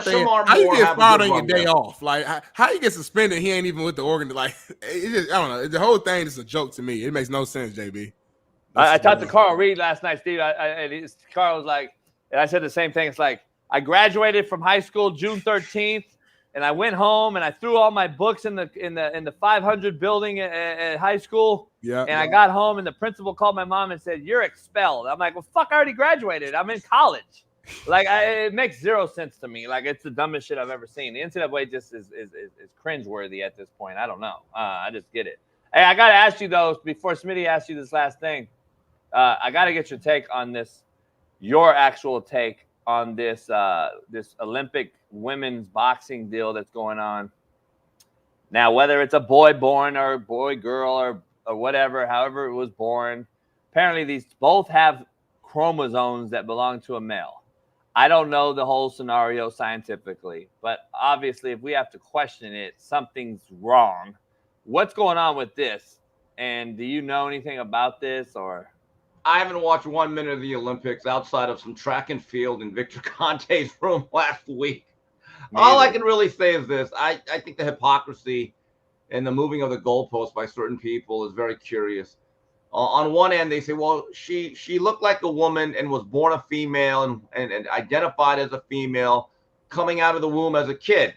Shamar Moore how you get have fired a good on run your day there. off? Like how you get suspended? He ain't even with the organ. Like it just, I don't know. The whole thing is a joke to me. It makes no sense, JB. I talked to Carl Reed last night, Steve. Carl was like, and I said the same thing. It's like I graduated from high school June 13th, And I went home and I threw all my books in the 500 building at high school. Yeah. And I got home and the principal called my mom and said, "You're expelled." I'm like, "Well, fuck, I already graduated. I'm in college." Like, it makes zero sense to me. Like, it's the dumbest shit I've ever seen. The NCAA just is cringeworthy at this point. I don't know. I just get it. Hey, I got to ask you, though, before Smitty asks you this last thing, I got to get your take on this, your actual take on this this Olympic women's boxing deal that's going on. Now, whether it's a boy born or a boy girl or whatever, however it was born, apparently these both have chromosomes that belong to a male. I don't know the whole scenario scientifically, but obviously if we have to question it, something's wrong. What's going on with this? And do you know anything about this? Or I haven't watched 1 minute of the Olympics outside of some track and field in Victor Conte's room last week. All I can really say is this. I think the hypocrisy and the moving of the goalposts by certain people is very curious. On one end, they say, well, she looked like a woman and was born a female and identified as a female coming out of the womb as a kid.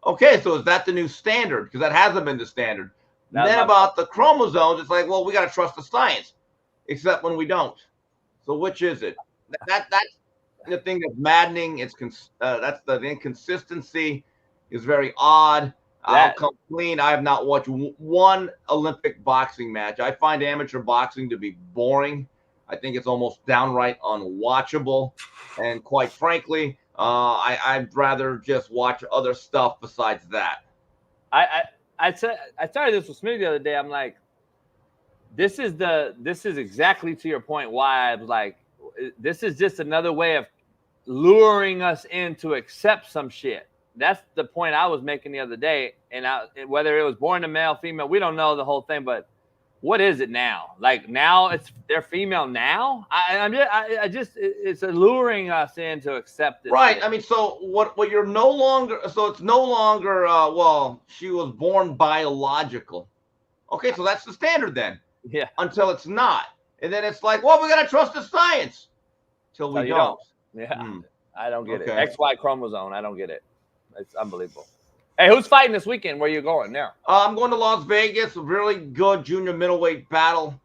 Okay, so is that the new standard? Because that hasn't been the standard. Then about the chromosomes, it's like, well, we got to trust the science, except when we don't. So which is it? That's the thing that's maddening. That's the inconsistency is very odd. I'll come clean. I have not watched one Olympic boxing match. I find amateur boxing to be boring. I think it's almost downright unwatchable. And quite frankly, I'd rather just watch other stuff besides that. I started this with Smitty the other day. I'm like, this is exactly to your point why I was like, this is just another way of luring us in to accept some shit. That's the point I was making the other day. And whether it was born a male, female, we don't know the whole thing, but what is it now? Like now they're female now? It's alluring us in to accept this. Right. Shit. I mean, so what you're no longer, so it's no longer, well, she was born biological. Okay. So that's the standard then. Yeah. Until it's not. And then it's like, well, we got to trust the science. Till we don't. Yeah. I don't get it. XY chromosome. I don't get it. It's unbelievable. Hey, who's fighting this weekend? Where you going there? I'm going to Las Vegas. A really good junior middleweight battle.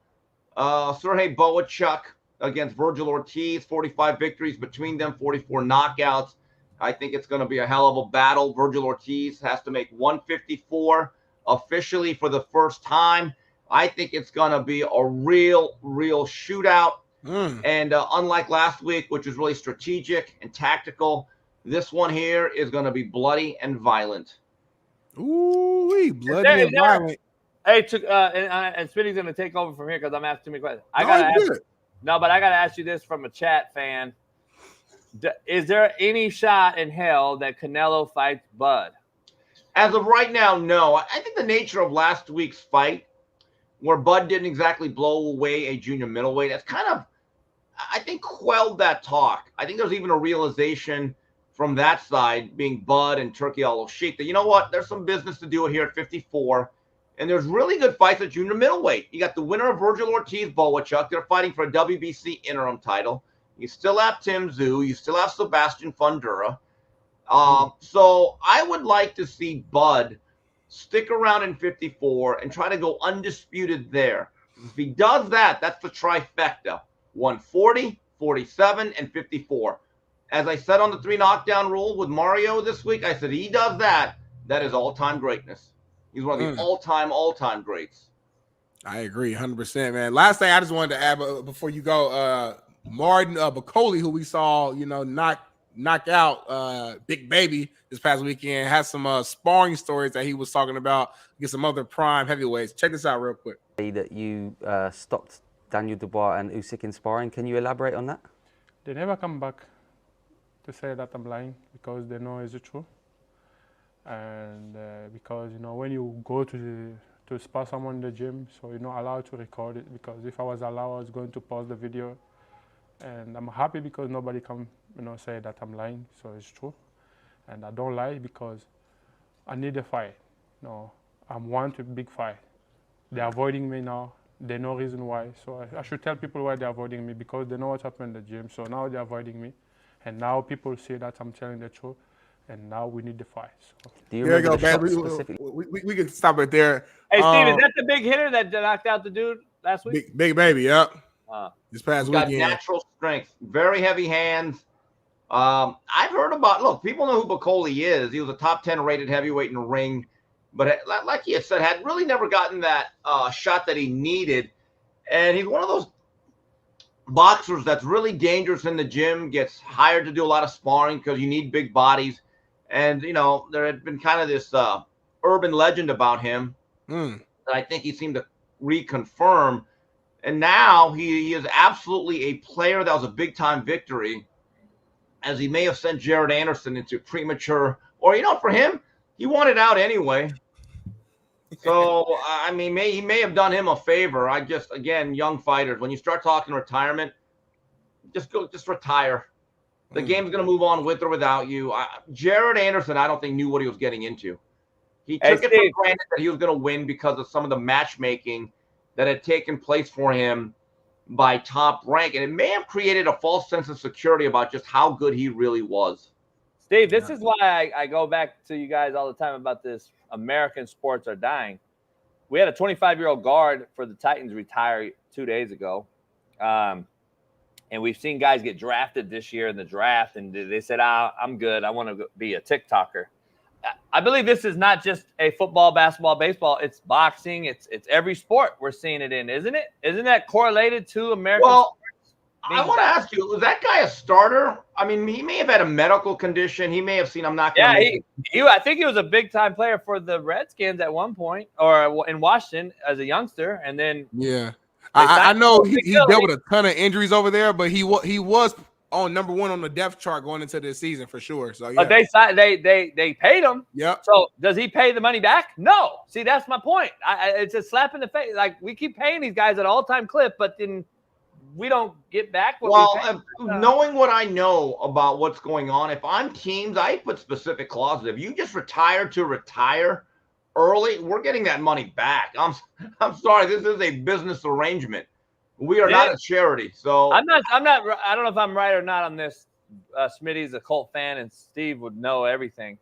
Sergey Boachuk against Virgil Ortiz. 45 victories between them, 44 knockouts. I think it's going to be a hell of a battle. Virgil Ortiz has to make 154 officially for the first time. I think it's going to be a real shootout. And unlike last week, which was really strategic and tactical, this one here is going to be bloody and violent. Ooh, bloody and violent. Hey, and Smitty's going to take over from here because I'm asking too many questions. I got to ask you this from a chat fan. Is there any shot in hell that Canelo fights Bud? As of right now, no. I think the nature of last week's fight, where Bud didn't exactly blow away a junior middleweight, that's kind of, I think, quelled that talk. I think there's even a realization from that side, being Bud and Turkey Al-Sheikh, that, you know what, there's some business to do it here at 54. And there's really good fights at junior middleweight. You got the winner of Virgil Ortiz, Boachuk. They're fighting for a WBC interim title. You still have Tim Tszyu. You still have Sebastian Fundura. So I would like to see Bud stick around in 54 and try to go undisputed there. If he does that, that's the trifecta. 140, 47, and 54. As I said on the 3 knockdown rule with Mario this week, I said he does that. That is all-time greatness. He's one of the all-time greats. I agree 100%, man. Last thing I just wanted to add before you go, Martin Bacoli, who we saw, knock out Big Baby this past weekend, has some sparring stories that he was talking about against some other prime heavyweights. Check this out real quick. That you stopped Daniel Dubois and Usyk in sparring. Can you elaborate on that? They never come back to say that I'm lying because they know it's the truth. And because, when you go to spar someone in the gym, so you're not allowed to record it, because if I was allowed, I was going to pause the video. And I'm happy because nobody can, say that I'm lying, so it's true. And I don't lie because I need a fight. I want a big fight. They're avoiding me now. They know reason why. So I should tell people why they're avoiding me, because they know what happened in the gym. So now they're avoiding me. And now people see that I'm telling the truth. and now we need to fight. So. Do you There you remember go, the man. shot specifically? We can stop it there. Hey, Steve, is that the big hitter that knocked out the dude last week? Big baby, yep. This past He's got weekend. natural strength, very heavy hands. I've heard about, look, people know who Bacoli is. He was a top 10 rated heavyweight in the ring, but like he had said, had really never gotten that shot that he needed. And he's one of those boxers that's really dangerous in the gym, gets hired to do a lot of sparring because you need big bodies. And, you know, there had been kind of this urban legend about him that I think he seemed to reconfirm. And now he is absolutely a player that was a big-time victory, as he may have sent Jared Anderson into premature, or, you know, for him, he wanted out anyway. So, I mean, he may have done him a favor. Again, young fighters, when you start talking retirement, just retire. The game's going to move on with or without you. Jared Anderson, I don't think knew what he was getting into. He took it for granted that he was going to win because of some of the matchmaking that had taken place for him by Top Rank. And it may have created a false sense of security about just how good he really was. Steve, this is why I go back to you guys all the time about this. American sports are dying. We had a 25-year-old guard for the Titans retire 2 days ago. And we've seen guys get drafted this year in the draft, and they said, I'm good. I want to be a TikToker. I believe this is not just a football, basketball, baseball. It's boxing. It's every sport we're seeing it in, isn't it? Isn't that correlated to American sports? I want to ask you, was that guy a starter? I mean, he may have had a medical condition. He may have seen, I'm not going to make it. I think he was a big-time player for the Redskins at one point, or in Washington as a youngster, and then I know he dealt with a ton of injuries over there, but he was on number one on the depth chart going into this season for sure. So yeah. But they paid him. Yep. So does he pay the money back? No. See, that's my point. It's a slap in the face. Like, we keep paying these guys at all-time clip, but then we don't get back what we pay. Knowing what I know about what's going on, if I'm teams, I put specific clauses. If you just retire early, we're getting that money back. I'm sorry, this is a business arrangement. We are not a charity. So I'm not I don't know if I'm right or not on this. Smitty's a Colt fan, and Steve would know everything.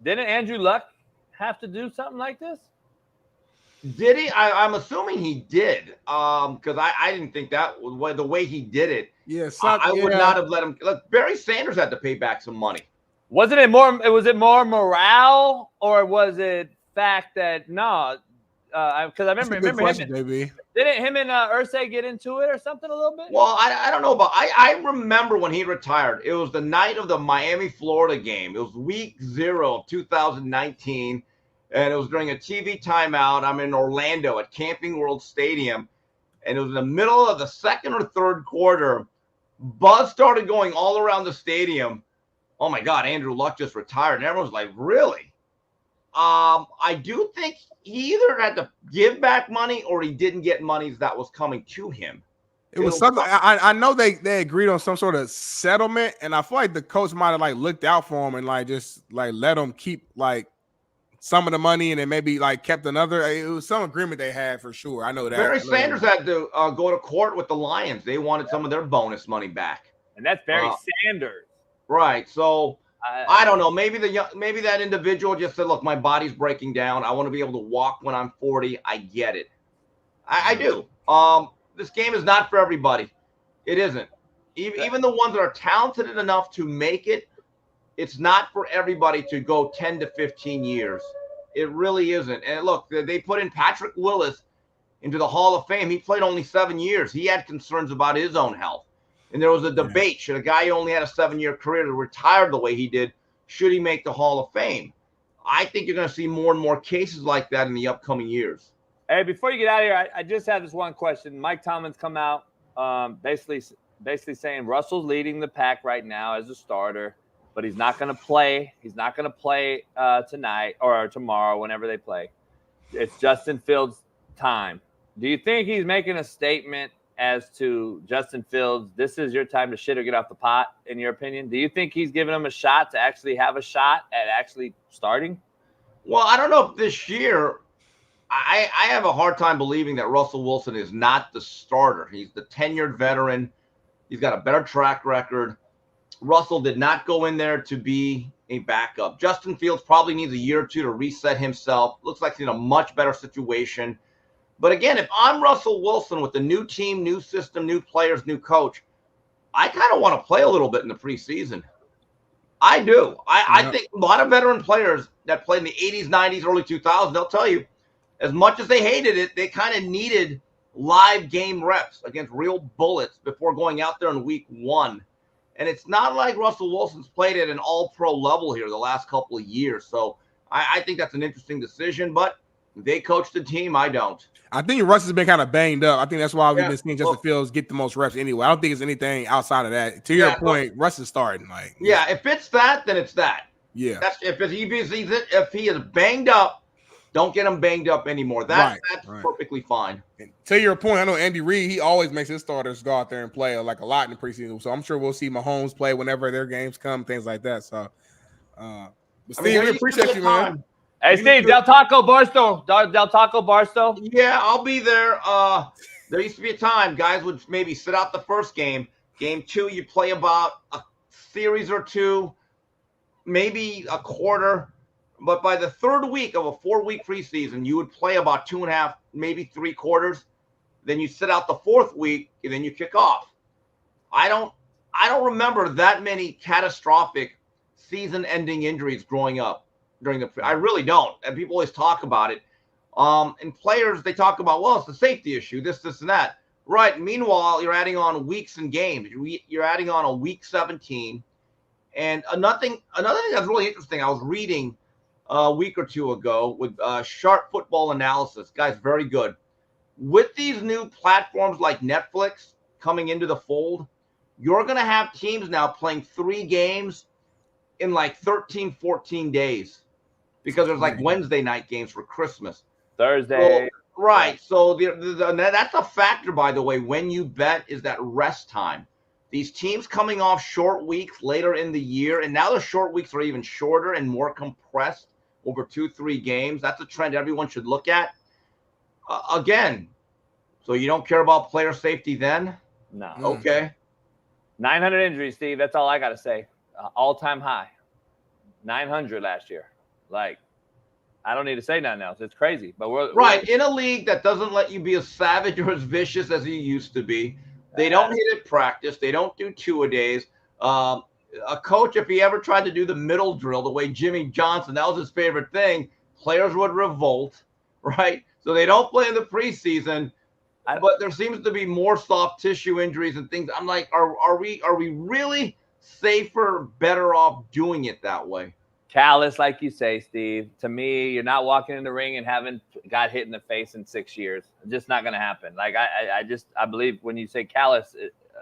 Didn't Andrew Luck have to do something like this? Did he? I'm assuming he did, because I didn't think that was the way he did it. Yes, I would not have let him. Look, Barry Sanders had to pay back some money. Was it more morale, or was it fact that no? Because I remember him. Didn't him and Irsay get into it or something a little bit? Well, I don't know about. I remember when he retired. It was the night of the Miami, Florida game. It was week 0 of 2019. And it was during a TV timeout. I'm in Orlando at Camping World Stadium. And it was in the middle of the second or third quarter. Buzz started going all around the stadium. Oh, my God, Andrew Luck just retired. And everyone's like, really? I do think he either had to give back money or he didn't get monies that was coming to him. It was something. I know they agreed on some sort of settlement. And I feel like the coach might have looked out for him and just let him keep some of the money, and then maybe kept another. It was some agreement they had for sure. I know that. Barry Sanders had to go to court with the Lions. They wanted some of their bonus money back, and that's Barry Sanders, right? So I don't know. Maybe that individual just said, "Look, my body's breaking down. I want to be able to walk when I'm 40." I get it. I do. This game is not for everybody. It isn't. Even the ones that are talented enough to make it. It's not for everybody to go 10 to 15 years. It really isn't. And look, they put in Patrick Willis into the Hall of Fame. He played only 7 years. He had concerns about his own health. And there was a debate. Should a guy who only had a 7-year career to retire the way he did, should he make the Hall of Fame? I think you're going to see more and more cases like that in the upcoming years. Hey, before you get out of here, I just have this one question. Mike Tomlin's come out basically saying Russell's leading the pack right now as a starter. But he's not going to play. He's not going to play tonight or tomorrow whenever they play. It's Justin Fields' time. Do you think he's making a statement as to Justin Fields, this is your time to shit or get off the pot, in your opinion? Do you think he's giving him a shot to actually have a shot at actually starting? Well, I don't know if this year I have a hard time believing that Russell Wilson is not the starter. He's the tenured veteran. He's got a better track record. Russell did not go in there to be a backup. Justin Fields probably needs a year or two to reset himself. Looks like he's in a much better situation. But again, if I'm Russell Wilson with the new team, new system, new players, new coach, I kind of want to play a little bit in the preseason. I do. I think a lot of veteran players that played in the 80s, 90s, early 2000s, they'll tell you, as much as they hated it, they kind of needed live game reps against real bullets before going out there in week 1. And it's not like Russell Wilson's played at an all-pro level here the last couple of years. So I think that's an interesting decision, but they coach the team. I don't. I think Russ has been kind of banged up. I think that's why we've been seeing Justin Fields get the most reps anyway. I don't think it's anything outside of that. To your point, Russ is starting. If it's that, then it's that. Yeah. That's if he is banged up, don't get him banged up anymore. That's perfectly fine. And to your point, I know Andy Reid, he always makes his starters go out there and play like a lot in the preseason. So I'm sure we'll see Mahomes play whenever their games come, things like that. So, but Steve, we appreciate you, man. Hey, Steve, Del Taco Barstow. Del Taco Barstow. Yeah, I'll be there. There used to be a time guys would maybe sit out the first game. Game 2, you play about a series or 2, maybe a quarter. But by the 3rd week of a 4-week preseason, you would play about 2.5, maybe 3 quarters. Then you sit out the 4th week, and then you kick off. I don't remember that many catastrophic season-ending injuries growing up. I really don't, and people always talk about it. And players, they talk about, well, it's a safety issue, this, and that. Right. Meanwhile, you're adding on weeks and games. You're adding on a week 17. And another thing that's really interesting, I was reading a week or 2 ago with Sharp Football Analysis. Guys, very good. With these new platforms like Netflix coming into the fold, you're going to have teams now playing 3 games in like 13, 14 days. Because there's like Wednesday night games for Christmas. Thursday. So, right. So that's a factor, by the way, when you bet, is that rest time. These teams coming off short weeks later in the year, and now the short weeks are even shorter and more compressed over 2-3 games. That's a trend everyone should look at. Again, so you don't care about player safety then? No. Okay. 900 injuries, Steve. That's all I got to say. All-time high. 900 last year. Like, I don't need to say nothing else. It's crazy. But we're in a league that doesn't let you be as savage or as vicious as you used to be. They don't hit at practice. They don't do 2-a-days. A coach, if he ever tried to do the middle drill the way Jimmy Johnson, that was his favorite thing, players would revolt, right? So they don't play in the preseason. But there seems to be more soft tissue injuries and things. I'm like, are we really safer, better off doing it that way? Callous, like you say, Steve. To me, you're not walking in the ring and haven't got hit in the face in 6 years. It's just not going to happen. Like I believe when you say callous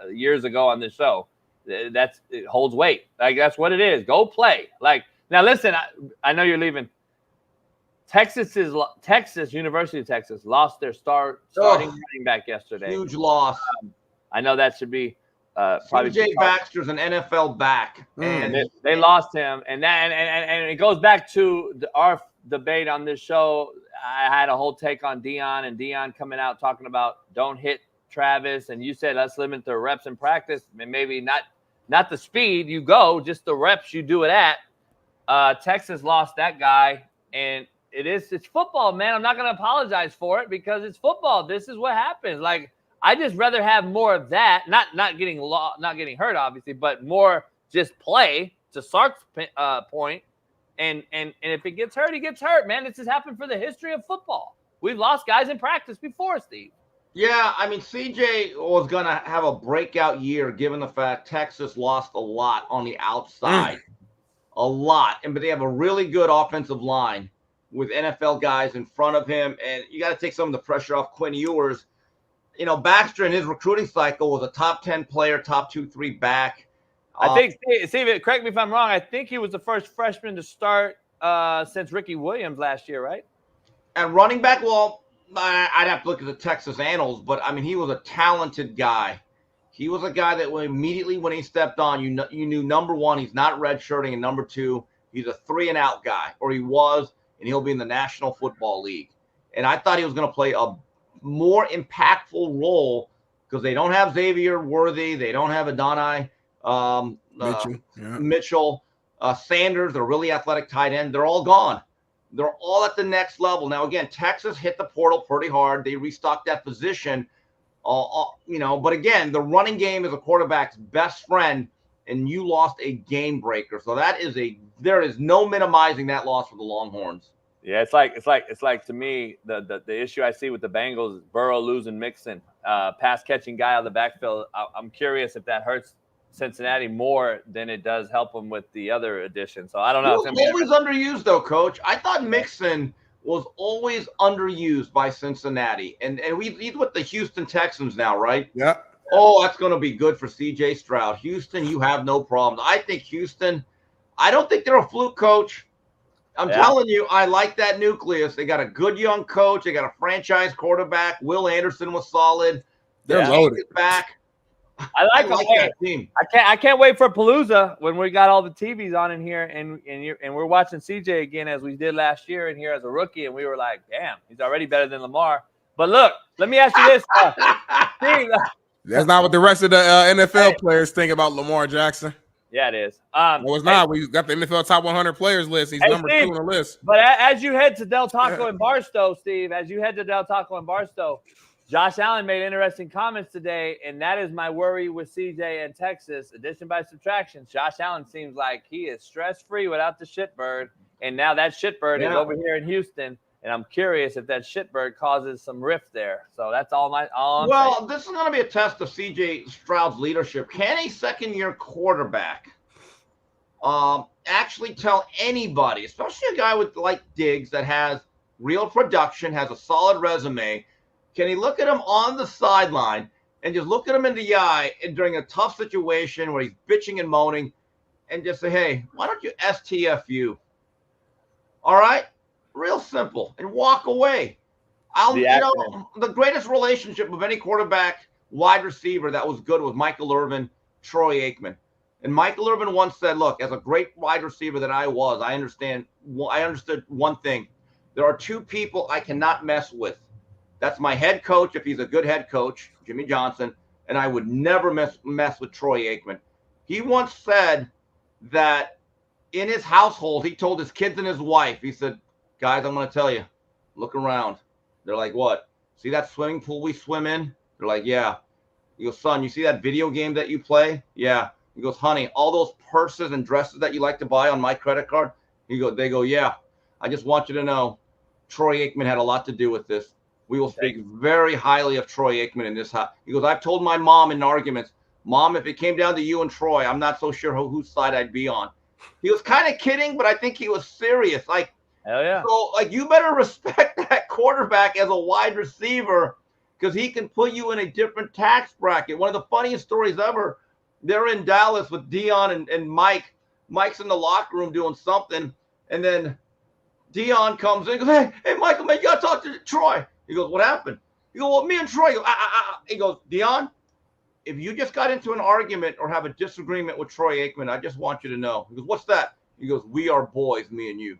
years ago on this show, it holds weight. Like that's what it is. Go play. Like now, listen. I know you're leaving. University of Texas lost their starting running back yesterday. Huge loss. I know that should be. Probably CJ Baxter's an NFL back, and they lost him, and it goes back to our debate on this show. I had a whole take on Dion, and Dion coming out talking about don't hit Travis, and you said let's limit the reps in practice, and maybe not the speed you go, just the reps you do it at. Texas lost that guy, and it's football, man. I'm not going to apologize for it because it's football. This is what happens. Like. I just rather have more of that, not getting hurt, obviously, but more just play to Sark's point. And if it gets hurt, he gets hurt, man. This has happened for the history of football. We've lost guys in practice before, Steve. Yeah, I mean, CJ was going to have a breakout year given the fact Texas lost a lot on the outside. A lot. But they have a really good offensive line with NFL guys in front of him. And you got to take some of the pressure off Quinn Ewers. You know, Baxter in his recruiting cycle was a top 10 player, top 2-3 back. I think, Steve, correct me if I'm wrong, I think he was the first freshman to start since Ricky Williams last year, right? And running back, well, I'd have to look at the Texas annals, but, I mean, he was a talented guy. He was a guy that immediately when he stepped on, you knew, number one, he's not redshirting, and number two, he's a 3-and-out guy, or he was, and he'll be in the National Football League. And I thought he was going to play a more impactful role because they don't have Xavier Worthy. They don't have Adonai Mitchell. Sanders, the really athletic tight end, they're all gone. They're all at the next level. Now, again, Texas hit the portal pretty hard. They restocked that position, but again, the running game is a quarterback's best friend, and you lost a game breaker. So there is no minimizing that loss for the Longhorns. Yeah, it's like to me, the issue I see with the Bengals is Burrow losing Mixon, pass catching guy out of the backfield. I'm curious if that hurts Cincinnati more than it does help them with the other addition. So I don't know. He was always underused, though, Coach. I thought Mixon was always underused by Cincinnati, and he's with the Houston Texans now, right? Yeah. Oh, that's going to be good for C.J. Stroud. Houston, you have no problems. I think Houston. I don't think they're a fluke, Coach. I'm telling you, I like that nucleus. They got a good young coach. They got a franchise quarterback. Will Anderson was solid. They're loaded. Back. I like that team. I can't wait for Palooza when we got all the TVs on in here and we're watching CJ again as we did last year in here as a rookie, and we were like, damn, he's already better than Lamar. But look, let me ask you this. Steve, that's not what the rest of the NFL players think about Lamar Jackson. Yeah, it is. Well, it's not. We got the NFL top 100 players list. He's number 2 on the list. But as you head to Del Taco and Barstow, Steve, Josh Allen made interesting comments today, and that is my worry with CJ and Texas. Addition by subtraction. Josh Allen seems like he is stress-free without the shitbird, and now that shitbird is over here in Houston, and I'm curious if that shitbird causes some rift there. So that's all I'm saying. This is going to be a test of C.J. Stroud's leadership. Can a second-year quarterback actually tell anybody, especially a guy with like Diggs that has real production, has a solid resume, can he look at him on the sideline and just look at him in the eye and during a tough situation where he's bitching and moaning and just say, hey, why don't you STFU? All right? Real simple. And walk away. The greatest relationship of any quarterback wide receiver that was good was Michael Irvin, Troy Aikman. And Michael Irvin once said, look, as a great wide receiver that I understood one thing. There are 2 people I cannot mess with. That's my head coach, if he's a good head coach, Jimmy Johnson, and I would never mess with Troy Aikman. He once said that in his household, he told his kids and his wife, he said, guys, I'm going to tell you, look around. They're like, what? See that swimming pool we swim in? They're like, yeah. He goes, son, you see that video game that you play? Yeah. He goes, honey, all those purses and dresses that you like to buy on my credit card? They go, yeah. I just want you to know, Troy Aikman had a lot to do with this. We will speak very highly of Troy Aikman in this house. He goes, I've told my mom in arguments, Mom, if it came down to you and Troy, I'm not so sure whose side I'd be on. He was kind of kidding, but I think he was serious. Like, hell yeah. So, you better respect that quarterback as a wide receiver because he can put you in a different tax bracket. One of the funniest stories ever, they're in Dallas with Dion and Mike. Mike's in the locker room doing something, and then Dion comes in and goes, hey, Michael, man, you got to talk to Troy. He goes, what happened? He goes, well, me and Troy. He goes, Dion, if you just got into an argument or have a disagreement with Troy Aikman, I just want you to know. He goes, what's that? He goes, we are boys, me and you.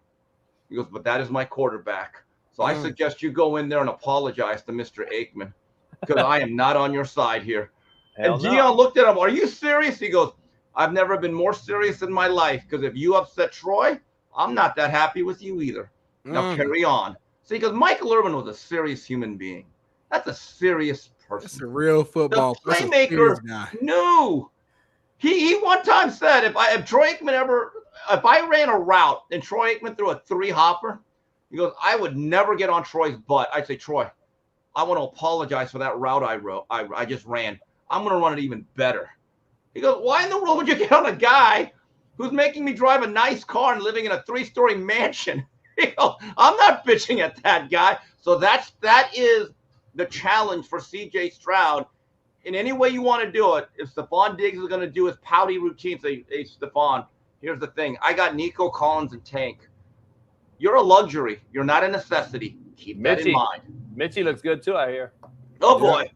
He goes, but that is my quarterback. So I suggest you go in there and apologize to Mr. Aikman because I am not on your side here. And Dion looked at him, are you serious? He goes, I've never been more serious in my life because if you upset Troy, I'm not that happy with you either. Now carry on. See, because Michael Irvin was a serious human being. That's a serious person. That's a real football the playmaker. No, he one time said if I ran a route and Troy Aikman threw a 3-hopper, he goes, I would never get on Troy's butt. I'd say, Troy, I want to apologize for that route I just ran. I'm going to run it even better. He goes, why in the world would you get on a guy who's making me drive a nice car and living in a 3-story mansion? He goes, I'm not bitching at that guy. So that is the challenge for C.J. Stroud. In any way you want to do it, if Stephon Diggs is going to do his pouty routine, say, hey, Stephon, here's the thing. I got Nico Collins and Tank. You're a luxury. You're not a necessity. Keep that in mind. Mitchie looks good, too, I hear. Oh, boy.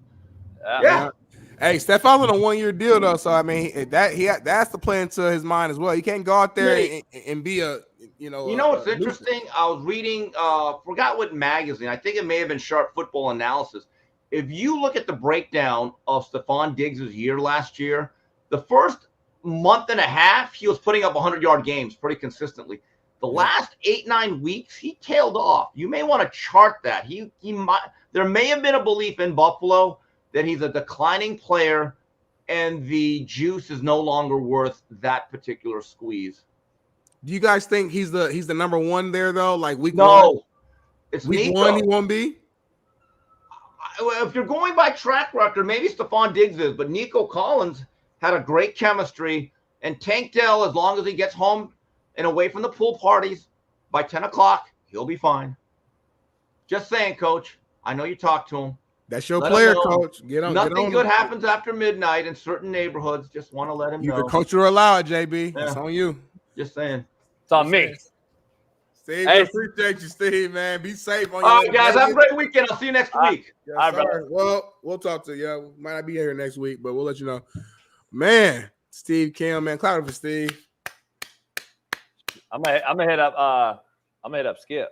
Yeah. Hey, Stephon's on a 1-year deal, though. So, I mean, that's the play into his mind as well. You can't go out there and be a, You know what's interesting? I was reading, forgot what magazine. I think it may have been Sharp Football Analysis. If you look at the breakdown of Stephon Diggs' year last year, the first month and a half, he was putting up 100-yard games pretty consistently. The last 8-9 weeks, he tailed off. You may want to chart that. He might. There may have been a belief in Buffalo that he's a declining player, and the juice is no longer worth that particular squeeze. Do you guys think he's the number one there though? Like week No, one, it's week Nico. one he won't be. If you're going by track record, maybe Stephon Diggs is, but Nico Collins had a great chemistry, and Tank Dell, as long as he gets home and away from the pool parties by 10 o'clock, he'll be fine. Just saying, Coach. I know you talked to him. That's your player, Coach. Get on. Nothing good happens after midnight in certain neighborhoods. Just want to let him know. Either coach or allow it, JB. Yeah. It's on you. Just saying. It's on me. Steve, Hey. appreciate you, Steve, man. Be safe on All your right, guys. Have a great weekend. I'll see you next week. Yes, All right, sir. brother. Well, we'll talk to you. We might not be here next week, but we'll let you know. Man, Steve Kim, man. Clap it for Steve. I'm gonna hit up Skip.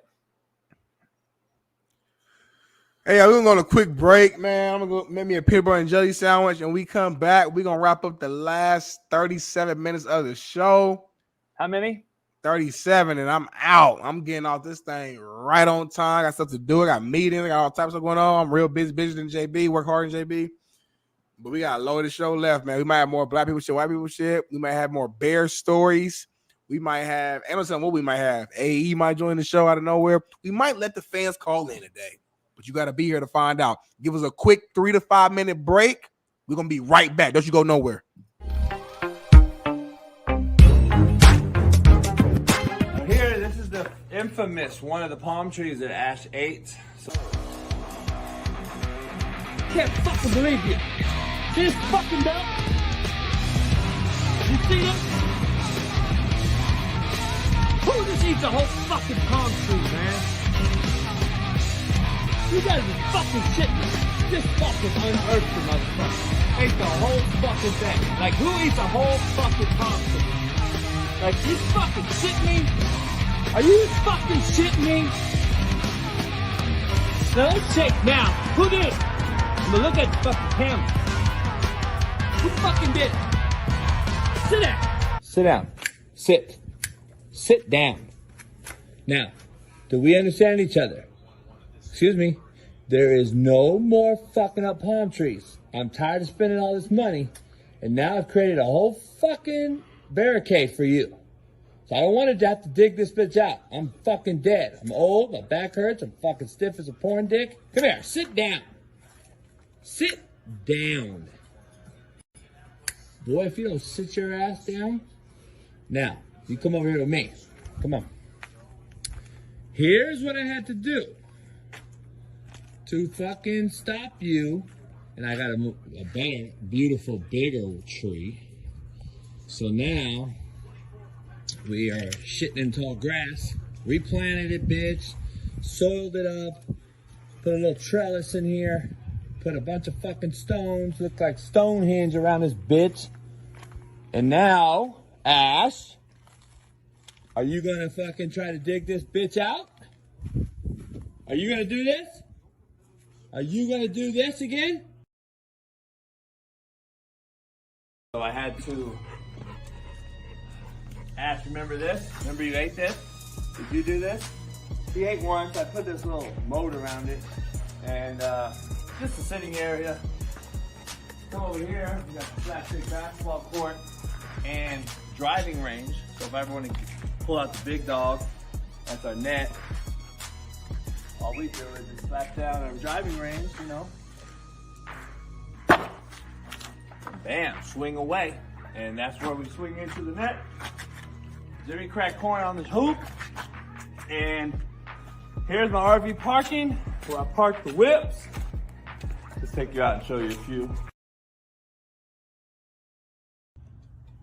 Hey, we're gonna go on a quick break, man. I'm gonna go make me a peanut butter and jelly sandwich, and we come back. We're gonna wrap up the last 37 minutes of the show. How many? 37, and I'm out. I'm getting off this thing right on time. Got stuff to do. I got meetings. I got all types of stuff going on. I'm real busier than JB. Work hard than JB. But we got a load of show left, man. We might have more black people shit, white people shit. We might have more bear stories. We might have, I don't know what we might have. AE might join the show out of nowhere. We might let the fans call in today, but you got to be here to find out. Give us a quick 3 to 5 minute break. We're going to be right back. Don't you go nowhere. Here, this is the infamous one of the palm trees that Ash ate. Can't fucking believe you. See this fucking belt? You see this? Who just eats a whole fucking palm tree, man? You guys are fucking shitting. Just fucking unearthed the motherfucker. Ate the whole fucking thing. Like, who eats a whole fucking palm tree? Like, you fucking shitting me? Are you fucking shitting me? Now, let's check now. Who did it? I'm gonna look at the fucking camera. Who fucking did it? Sit down. Sit down. Sit. Sit down. Now, do we understand each other? Excuse me. There is no more fucking up palm trees. I'm tired of spending all this money, and now I've created a whole fucking barricade for you. So I don't want to have to dig this bitch out. I'm fucking dead. I'm old. My back hurts. I'm fucking stiff as a porn dick. Come here. Sit down. Sit down. Boy, if you don't sit your ass down. Now, you come over here with me. Come on. Here's what I had to do to fucking stop you. And I got a better, beautiful, bigger tree. So now we are shitting in tall grass. Replanted it, bitch. Soiled it up. Put a little trellis in here. Put a bunch of fucking stones. Look like Stonehenge around this bitch. And now, Ash, are you gonna fucking try to dig this bitch out? Are you gonna do this? Are you gonna do this again? So I had to. Ash, remember this? Remember you ate this? Did you do this? He ate once. I put this little moat around it. And just a sitting area. Come over here. We got the plastic basketball court and driving range. So if I ever want to pull out the big dog, that's our net. All we do is just slap down our driving range, you know. Bam, swing away. And that's where we swing into the net. Jimmy crack corn on this hoop. And here's my RV parking where I park the whips. Let's take you out and show you a few.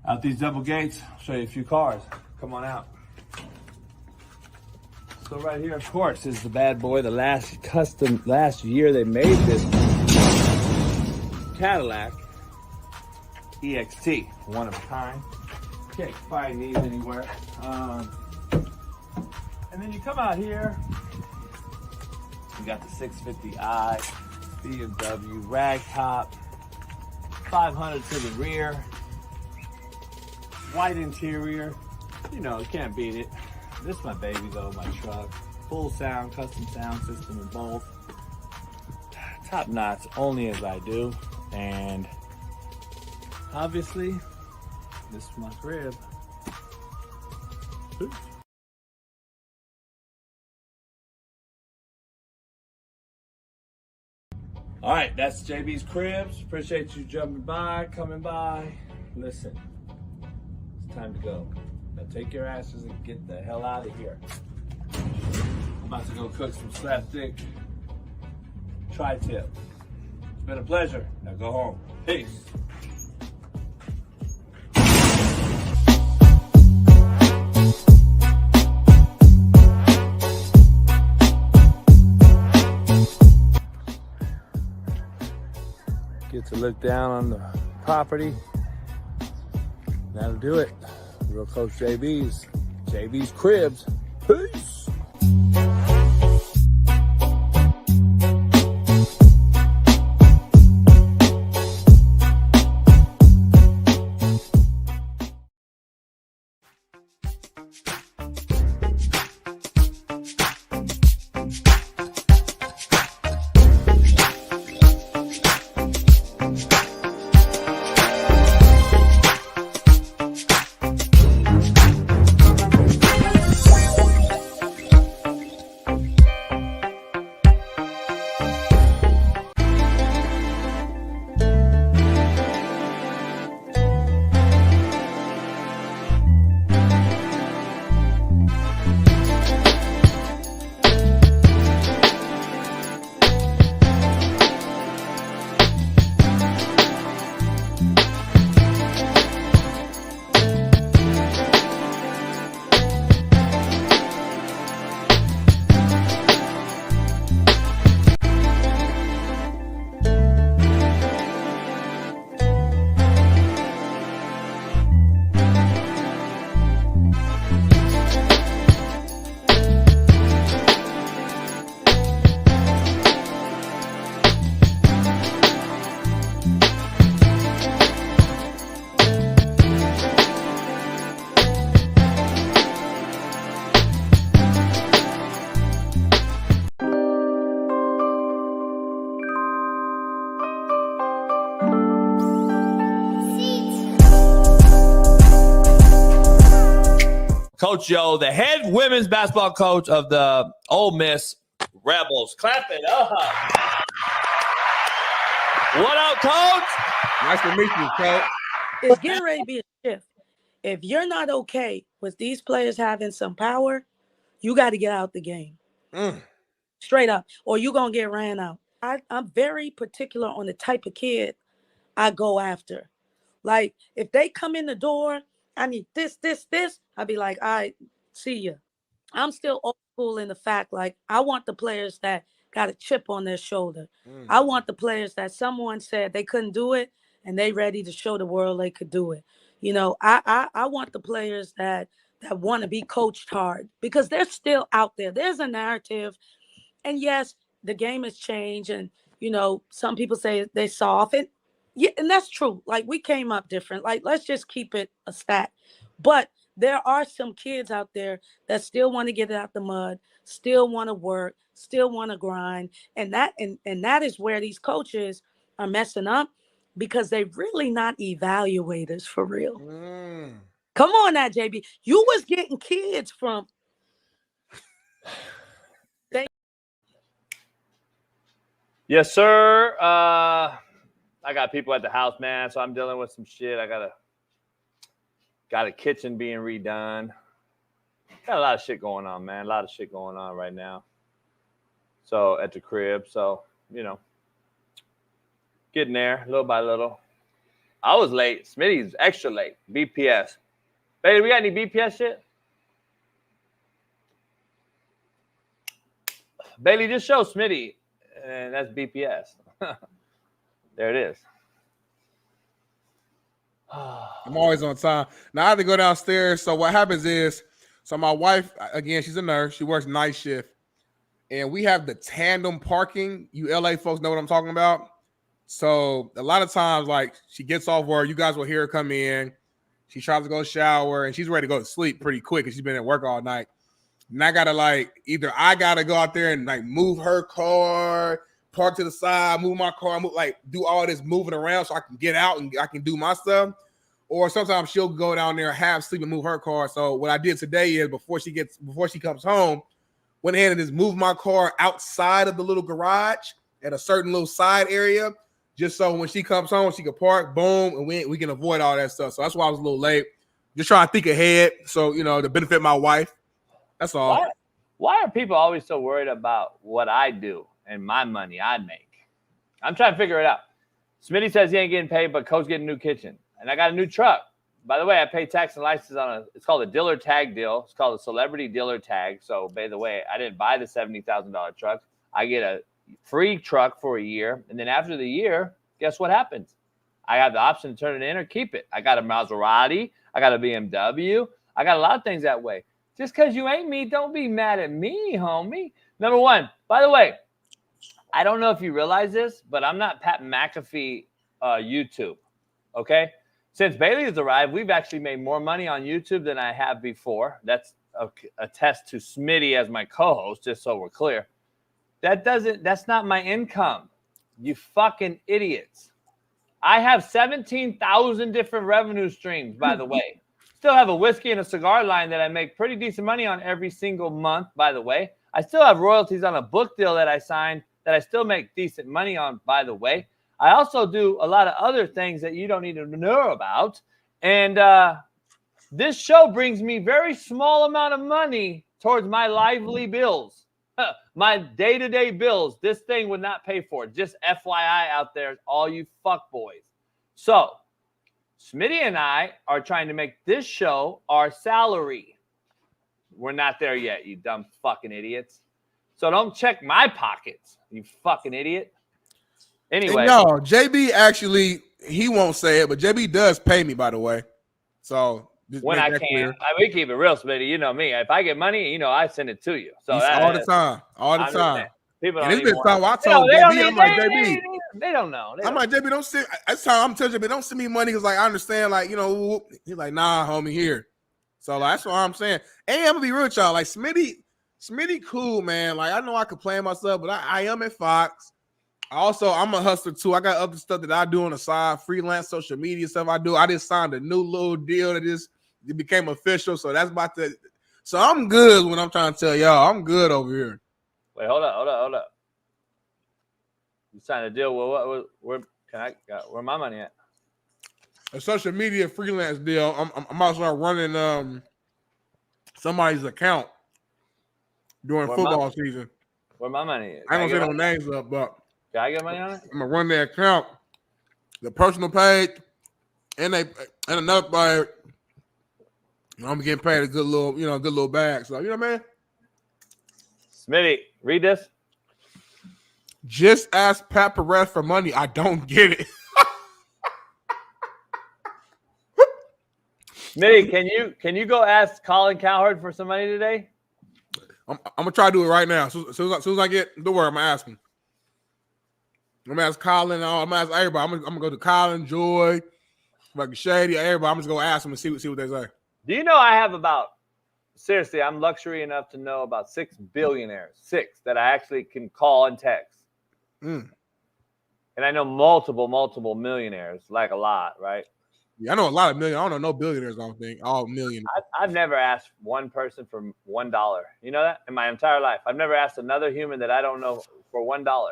Out these double gates, I'll show you a few cars. Come on out. So right here, of course, is the bad boy. The last year they made this Cadillac EXT, one of a kind. Can't find these anywhere. And then you come out here, you got the 650i, BMW, ragtop, 500 to the rear. white interior. You know, you can't beat it. This is my baby though, my truck. Full sound, custom sound system in both. Top notch, only as I do. And obviously, this is my crib. Peace. All right, that's JB's Cribs. Appreciate you jumping by, coming by. Listen, it's time to go. Now take your asses and get the hell out of here. I'm about to go cook some slapstick tri-tip. It's been a pleasure. Now go home. Peace. Get to look down on the property. That'll do it. Real Coach JB's Cribs. Peace. Coach Joe, the head women's basketball coach of the Ole Miss Rebels. Clap it up. What up, Coach? Nice to meet you, Coach. It's getting ready to be a shift. If you're not okay with these players having some power, you got to get out the game. Straight up, or you're going to get ran out. I'm very particular on the type of kid I go after. Like, if they come in the door, I need this, I'd be like, all right, see ya. I'm still old school in the fact, like, I want the players that got a chip on their shoulder. I want the players that someone said they couldn't do it, and they ready to show the world they could do it. You know, I want the players that want to be coached hard, because they're still out there. There's a narrative. And yes, the game has changed, and, you know, some people say they're soft. And yeah, and that's true. Like, we came up different. Like, let's just keep it a stat. But there are some kids out there that still want to get out the mud, still want to work, still want to grind. And that is where these coaches are messing up, because they're really not evaluators for real. Come on now, JB. You was getting kids from Yes, sir. I got people at the house, man, so I'm dealing with some shit. I got a kitchen being redone. Got a lot of shit going on, man. A lot of shit going on right now. So at the crib, so you know, getting there little by little. I was late. Smitty's extra late. BPS. Baby, we got any BPS shit? Bailey, just show Smitty. And that's BPS. There it is. I'm always on time. Now I have to go downstairs. So what happens is, so my wife, again, she's a nurse. She works night shift. And we have the tandem parking. You LA folks know what I'm talking about. So a lot of times, like, she gets off work. You guys will hear her come in. She tries to go shower, and she's ready to go to sleep pretty quick because she's been at work all night. And I gotta either I gotta go out there and move her car, park to the side, move my car, do all this moving around so I can get out and I can do my stuff. Or sometimes she'll go down there, half sleep, and move her car. So what I did today is before she comes home, went ahead and just moved my car outside of the little garage at a certain little side area, just so when she comes home, she can park, boom, and we can avoid all that stuff. So that's why I was a little late. Just trying to think ahead, so to benefit my wife. That's all. Why are people always so worried about what I do and my money I make? I'm trying to figure it out. Smitty says he ain't getting paid, but Coach getting a new kitchen. And I got a new truck. By the way, I pay tax and license on it's called a dealer tag deal. It's called a celebrity dealer tag. So, by the way, I didn't buy the $70,000 truck. I get a free truck for a year. And then after the year, guess what happens? I have the option to turn it in or keep it. I got a Maserati. I got a BMW. I got a lot of things that way. Just because you ain't me, don't be mad at me, homie. Number one, by the way, I don't know if you realize this, but I'm not Pat McAfee YouTube, okay? Since Bailey has arrived, we've actually made more money on YouTube than I have before. That's a test to Smitty as my co-host, just so we're clear. That's not my income, you fucking idiots. I have 17,000 different revenue streams, by the way. Still have a whiskey and a cigar line that I make pretty decent money on every single month, by the way. I still have royalties on a book deal that I signed that I still make decent money on, by the way. I also do a lot of other things that you don't need to know about. And this show brings me very small amount of money towards my lively bills, my day-to-day bills. This thing would not pay for it. Just FYI out there, all you fuck boys. So Smitty and I are trying to make this show our salary. We're not there yet, you dumb fucking idiots. So don't check my pockets, you fucking idiot. Anyway. No, JB actually, he won't say it, but JB does pay me, by the way. So when I can, we keep it real, Smitty. You know me. If I get money, I send it to you. So all the time. People and don't it's been time I told JB, I'm like, JB. They don't know. I'm like, JB, don't send. That's how I'm telling JB, don't send me money because, I understand, he's like, nah, homie, here. So that's what I'm saying. And I'm gonna be real with y'all. Smitty, cool, man. I know I could play myself, but I am at Fox. Also, I'm a hustler too. I got other stuff that I do on the side, freelance social media stuff I do. I just signed a new little deal that it became official. So that's about to. So I'm good when I'm trying to tell y'all. I'm good over here. Wait, hold up. You signed a deal with what? Where my money at? A social media freelance deal. I'm also running somebody's account during football season. Where my money is? I don't say no names up, but. Can I get money on it? I'm gonna run their account, the personal page, and another page. I'm getting paid a good little bag. So what I mean? Smitty, read this. Just ask Pat Perez for money. I don't get it. Smitty, can you go ask Colin Cowherd for some money today? I'm gonna try to do it right now. As soon as I get the word, I'm gonna ask him. I'm gonna ask Colin. I'm gonna ask everybody. I'm gonna go to Colin, Joy, Shady, everybody. I'm just gonna ask them and see what they say. Do you know I have seriously, I'm luxury enough to know about 6 billionaires, 6 that I actually can call and text. And I know multiple millionaires, like a lot, right? Yeah, I know a lot of millionaires. I don't know no billionaires, I don't think. All millionaires. I've never asked one person for $1. You know that? In my entire life. I've never asked another human that I don't know for $1.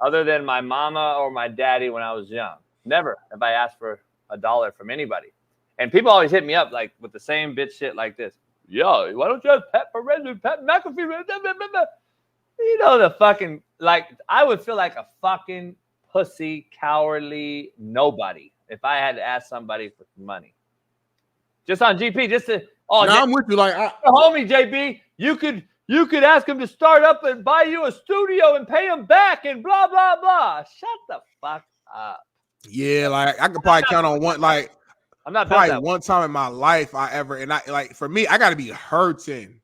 Other than my mama or my daddy when I was young. Never have I asked for $1 from anybody. And people always hit me up with the same bitch shit like this. Yo, why don't you have Pat Perez and Pat McAfee? The fucking, I would feel like a fucking pussy, cowardly nobody if I had to ask somebody for some money. Just on GP, just to, I'm with you. Homie, JB, you could ask him to start up and buy you a studio and pay him back and blah, blah, blah. Shut the fuck up. Yeah, I could probably count on one, I'm not probably one time in my life for me, I got to be hurting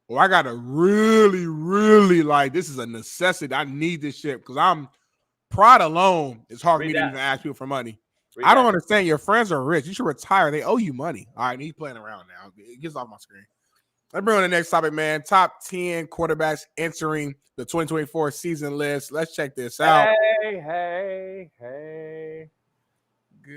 or I got to really, really this is a necessity. I need this shit because pride alone is hard for me to even ask people for money. I don't understand. Your friends are rich. You should retire. They owe you money. All right, he's playing around now. It gets off my screen. Let's bring on the next topic, man. Top 10 quarterbacks entering the 2024 season list. Let's check this out. Hey.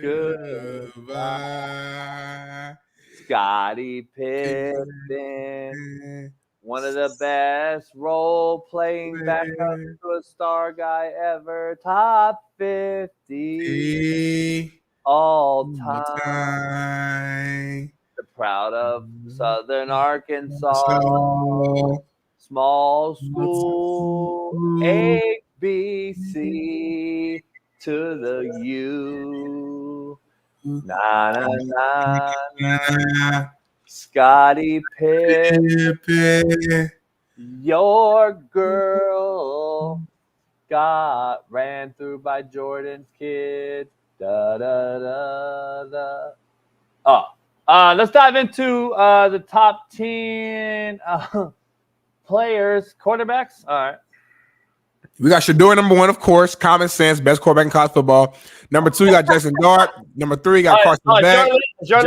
Goodbye. Scottie Pippen. One of the best role-playing backup to a star guy ever. Top 50 all time. Proud of Southern Arkansas. Small school. ABC to the U. Na. Scottie Pippen, your girl got ran through by Jordan's kid. Let's dive into the top 10 players, quarterbacks. All right. We got Shador number 1, of course. Common sense, best quarterback in college football. Number 2, you got Jackson Dart. Number 3, you got Carson Beck. Go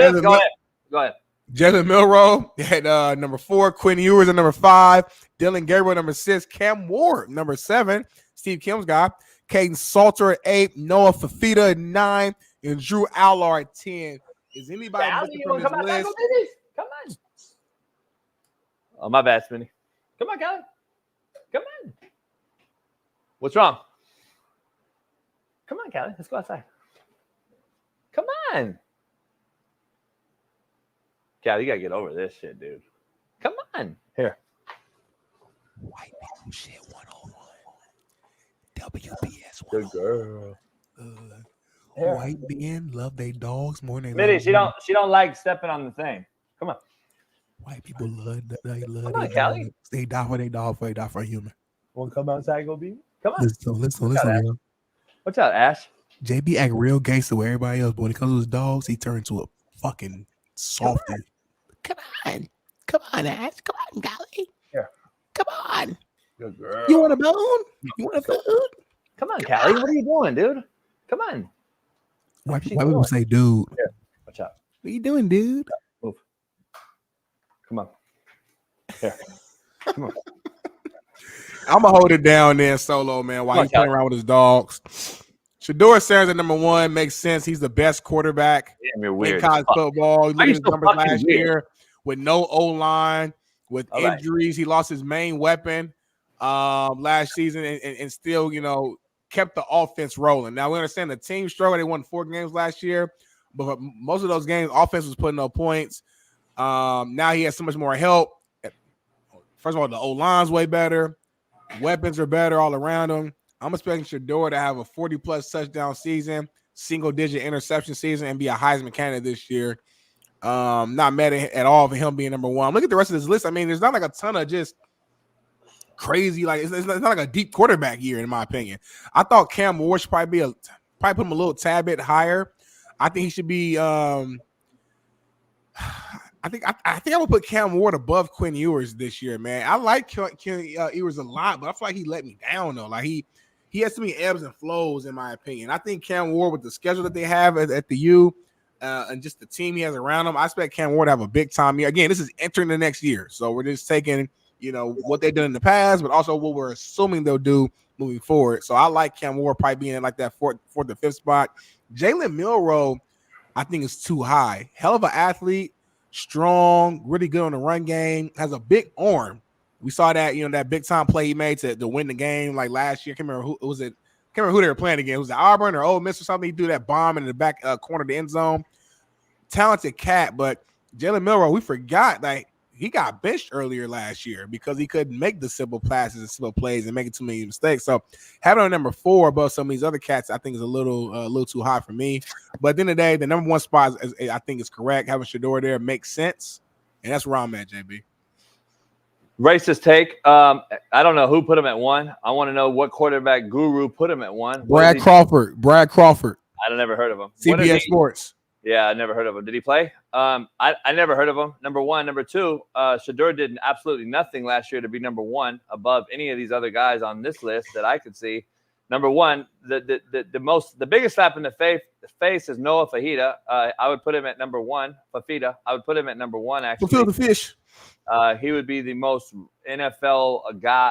ahead. Jalen Milroe at number 4. Quinn Ewers at number 5. Dylan Gabriel number 6. Cam Ward number 7. Steve Kim's guy. Caden Salter at 8. Noah Fafita at 9. And Drew Allard at 10. Is anybody missing from this list? Come on. Oh, my bad, Smitty. Come on, Callie. Come on. What's wrong? Come on, Callie. Let's go outside. Come on. Callie, you got to get over this shit, dude. Come on. Here. White people shit 101. WBS 101. Good girl. White men love their dogs more than Smitty, she don't like stepping on the thing. Come on. White people love their on, Callie. dogs. They die for their dog before they die for a human. Want to come outside and go be? Come on. Listen, yo. What's up, Ash? JB act real gangster with everybody else, but when it comes to his dogs, he turned to a fucking softy. Come on, Ash. Come on, Golly. Here. Come on. Good girl. You want a bone? You want a food? Come on, Callie. What are you doing, dude? Come on. Why people say, dude? Here. Watch out. What you doing, dude? Move. Come on. Here. Come on. I'm going to hold it down there solo, man, while he's playing around with his dogs. Shador Sanders at number 1 makes sense. He's the best quarterback in college football. Look at his numbers last year with no O-line, with injuries. He lost his main weapon last season and still, kept the offense rolling. Now, we understand the team struggled. They won 4 games last year, but for most of those games, offense was putting up points. Now he has so much more help. First of all, the O-line's way better. Weapons are better all around him. I'm expecting Shador to have a 40-plus touchdown season, single-digit interception season, and be a Heisman candidate this year. Not mad at all for him being number 1. Look at the rest of this list. I mean, there's not like a ton of just crazy, like it's not like a deep quarterback year, in my opinion. I thought Cam Ward should probably put him a little tad bit higher. I think he should be. I think I would put Cam Ward above Quinn Ewers this year, man. I like Ewers a lot, but I feel like he let me down though. Like he has too many ebbs and flows, in my opinion. I think Cam Ward, with the schedule that they have at the U and just the team he has around him, I expect Cam Ward to have a big time year. Again, this is entering the next year, so we're just taking what they've done in the past, but also what we're assuming they'll do moving forward. So I like Cam Ward probably being in like that fourth or 5th spot. Jalen Milroe, I think, is too high. Hell of an athlete. Strong, really good on the run game, has a big arm. We saw that, that big time play he made to win the game like last year. I can't remember who they were playing again. Was it Auburn or Ole Miss or something? He threw that bomb in the back corner of the end zone. Talented cat, but Jalen Milroe, we forgot that he got benched earlier last year because he couldn't make the simple passes and simple plays and making too many mistakes. So having on number 4 above some of these other cats, I think is a little too high for me. But at the end of the day, the number 1 spot I think is correct. Having Shador there makes sense, and that's where I'm at, JB. Racist take. I don't know who put him at 1. I want to know what quarterback guru put him at 1. Brad Crawford. I never heard of him. CBS Sports. Yeah, I never heard of him. Did he play? I never heard of him. Number 1. Number 2, Shador did absolutely nothing last year to be number 1 above any of these other guys on this list that I could see. Number one, the biggest slap in the face is Noah Fafita. I would put him at number one. Fafita. I would put him at number one. Actually, Fulfill the fish. He would be the most NFL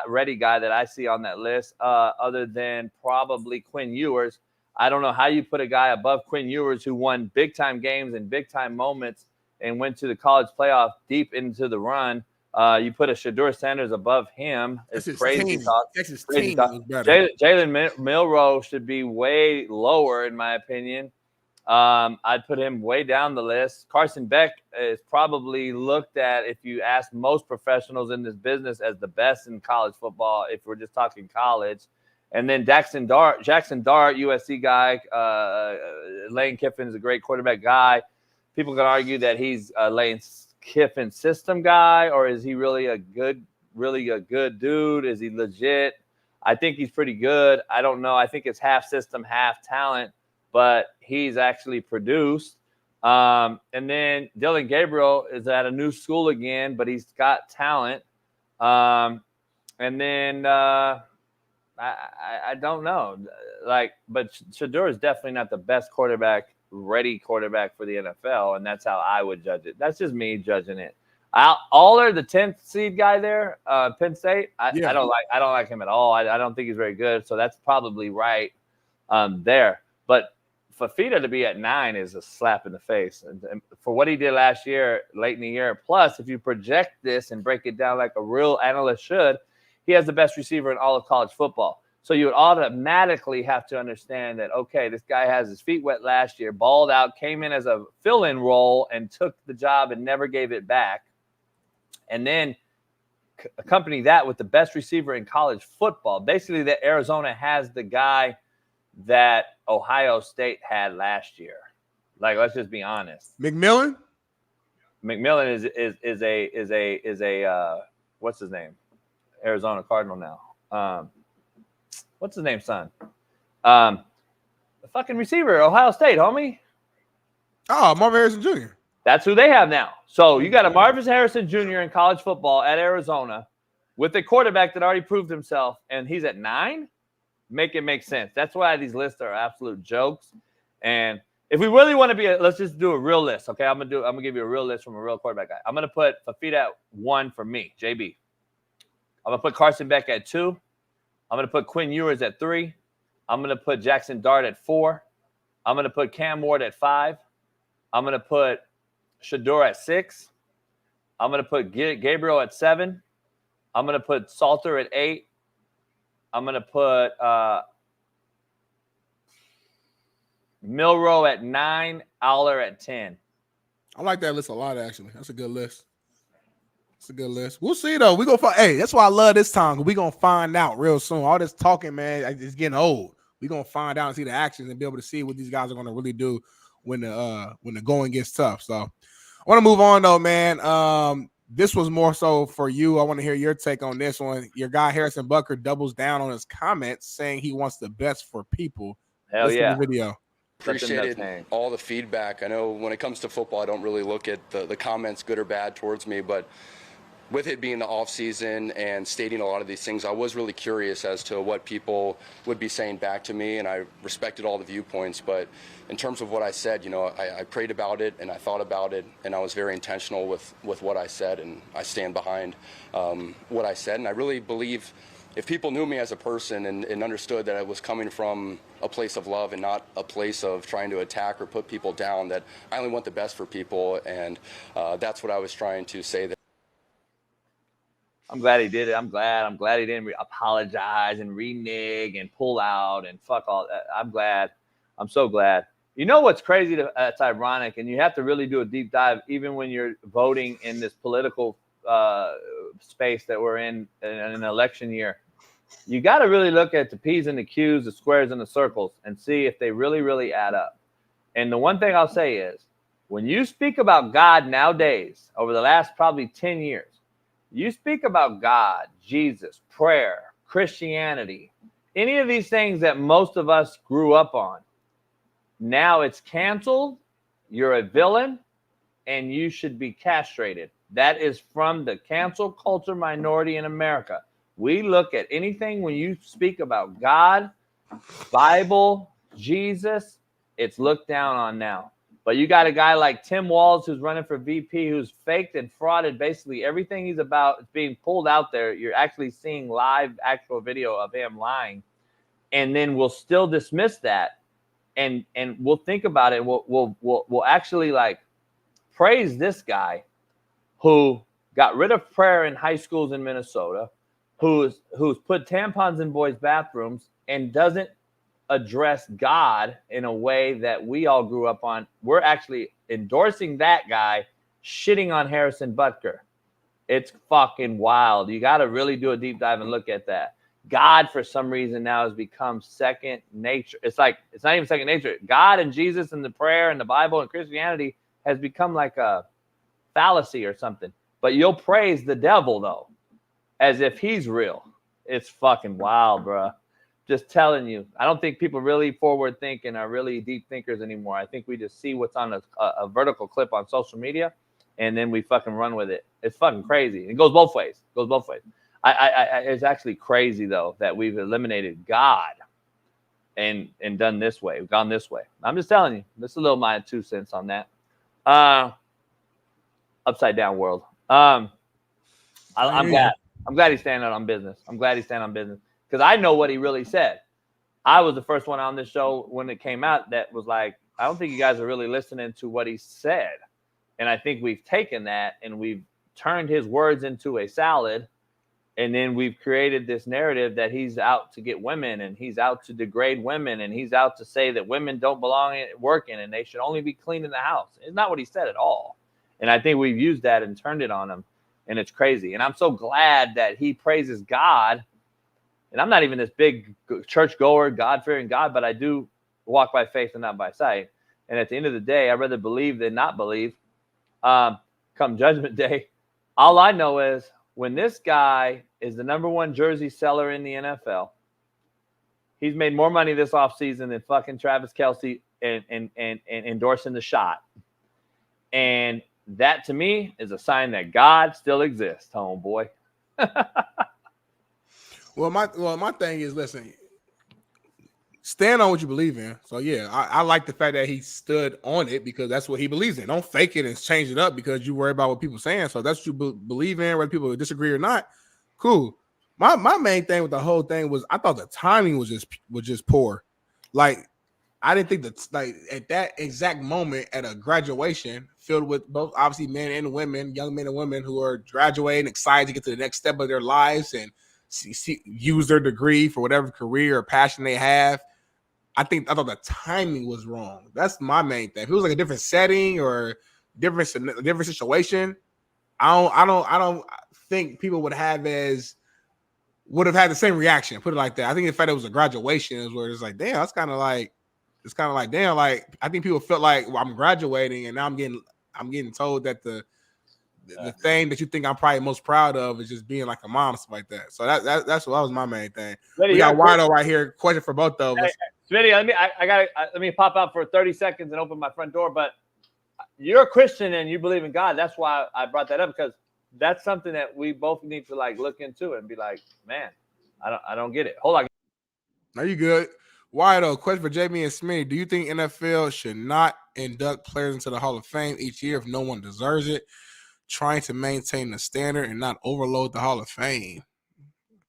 ready guy that I see on that list, other than probably Quinn Ewers. I don't know how you put a guy above Quinn Ewers, who won big time games and big time moments and went to the college playoff deep into the run. You put a Shedeur Sanders above him. It's crazy talk. Crazy talk. Jalen Milroe should be way lower, in my opinion. I'd put him way down the list. Carson Beck is probably looked at, if you ask most professionals in this business, as the best in college football, if we're just talking college. And then Jackson Dart, USC guy. Lane Kiffin is a great quarterback guy. People can argue that he's Lane Kiffin's system guy, or is he really a good dude? Is he legit? I think he's pretty good. I don't know. I think it's half system, half talent, but he's actually produced. And then Dylan Gabriel is at a new school again, but he's got talent. And then I don't know. But Shedeur is definitely not the best ready quarterback for the NFL, and that's how I would judge it. That's just me judging it. Aller, the 10th seed guy there, Penn State. I don't like him at all. I don't think he's very good. So that's probably right there. But Fafita to be at 9 is a slap in the face. And for what he did last year, late in the year, plus if you project this and break it down like a real analyst should, he has the best receiver in all of college football. So you would automatically have to understand that, okay, this guy has his feet wet last year, balled out, came in as a fill-in role and took the job and never gave it back. And then accompany that with the best receiver in college football. Basically, that Arizona has the guy that Ohio State had last year. Like, let's just be honest. McMillan is a what's his name? Arizona Cardinal now. What's his name, son? The fucking receiver, Ohio State, homie. Oh, Marvin Harrison Jr. That's who they have now. So you got a Marvin Harrison Jr. in college football at Arizona with a quarterback that already proved himself, and he's at 9? Make it make sense. That's why these lists are absolute jokes. And if we really want to be, let's just do a real list, okay? I'm gonna give you a real list from a real quarterback guy. I'm gonna put Fafita at 1 for me, JB. I'm gonna put Carson Beck at 2. I'm going to put Quinn Ewers at 3. I'm going to put Jackson Dart at 4. I'm going to put Cam Ward at 5. I'm going to put Shedeur at 6. I'm going to put Gabriel at 7. I'm going to put Salter at 8. I'm going to put Milroe at 9. Aller at 10. I like that list a lot, actually. That's a good list. It's a good list. We'll see though. We gonna find. Hey, that's why I love this time. We gonna find out real soon. All this talking, man, it's getting old. We gonna find out and see the actions and be able to see what these guys are gonna really do when the going gets tough. So I want to move on though, man. This was more so for you. I want to hear your take on this one. Your guy Harrison Butker doubles down on his comments, saying he wants the best for people. Hell Listen yeah! to the video. Appreciated all the feedback. I know when it comes to football, I don't really look at the comments, good or bad, towards me, but with it being the off season and stating a lot of these things, I was really curious as to what people would be saying back to me, and I respected all the viewpoints. But in terms of what I said, I prayed about it and I thought about it, and I was very intentional with what I said, and I stand behind what I said. And I really believe if people knew me as a person and understood that I was coming from a place of love and not a place of trying to attack or put people down, that I only want the best for people, and that's what I was trying to say there. I'm glad he did it. I'm glad he didn't apologize and renege and pull out and fuck all that. I'm glad. I'm so glad. You know what's crazy? That's ironic, and you have to really do a deep dive, even when you're voting in this political space that we're in an election year. You got to really look at the P's and the Q's, the squares and the circles, and see if they really, really add up. And the one thing I'll say is, when you speak about God nowadays, over the last probably 10 years, you speak about God, Jesus, prayer, Christianity, any of these things that most of us grew up on. Now it's canceled, you're a villain, and you should be castrated. That is from the cancel culture minority in America. We look at anything when you speak about God, Bible, Jesus, it's looked down on now. But you got a guy like Tim Walz who's running for VP, who's faked and frauded basically everything he's about. It's being pulled out there. You're actually seeing live actual video of him lying. And then we'll still dismiss that. And we'll think about it. We'll actually like praise this guy who got rid of prayer in high schools in Minnesota, who's put tampons in boys' bathrooms and doesn't address God in a way that we all grew up on. We're actually endorsing that guy, shitting on Harrison Butker. It's fucking wild. You got to really do a deep dive and look at that. God, for some reason, now has become second nature. It's like, it's not even second nature. God and Jesus and the prayer and the Bible and Christianity has become like a fallacy or something. But you'll praise the devil, though, as if he's real. It's fucking wild, bro. Just telling you. I don't think people really forward thinking are really deep thinkers anymore. I think we just see what's on a vertical clip on social media, and then we fucking run with it. It's fucking crazy. It goes both ways. It goes both ways. It's actually crazy, though, that we've eliminated God and done this way. We've gone this way. I'm just telling you. This is a little my 2 cents on that. Upside down world. I'm glad he's standing on business. I'm glad he's standing on business because I know what he really said. I was the first one on this show when it came out that was like, I don't think you guys are really listening to what he said. And I think we've taken that and we've turned his words into a salad. And then we've created this narrative that he's out to get women and he's out to degrade women and he's out to say that women don't belong working and they should only be cleaning the house. It's not what he said at all. And I think we've used that and turned it on him. And it's crazy. And I'm so glad that he praises God. And I'm not even this big church goer, God-fearing God, but I do walk by faith and not by sight. And at the end of the day, I'd rather believe than not believe. Come Judgment Day, all I know is when this guy is the #1 jersey seller in the NFL, he's made more money this offseason than fucking Travis Kelce and endorsing the shot. And that to me is a sign that God still exists, homeboy. Well, my thing is, listen, stand on what you believe in. So yeah, I like the fact that he stood on it because that's what he believes in. Don't fake it and change it up because you worry about what people are saying. So that's what you believe in, whether people disagree or not. Cool. My main thing with the whole thing was I thought the timing was just poor. Like I didn't think that like at that exact moment at a graduation filled with both obviously men and women, young men and women who are graduating, excited to get to the next step of their lives and use their degree for whatever career or passion they have. I thought the timing was wrong. That's my main thing. If it was like a different setting or different situation, I don't think people would have had the same reaction. Put it like that. I think the fact that it was a graduation is where it's like, damn, it's kind of like damn. Like I think people felt like, well, I'm graduating and now I'm getting told that the thing that you think I'm probably most proud of is just being like a mom, stuff like that. So that's what was my main thing. We got Wido right here. Question for both of us. Smitty, let me pop out for 30 seconds and open my front door. But you're a Christian and you believe in God. That's why I brought that up because that's something that we both need to like look into and be like, man, I don't get it. Hold on. Are you good? Wido, question for Jamie and Smitty. Do you think NFL should not induct players into the Hall of Fame each year if no one deserves it? Trying to maintain the standard and not overload the Hall of Fame.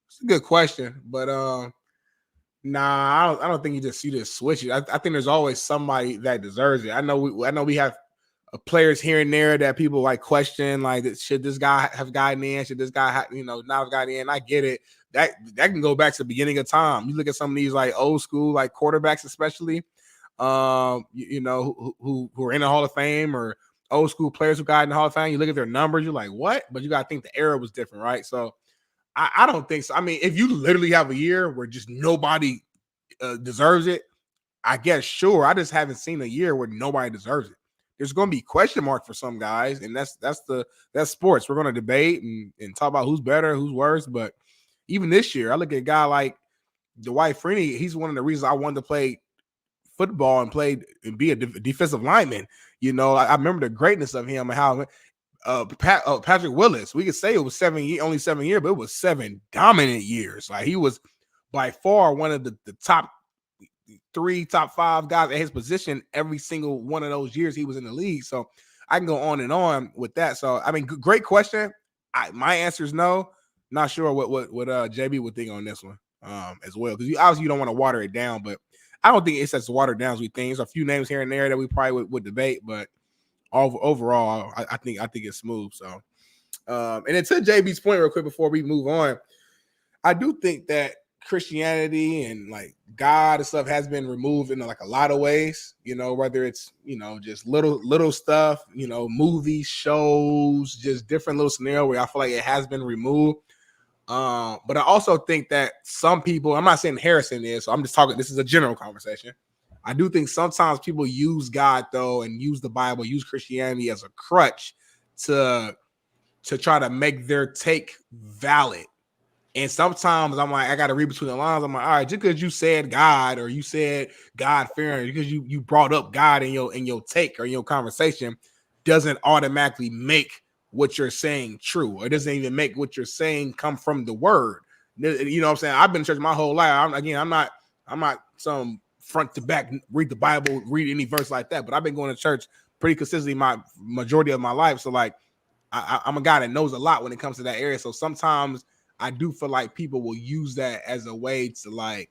It's a good question, but nah, I don't think you just switch it. I think there's always somebody that deserves it. I know we have players here and there that people like question, like should this guy have gotten in? Should this guy not have gotten in? I get it. That can go back to the beginning of time. You look at some of these like old school like quarterbacks, especially, who are in the Hall of Fame or old school players who got in the Hall of Fame. You look at their numbers, you're like, what? But you got to think the era was different, right? So I don't think so. I mean, if you literally have a year where just nobody deserves it, I guess, sure. I just haven't seen a year where nobody deserves it. There's going to be question mark for some guys, and that's sports. We're going to debate and talk about who's better, who's worse. But even this year, I look at a guy like Dwight Freeney. He's one of the reasons I wanted to play football and be a defensive lineman. I remember the greatness of him and how Patrick Willis, we could say it was only 7 years, but it was 7 dominant years. Like he was by far one of the top 3 top 5 guys at his position every single one of those years he was in the league. So I can go on and on with that. So I mean, great question. My answer is no. Not sure what JB would think on this one as well, because obviously you don't want to water it down, but I don't think it's as watered down as we think. There's a few names here and there that we probably would debate, but overall, I think it's smooth. So, and then to JB's point, real quick before we move on, I do think that Christianity and like God and stuff has been removed in like a lot of ways, whether it's, just little stuff, movies, shows, just different little scenario where I feel like it has been removed. But I also think that some people, I'm not saying Harrison is, so I'm just talking, this is a general conversation. I do think sometimes people use God though, and use the Bible, use Christianity as a crutch to try to make their take valid. And sometimes I'm like, I got to read between the lines. I'm like, all right, just because you said God or you said God fearing, because you brought up God in your take or in your conversation, doesn't automatically make what you're saying true, or it doesn't even make what you're saying come from the word. You know what I'm saying? I've been in church my whole life. I'm not some front to back read the Bible, read any verse like that. But I've been going to church pretty consistently my majority of my life. So like, I'm a guy that knows a lot when it comes to that area. So sometimes I do feel like people will use that as a way to like,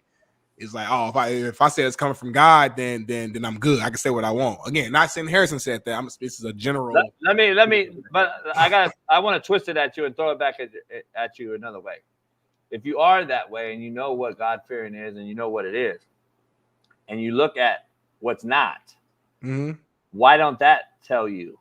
it's like, oh, if I say it's coming from God, then I'm good. I can say what I want. Again, not saying Harrison said that. This is a general. Let me. But I want to twist it at you and throw it back at you another way. If you are that way and you know what God fearing is and you know what it is, and you look at what's not, why don't that tell you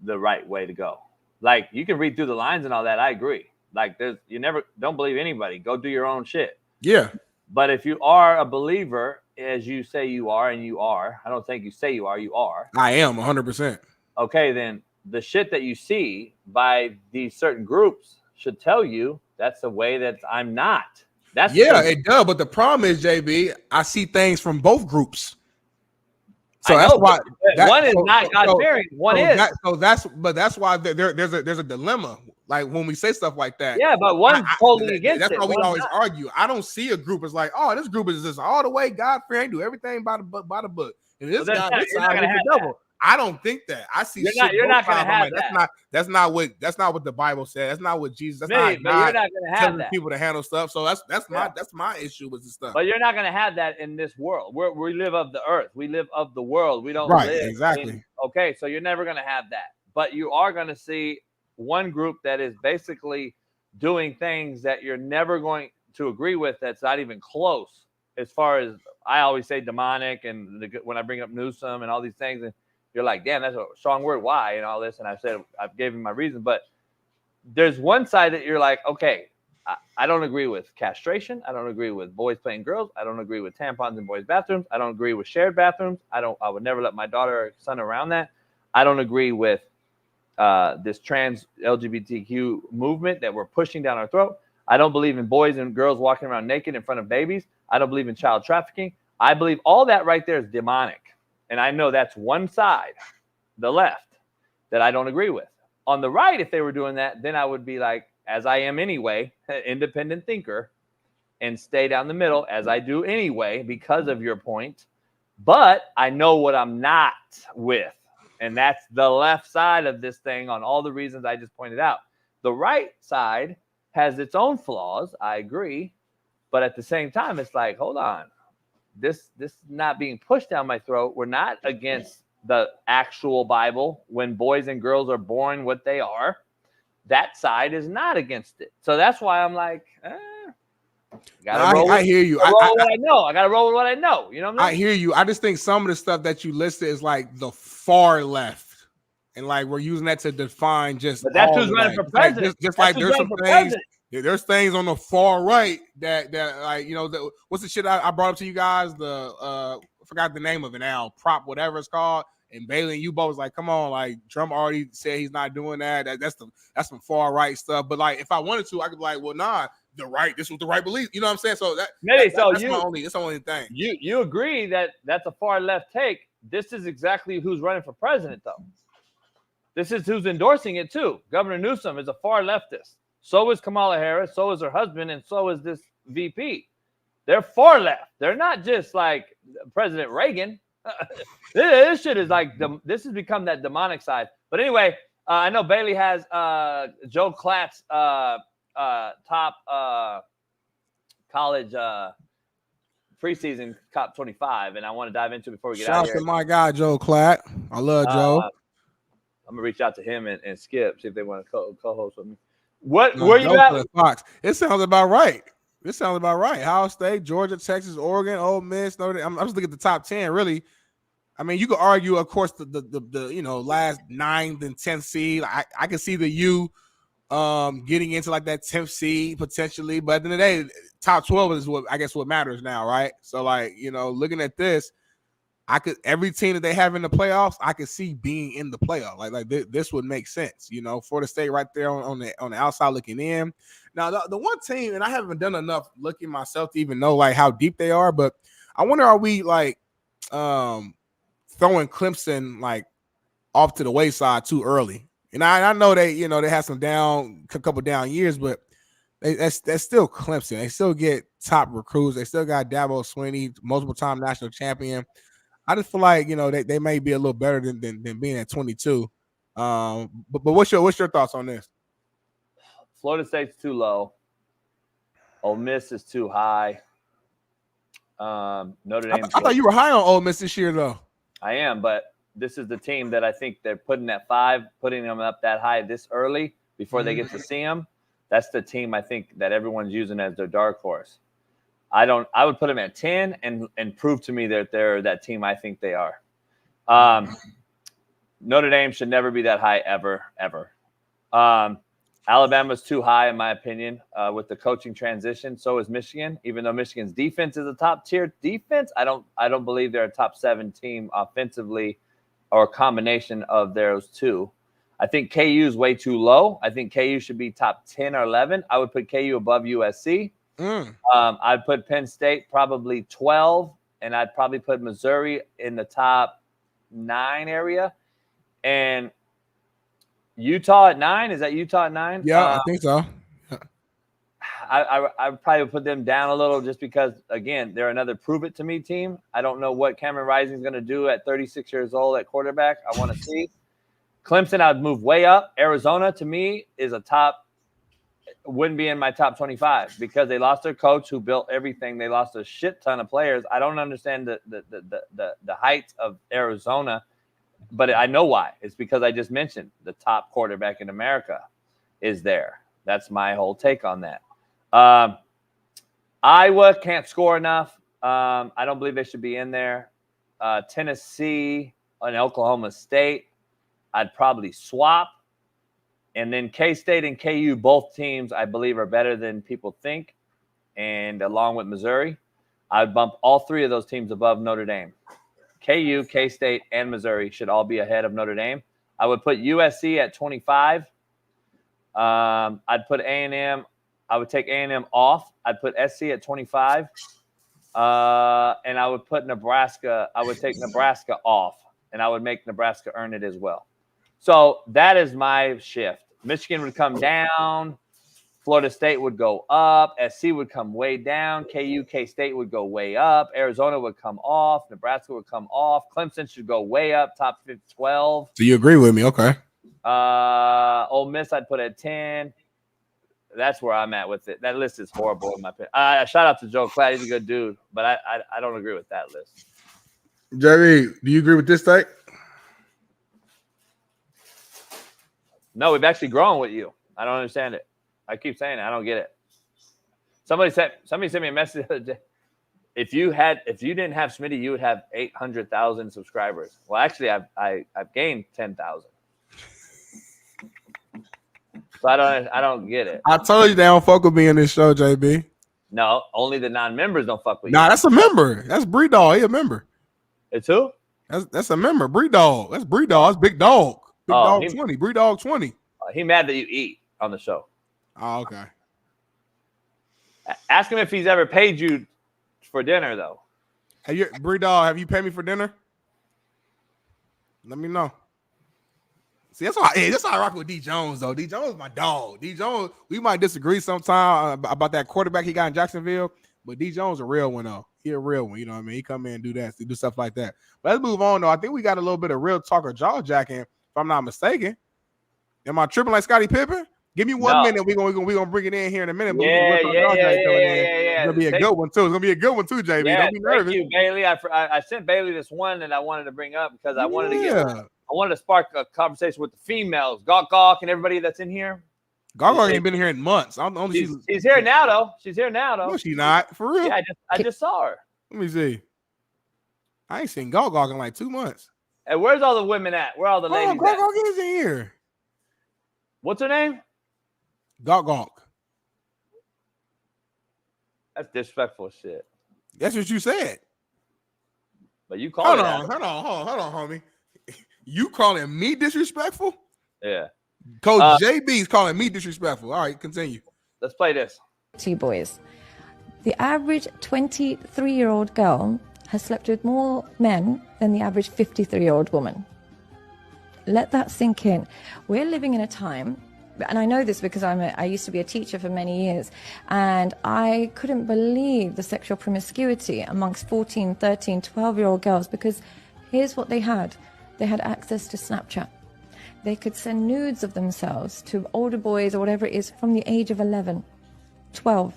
the right way to go? Like, you can read through the lines and all that. I agree. Like, don't believe anybody. Go do your own shit. Yeah. But if you are a believer, as you say you are, and you are, I don't think you say you are. I am 100%. Okay, then the shit that you see by these certain groups should tell you that's the way that I'm not. That's it does. But the problem is, JB, I see things from both groups. So that's why one is not God fearing. One is. That's why there's a dilemma. Like when we say stuff like that. Yeah, but one's totally against it. That's why we always argue. I don't see a group as like, oh, this group is just all the way God fearing, do everything by the book. And this guy, this side is the devil. I don't think that. I see. You're not going to have that. That's not what the Bible said. That's not what Jesus. That's not God you're not going to have telling that. people to handle stuff. So that's my issue with the stuff. But you're not going to have that in this world. We live of the earth. We live of the world. We don't right, live exactly. Okay, so you're never going to have that. But you are going to see one group that is basically doing things that you're never going to agree with. That's not even close. As far as I always say, demonic, and when I bring up Newsom and all these things, and you're like, damn, that's a strong word. Why? And all this. And I've given my reason. But there's one side that you're like, okay, I don't agree with castration. I don't agree with boys playing girls. I don't agree with tampons in boys' bathrooms. I don't agree with shared bathrooms. I would never let my daughter or son around that. I don't agree with this trans LGBTQ movement that we're pushing down our throat. I don't believe in boys and girls walking around naked in front of babies. I don't believe in child trafficking. I believe all that right there is demonic. And I know that's one side, the left, that I don't agree with. On the right, if they were doing that, then I would be like, as I am anyway, independent thinker, and stay down the middle, as I do anyway, because of your point. But I know what I'm not with. And that's the left side of this thing on all the reasons I just pointed out. The right side has its own flaws. I agree. But at the same time, it's like, hold on. This is not being pushed down my throat. We're not against the actual Bible when boys and girls are born what they are. That side is not against it. So that's why I'm like, I hear you. I gotta roll with what I know. You know what I mean? I hear you. I just think some of the stuff that you listed is like the far left, and like we're using that to define just. But that's who's running for president. Just like there's some things. There's things on the far right that like what's the shit I brought up to you guys? I forgot the name of it now. Prop whatever it's called. And Bailey and you both was like, come on, like Trump already said he's not doing that. That's some far right stuff. But like if I wanted to, I could be like, well, nah, the right. This was the right belief. You know what I'm saying? So that's the only thing. You agree that that's a far left take. This is exactly who's running for president, though. This is who's endorsing it too. Governor Newsom is a far leftist. So is Kamala Harris. So is her husband, and so is this VP. They're far left. They're not just like President Reagan. This shit is like this has become that demonic side. But anyway, I know Bailey has Joe Klatt's top college preseason top 25, and I want to dive into it before we get out Shout of here. to my guy Joe Klatt. I love Joe. I'm gonna reach out to him and Skip, see if they want to co-host with me. Where you at? Fox. It sounds about right. Ohio State, Georgia, Texas, Oregon, Ole Miss. I'm just looking at the top 10. Really, I mean, you could argue, of course, the last 9th and 10th seed. I can see the U getting into like that 10th seed potentially, but at the end of the day, top 12 is what matters now, right? So like, looking at this, every team that they have in the playoffs, I could see being in the playoff. Like this would make sense, Florida State right there on the outside looking in. Now the one team, and I haven't done enough looking myself to even know like how deep they are, but I wonder, are we like throwing Clemson like off to the wayside too early? And I know they had some couple down years, but that's still Clemson. They still get top recruits. They still got Dabo Swinney, multiple time national champion. I just feel like they may be a little better than being at 22. But what's your thoughts on this? Florida State's too low. Ole Miss is too high. Notre Dame. I thought you were high on Ole Miss this year, though. I am, but this is the team that I think they're putting at 5, putting them up that high this early before they get to see them. That's the team I think that everyone's using as their dark horse. I would put them at 10 and prove to me that they're that team I think they are. Notre Dame should never be that high ever. Alabama's too high in my opinion with the coaching transition. So is Michigan. Even though Michigan's defense is a top tier defense, I don't believe they're a top 7 team offensively or a combination of those two. I think KU is way too low. I think KU should be top 10 or 11. I would put KU above USC. I'd put Penn State probably 12, and I'd probably put Missouri in the top 9 area. And Utah at 9. Is that Utah at 9? Yeah, I think so. I probably would put them down a little just because, again, they're another prove-it-to-me team. I don't know what Cameron Rising is going to do at 36 years old at quarterback. I want to see. Clemson, I'd move way up. Arizona, to me, is wouldn't be in my top 25 because they lost their coach who built everything. They lost a shit ton of players. I don't understand the height of Arizona, but I know why. It's because I just mentioned the top quarterback in America is there. That's my whole take on that. Iowa can't score enough. I don't believe they should be in there. Tennessee and Oklahoma State, I'd probably swap. And then K-State and KU, both teams, I believe, are better than people think. And along with Missouri, I'd bump all 3 of those teams above Notre Dame. KU, K-State, and Missouri should all be ahead of Notre Dame. I would put USC at 25. I'd put A&M. I would take A&M off. I'd put SC at 25. And I would put Nebraska. I would take Nebraska off. And I would make Nebraska earn it as well. So that is my shift. Michigan would come down. Florida State would go up. SC would come way down. KU, K-State would go way up. Arizona would come off. Nebraska would come off. Clemson should go way up, top 12. So you agree with me? Okay. Ole Miss I'd put at 10. That's where I'm at with it. That list is horrible in my opinion. Shout out to Joe Klatt. He's a good dude, but I don't agree with that list. Jerry, do you agree with this take? No, we've actually grown with you. I don't understand it. I keep saying it. I don't get it. Somebody sent me a message the other day. If you didn't have Smitty, you would have 800,000 subscribers. Well, actually, I've gained 10,000. So I don't get it. I told you they don't fuck with me in this show, JB. No, only the non-members don't fuck with you. Nah, that's a member. That's Bree Dog. He a member. It's who? That's a member. Bree Dog. That's Bree Dog. That's Big Dog. Big Dog 20. Bree Dog 20. He mad that you eat on the show. Oh, okay. Ask him if he's ever paid you for dinner, though. Bree Dog, have you paid me for dinner? Let me know. See, that's why I rock with D Jones, though. D Jones is my dog. D Jones, we might disagree sometime about that quarterback he got in Jacksonville, But D Jones a real one though. He a real one. You know what I mean? He come in and do that, do stuff like that. But let's move on though. I think we got a little bit of real talk or jaw jacking, if I'm not mistaken. Am I tripping like Scottie Pippen? Give me 1 minute. We're gonna bring it in here in a minute. Yeah. It's gonna be a good one too. It's gonna be a good one too, JB. Yeah, Don't be nervous. Thank you, Bailey. I sent Bailey this one that I wanted to bring up because I wanted to spark a conversation with the females, Gawk and everybody that's in here. Gawk ain't been here in months. She's here now though. She's here now though. No, she's not. For real. Yeah, I just saw her. Let me see. I ain't seen Gawk in like 2 months. And where's all the women at? Where are all the ladies at? Gawk is in here. What's her name? Gawk. That's disrespectful shit. That's what you said. But you called Hold on, homie. You calling me disrespectful? Yeah. Coach JB's calling me disrespectful. All right, continue. Let's play this. Two boys. The average 23-year-old girl has slept with more men than the average 53-year-old woman. Let that sink in. We're living in a time, and I know this because I used to be a teacher for many years, and I couldn't believe the sexual promiscuity amongst 14, 13, 12-year-old girls, because here's what they had. They had access to Snapchat. They could send nudes of themselves to older boys or whatever it is from the age of 11, 12,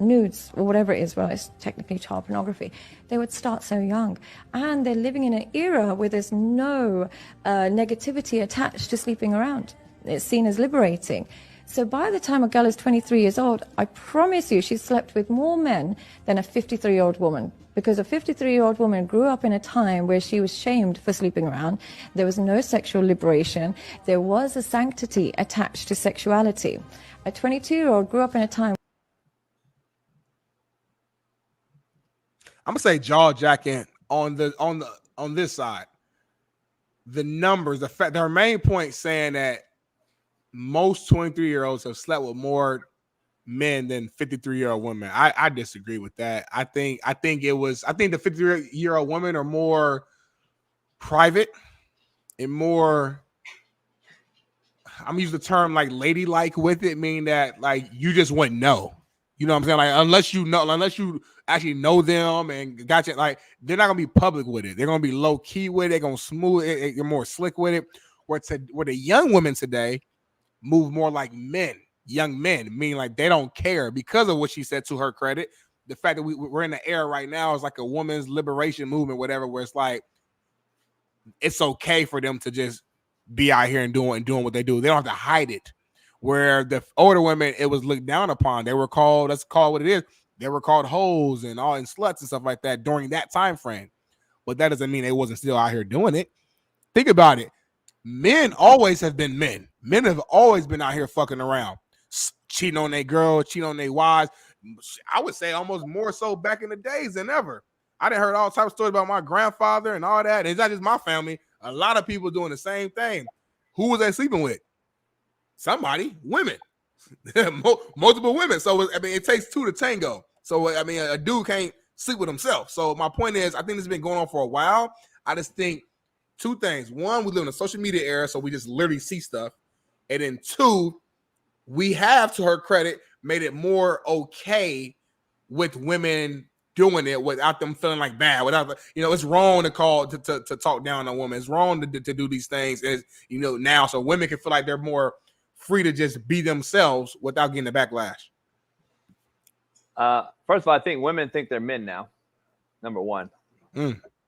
nudes or whatever it is. Well, it's technically child pornography. They would start so young. And they're living in an era where there's no negativity attached to sleeping around. It's seen as liberating. So by the time a girl is 23 years old, I promise you she's slept with more men than a 53-year-old woman. Because a 53-year-old woman grew up in a time where she was shamed for sleeping around. There was no sexual liberation. There was a sanctity attached to sexuality. A 22-year-old grew up in a time. I'm gonna say jaw jacking on this side. The numbers, the fact, their main point saying that most 23-year-olds have slept with more men than 53-year-old women. I disagree with that. I think the 53-year-old women are more private and more, I'm using the term like ladylike with it, meaning that like you just wouldn't know. You know what I'm saying? Like unless you actually know them and got you, like they're not gonna be public with it. They're gonna be low key with it. They're gonna smooth it. You're more slick with it. Where the young women today move more like men, young men, meaning like they don't care because of what she said. To her credit, the fact that we're in the era right now is like a woman's liberation movement, whatever. Where it's like it's okay for them to just be out here and doing what they do. They don't have to hide it. Where the older women, it was looked down upon. They were called, let's call it what it is. They were called hoes and sluts and stuff like that during that time frame. But that doesn't mean they wasn't still out here doing it. Think about it. Men always have been men. Men have always been out here fucking around, cheating on their girls, cheating on their wives. I would say almost more so back in the days than ever. I done heard all types of stories about my grandfather and all that. And it's not just my family. A lot of people doing the same thing. Who was they sleeping with? Somebody, women, multiple women. So I mean, it takes two to tango. So I mean, a dude can't sleep with himself. So my point is, I think this has been going on for a while. I just think two things: one, we live in a social media era, so we just literally see stuff, and then two, we have, to her credit, made it more okay with women doing it without them feeling like bad. Without, it's wrong to call to talk down on a woman. It's wrong to do these things. As now, so women can feel like they're more free to just be themselves without getting the backlash. First of all, I think women think they're men now. Number one,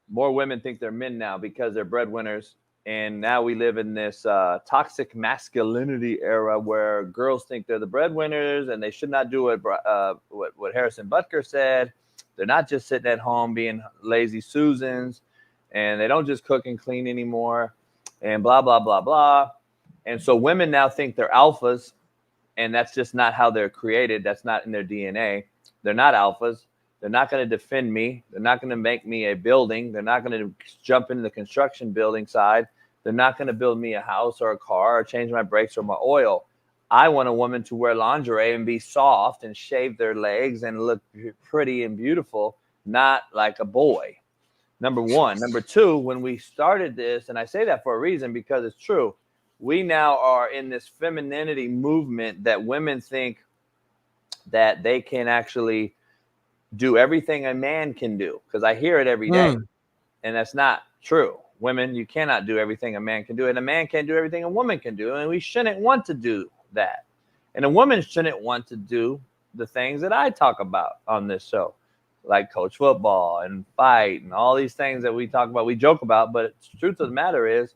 more women think they're men now because they're breadwinners. And now we live in this toxic masculinity era where girls think they're the breadwinners and they should not do what Harrison Butker said. They're not just sitting at home being lazy Susans, and they don't just cook and clean anymore, and blah, blah, blah, blah. And so women now think they're alphas, and that's just not how they're created. That's not in their DNA. They're not alphas. They're not going to defend me. They're not going to make me a building. They're not going to jump into the construction building side. They're not going to build me a house or a car or change my brakes or my oil. I want a woman to wear lingerie and be soft and shave their legs and look pretty and beautiful, not like a boy. Number one. Number two, when we started this, and I say that for a reason because it's true, we now are in this femininity movement that women think that they can actually do everything a man can do, because I hear it every day, and that's not true. Women, you cannot do everything a man can do, and a man can't do everything a woman can do, and we shouldn't want to do that. And a woman shouldn't want to do the things that I talk about on this show, like coach football and fight and all these things that we talk about, we joke about, but the truth of the matter is,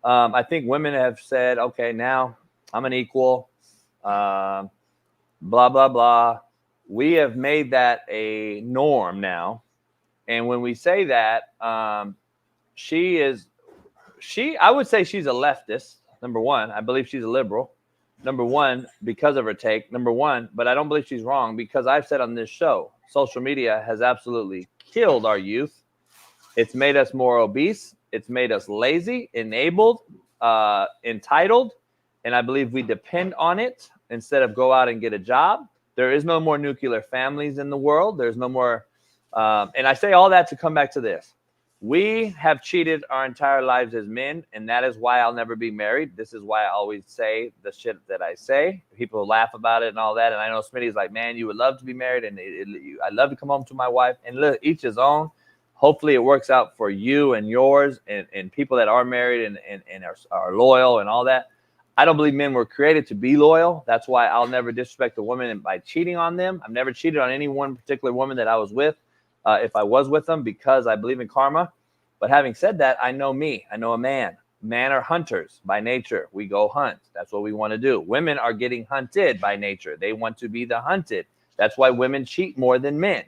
I think women have said, okay, now I'm an equal, blah, blah, blah. We have made that a norm now. And when we say that, I would say she's a leftist, number one. I believe she's a liberal, number one, because of her take, number one. But I don't believe she's wrong, because I've said on this show, social media has absolutely killed our youth. It's made us more obese. It's made us lazy, enabled, entitled. And I believe we depend on it instead of go out and get a job. There is no more nuclear families in the world. There's no more. And I say all that to come back to this. We have cheated our entire lives as men, and that is why I'll never be married. This is why I always say the shit that I say. People laugh about it and all that. And I know Smitty's like, man, you would love to be married, and I'd love to come home to my wife. And look, each his own. Hopefully it works out for you and yours and people that are married and are loyal and all that. I don't believe men were created to be loyal. That's why I'll never disrespect a woman by cheating on them. I've never cheated on any one particular woman that I was with, if I was with them, because I believe in karma. But having said that, I know me. I know a man. Men are hunters by nature. We go hunt. That's what we want to do. Women are getting hunted by nature. They want to be the hunted. That's why women cheat more than men.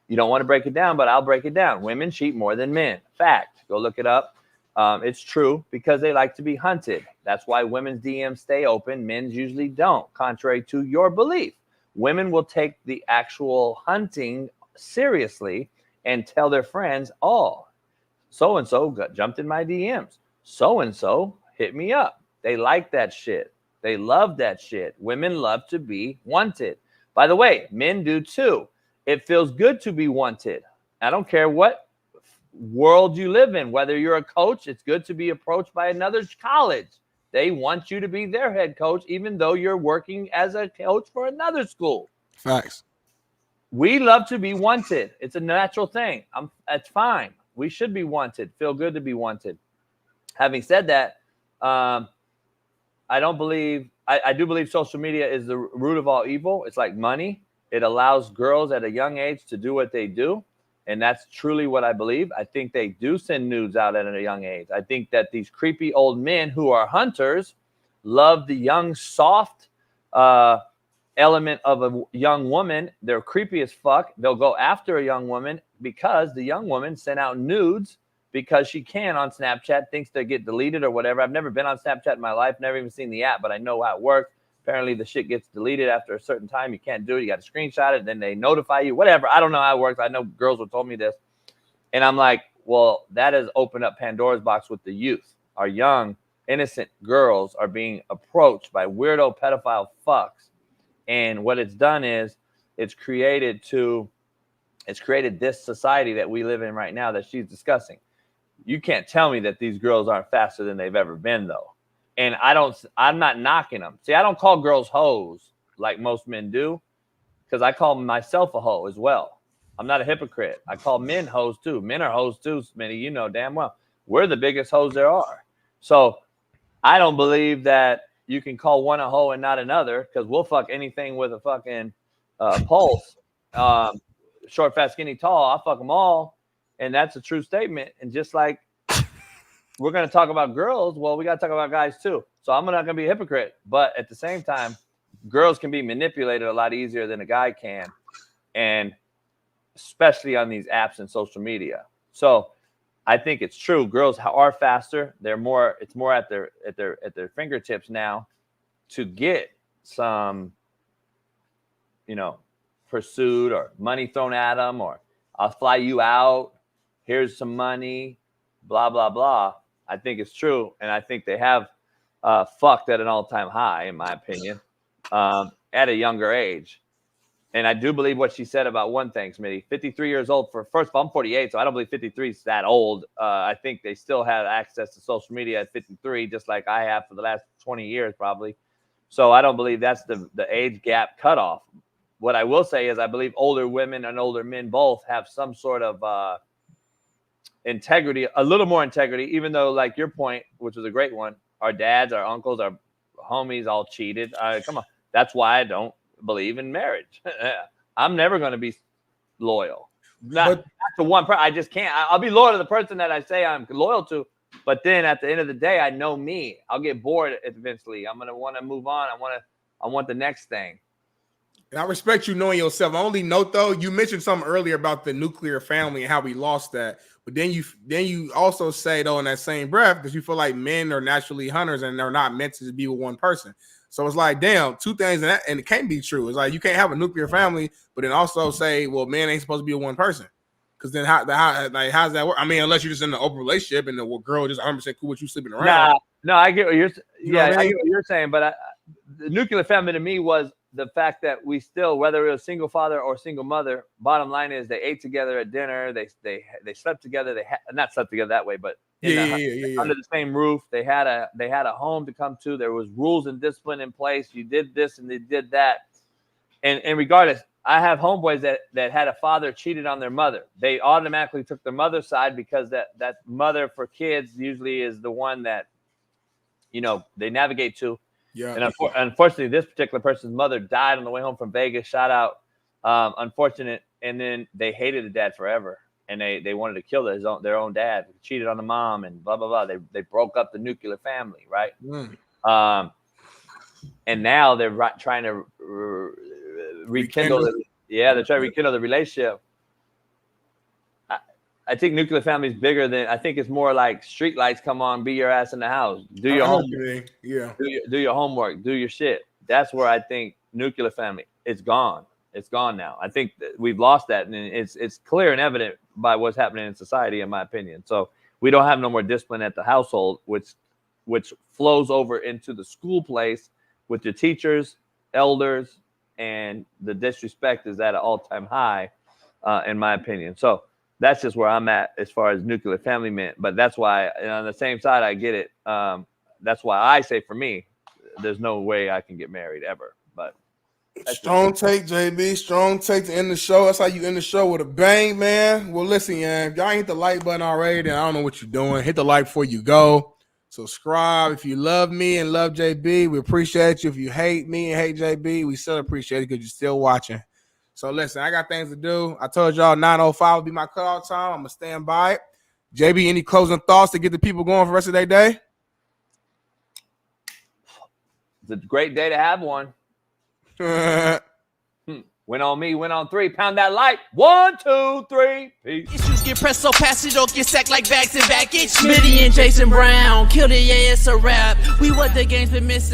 You don't want to break it down, but I'll break it down. Women cheat more than men. Fact. Go look it up. It's true, because they like to be hunted. That's why women's DMs stay open. Men's usually don't, contrary to your belief. Women will take the actual hunting seriously and tell their friends, oh, so-and-so jumped in my DMs. So-and-so hit me up. They like that shit. They love that shit. Women love to be wanted. By the way, men do too. It feels good to be wanted. I don't care what world you live in, whether you're a coach, it's good to be approached by another college. They want you to be their head coach, even though you're working as a coach for another school. Facts. We love to be wanted. It's a natural thing. That's fine. We should be wanted. Feel good to be wanted. Having said that, I do believe social media is the root of all evil. It's like money. It allows girls at a young age to do what they do. And that's truly what I believe. I think they do send nudes out at a young age. I think that these creepy old men who are hunters love the young, soft element of a young woman. They're creepy as fuck. They'll go after a young woman because the young woman sent out nudes because she can on Snapchat, thinks they get deleted or whatever. I've never been on Snapchat in my life, never even seen the app, but I know how it works. Apparently the shit gets deleted after a certain time. You can't do it. You got to screenshot it. Then they notify you, whatever. I don't know how it works. I know girls have told me this. And I'm like, well, that has opened up Pandora's box with the youth. Our young, innocent girls are being approached by weirdo pedophile fucks. And what it's done is it's created this society that we live in right now that she's discussing. You can't tell me that these girls aren't faster than they've ever been, though. And I'm not knocking them. See, I don't call girls hoes like most men do, because I call myself a hoe as well. I'm not a hypocrite. I call men hoes too. Men are hoes too, Smitty. You know damn well. We're the biggest hoes there are. So I don't believe that you can call one a hoe and not another, because we'll fuck anything with a fucking pulse. Short, fat, skinny, tall. I'll fuck them all. And that's a true statement. And just like we're going to talk about girls, well, we got to talk about guys too. So I'm not going to be a hypocrite. But at the same time, girls can be manipulated a lot easier than a guy can. And especially on these apps and social media. So I think it's true. Girls are faster. It's more at their fingertips now to get some, pursuit or money thrown at them, or I'll fly you out. Here's some money, blah, blah, blah. I think it's true. And I think they have fucked at an all-time high, in my opinion, at a younger age. And I do believe what she said about one thing, Smitty. 53 years old first of all, I'm 48, so I don't believe 53 is that old. I think they still have access to social media at 53, just like I have for the last 20 years, probably. So I don't believe that's the age gap cutoff. what I will say is I believe older women and older men both have some sort of integrity, a little more integrity, even though, like your point, which was a great one, our dads, our uncles, our homies all cheated. Come on. That's why I don't believe in marriage. I'm never going to be loyal. Not to one person. I just can't. I'll be loyal to the person that I say I'm loyal to. But then at the end of the day, I know me. I'll get bored eventually. I'm going to want to move on. I want the next thing. And I respect you knowing yourself. Only note though, you mentioned something earlier about the nuclear family and how we lost that. But then you also say though in that same breath that you feel like men are naturally hunters and they're not meant to be with one person. So it's like, damn, two things and it can't be true. It's like you can't have a nuclear family, but then also say, well, men ain't supposed to be with one person. Because then how's that work? I mean, unless you're just in an open relationship and the girl just 100% cool with you sleeping around. No, I get what you're saying. I mean? I get what you're saying. But the nuclear family to me was the fact that we still, whether it was single father or single mother, bottom line is they ate together at dinner. They slept together. They not slept together that way, but under the same roof. They had a home to come to. There was rules and discipline in place. You did this and they did that. And regardless, I have homeboys that had a father cheated on their mother. They automatically took their mother's side because that mother for kids usually is the one that, they navigate to. Yeah. And unfortunately, this particular person's mother died on the way home from Vegas. Shout out. Unfortunate. And then they hated the dad forever. And they wanted to kill their own dad. Cheated on the mom and blah, blah, blah. They broke up the nuclear family, right? And now they're trying to rekindle it. Yeah, they're trying to rekindle the relationship. I think nuclear family is bigger than, I think it's more like street lights come on, be your ass in the house. Do your homework. Yeah. Do your homework. Do your shit. That's where I think nuclear family, it's gone. It's gone now. I think that we've lost that. And it's clear and evident by what's happening in society, in my opinion. So we don't have no more discipline at the household, which flows over into the school place with your teachers, elders, and the disrespect is at an all-time high, in my opinion. So that's just where I'm at as far as nuclear family meant. But that's why, and on the same side, I get it. That's why I say for me, there's no way I can get married ever. But strong take, JB. Strong take to end the show. That's how you end the show with a bang, man. Well, listen, yeah, if y'all ain't hit the like button already, then I don't know what you're doing. Hit the like before you go. Subscribe. If you love me and love JB, we appreciate you. If you hate me and hate JB, we still appreciate it because you're still watching. So listen, I got things to do. I told y'all 9:05 would be my cutoff time. I'm going to stand by it. JB, any closing thoughts to get the people going for the rest of their day? It's a great day to have one. Win on me, win on three. Pound that like. 1, 2, 3. Peace. Issues get pressed so fast, you don't get sacked like bags and baggage. Smitty and Jason Brown, kill the ass a rap. We what the game's been missing.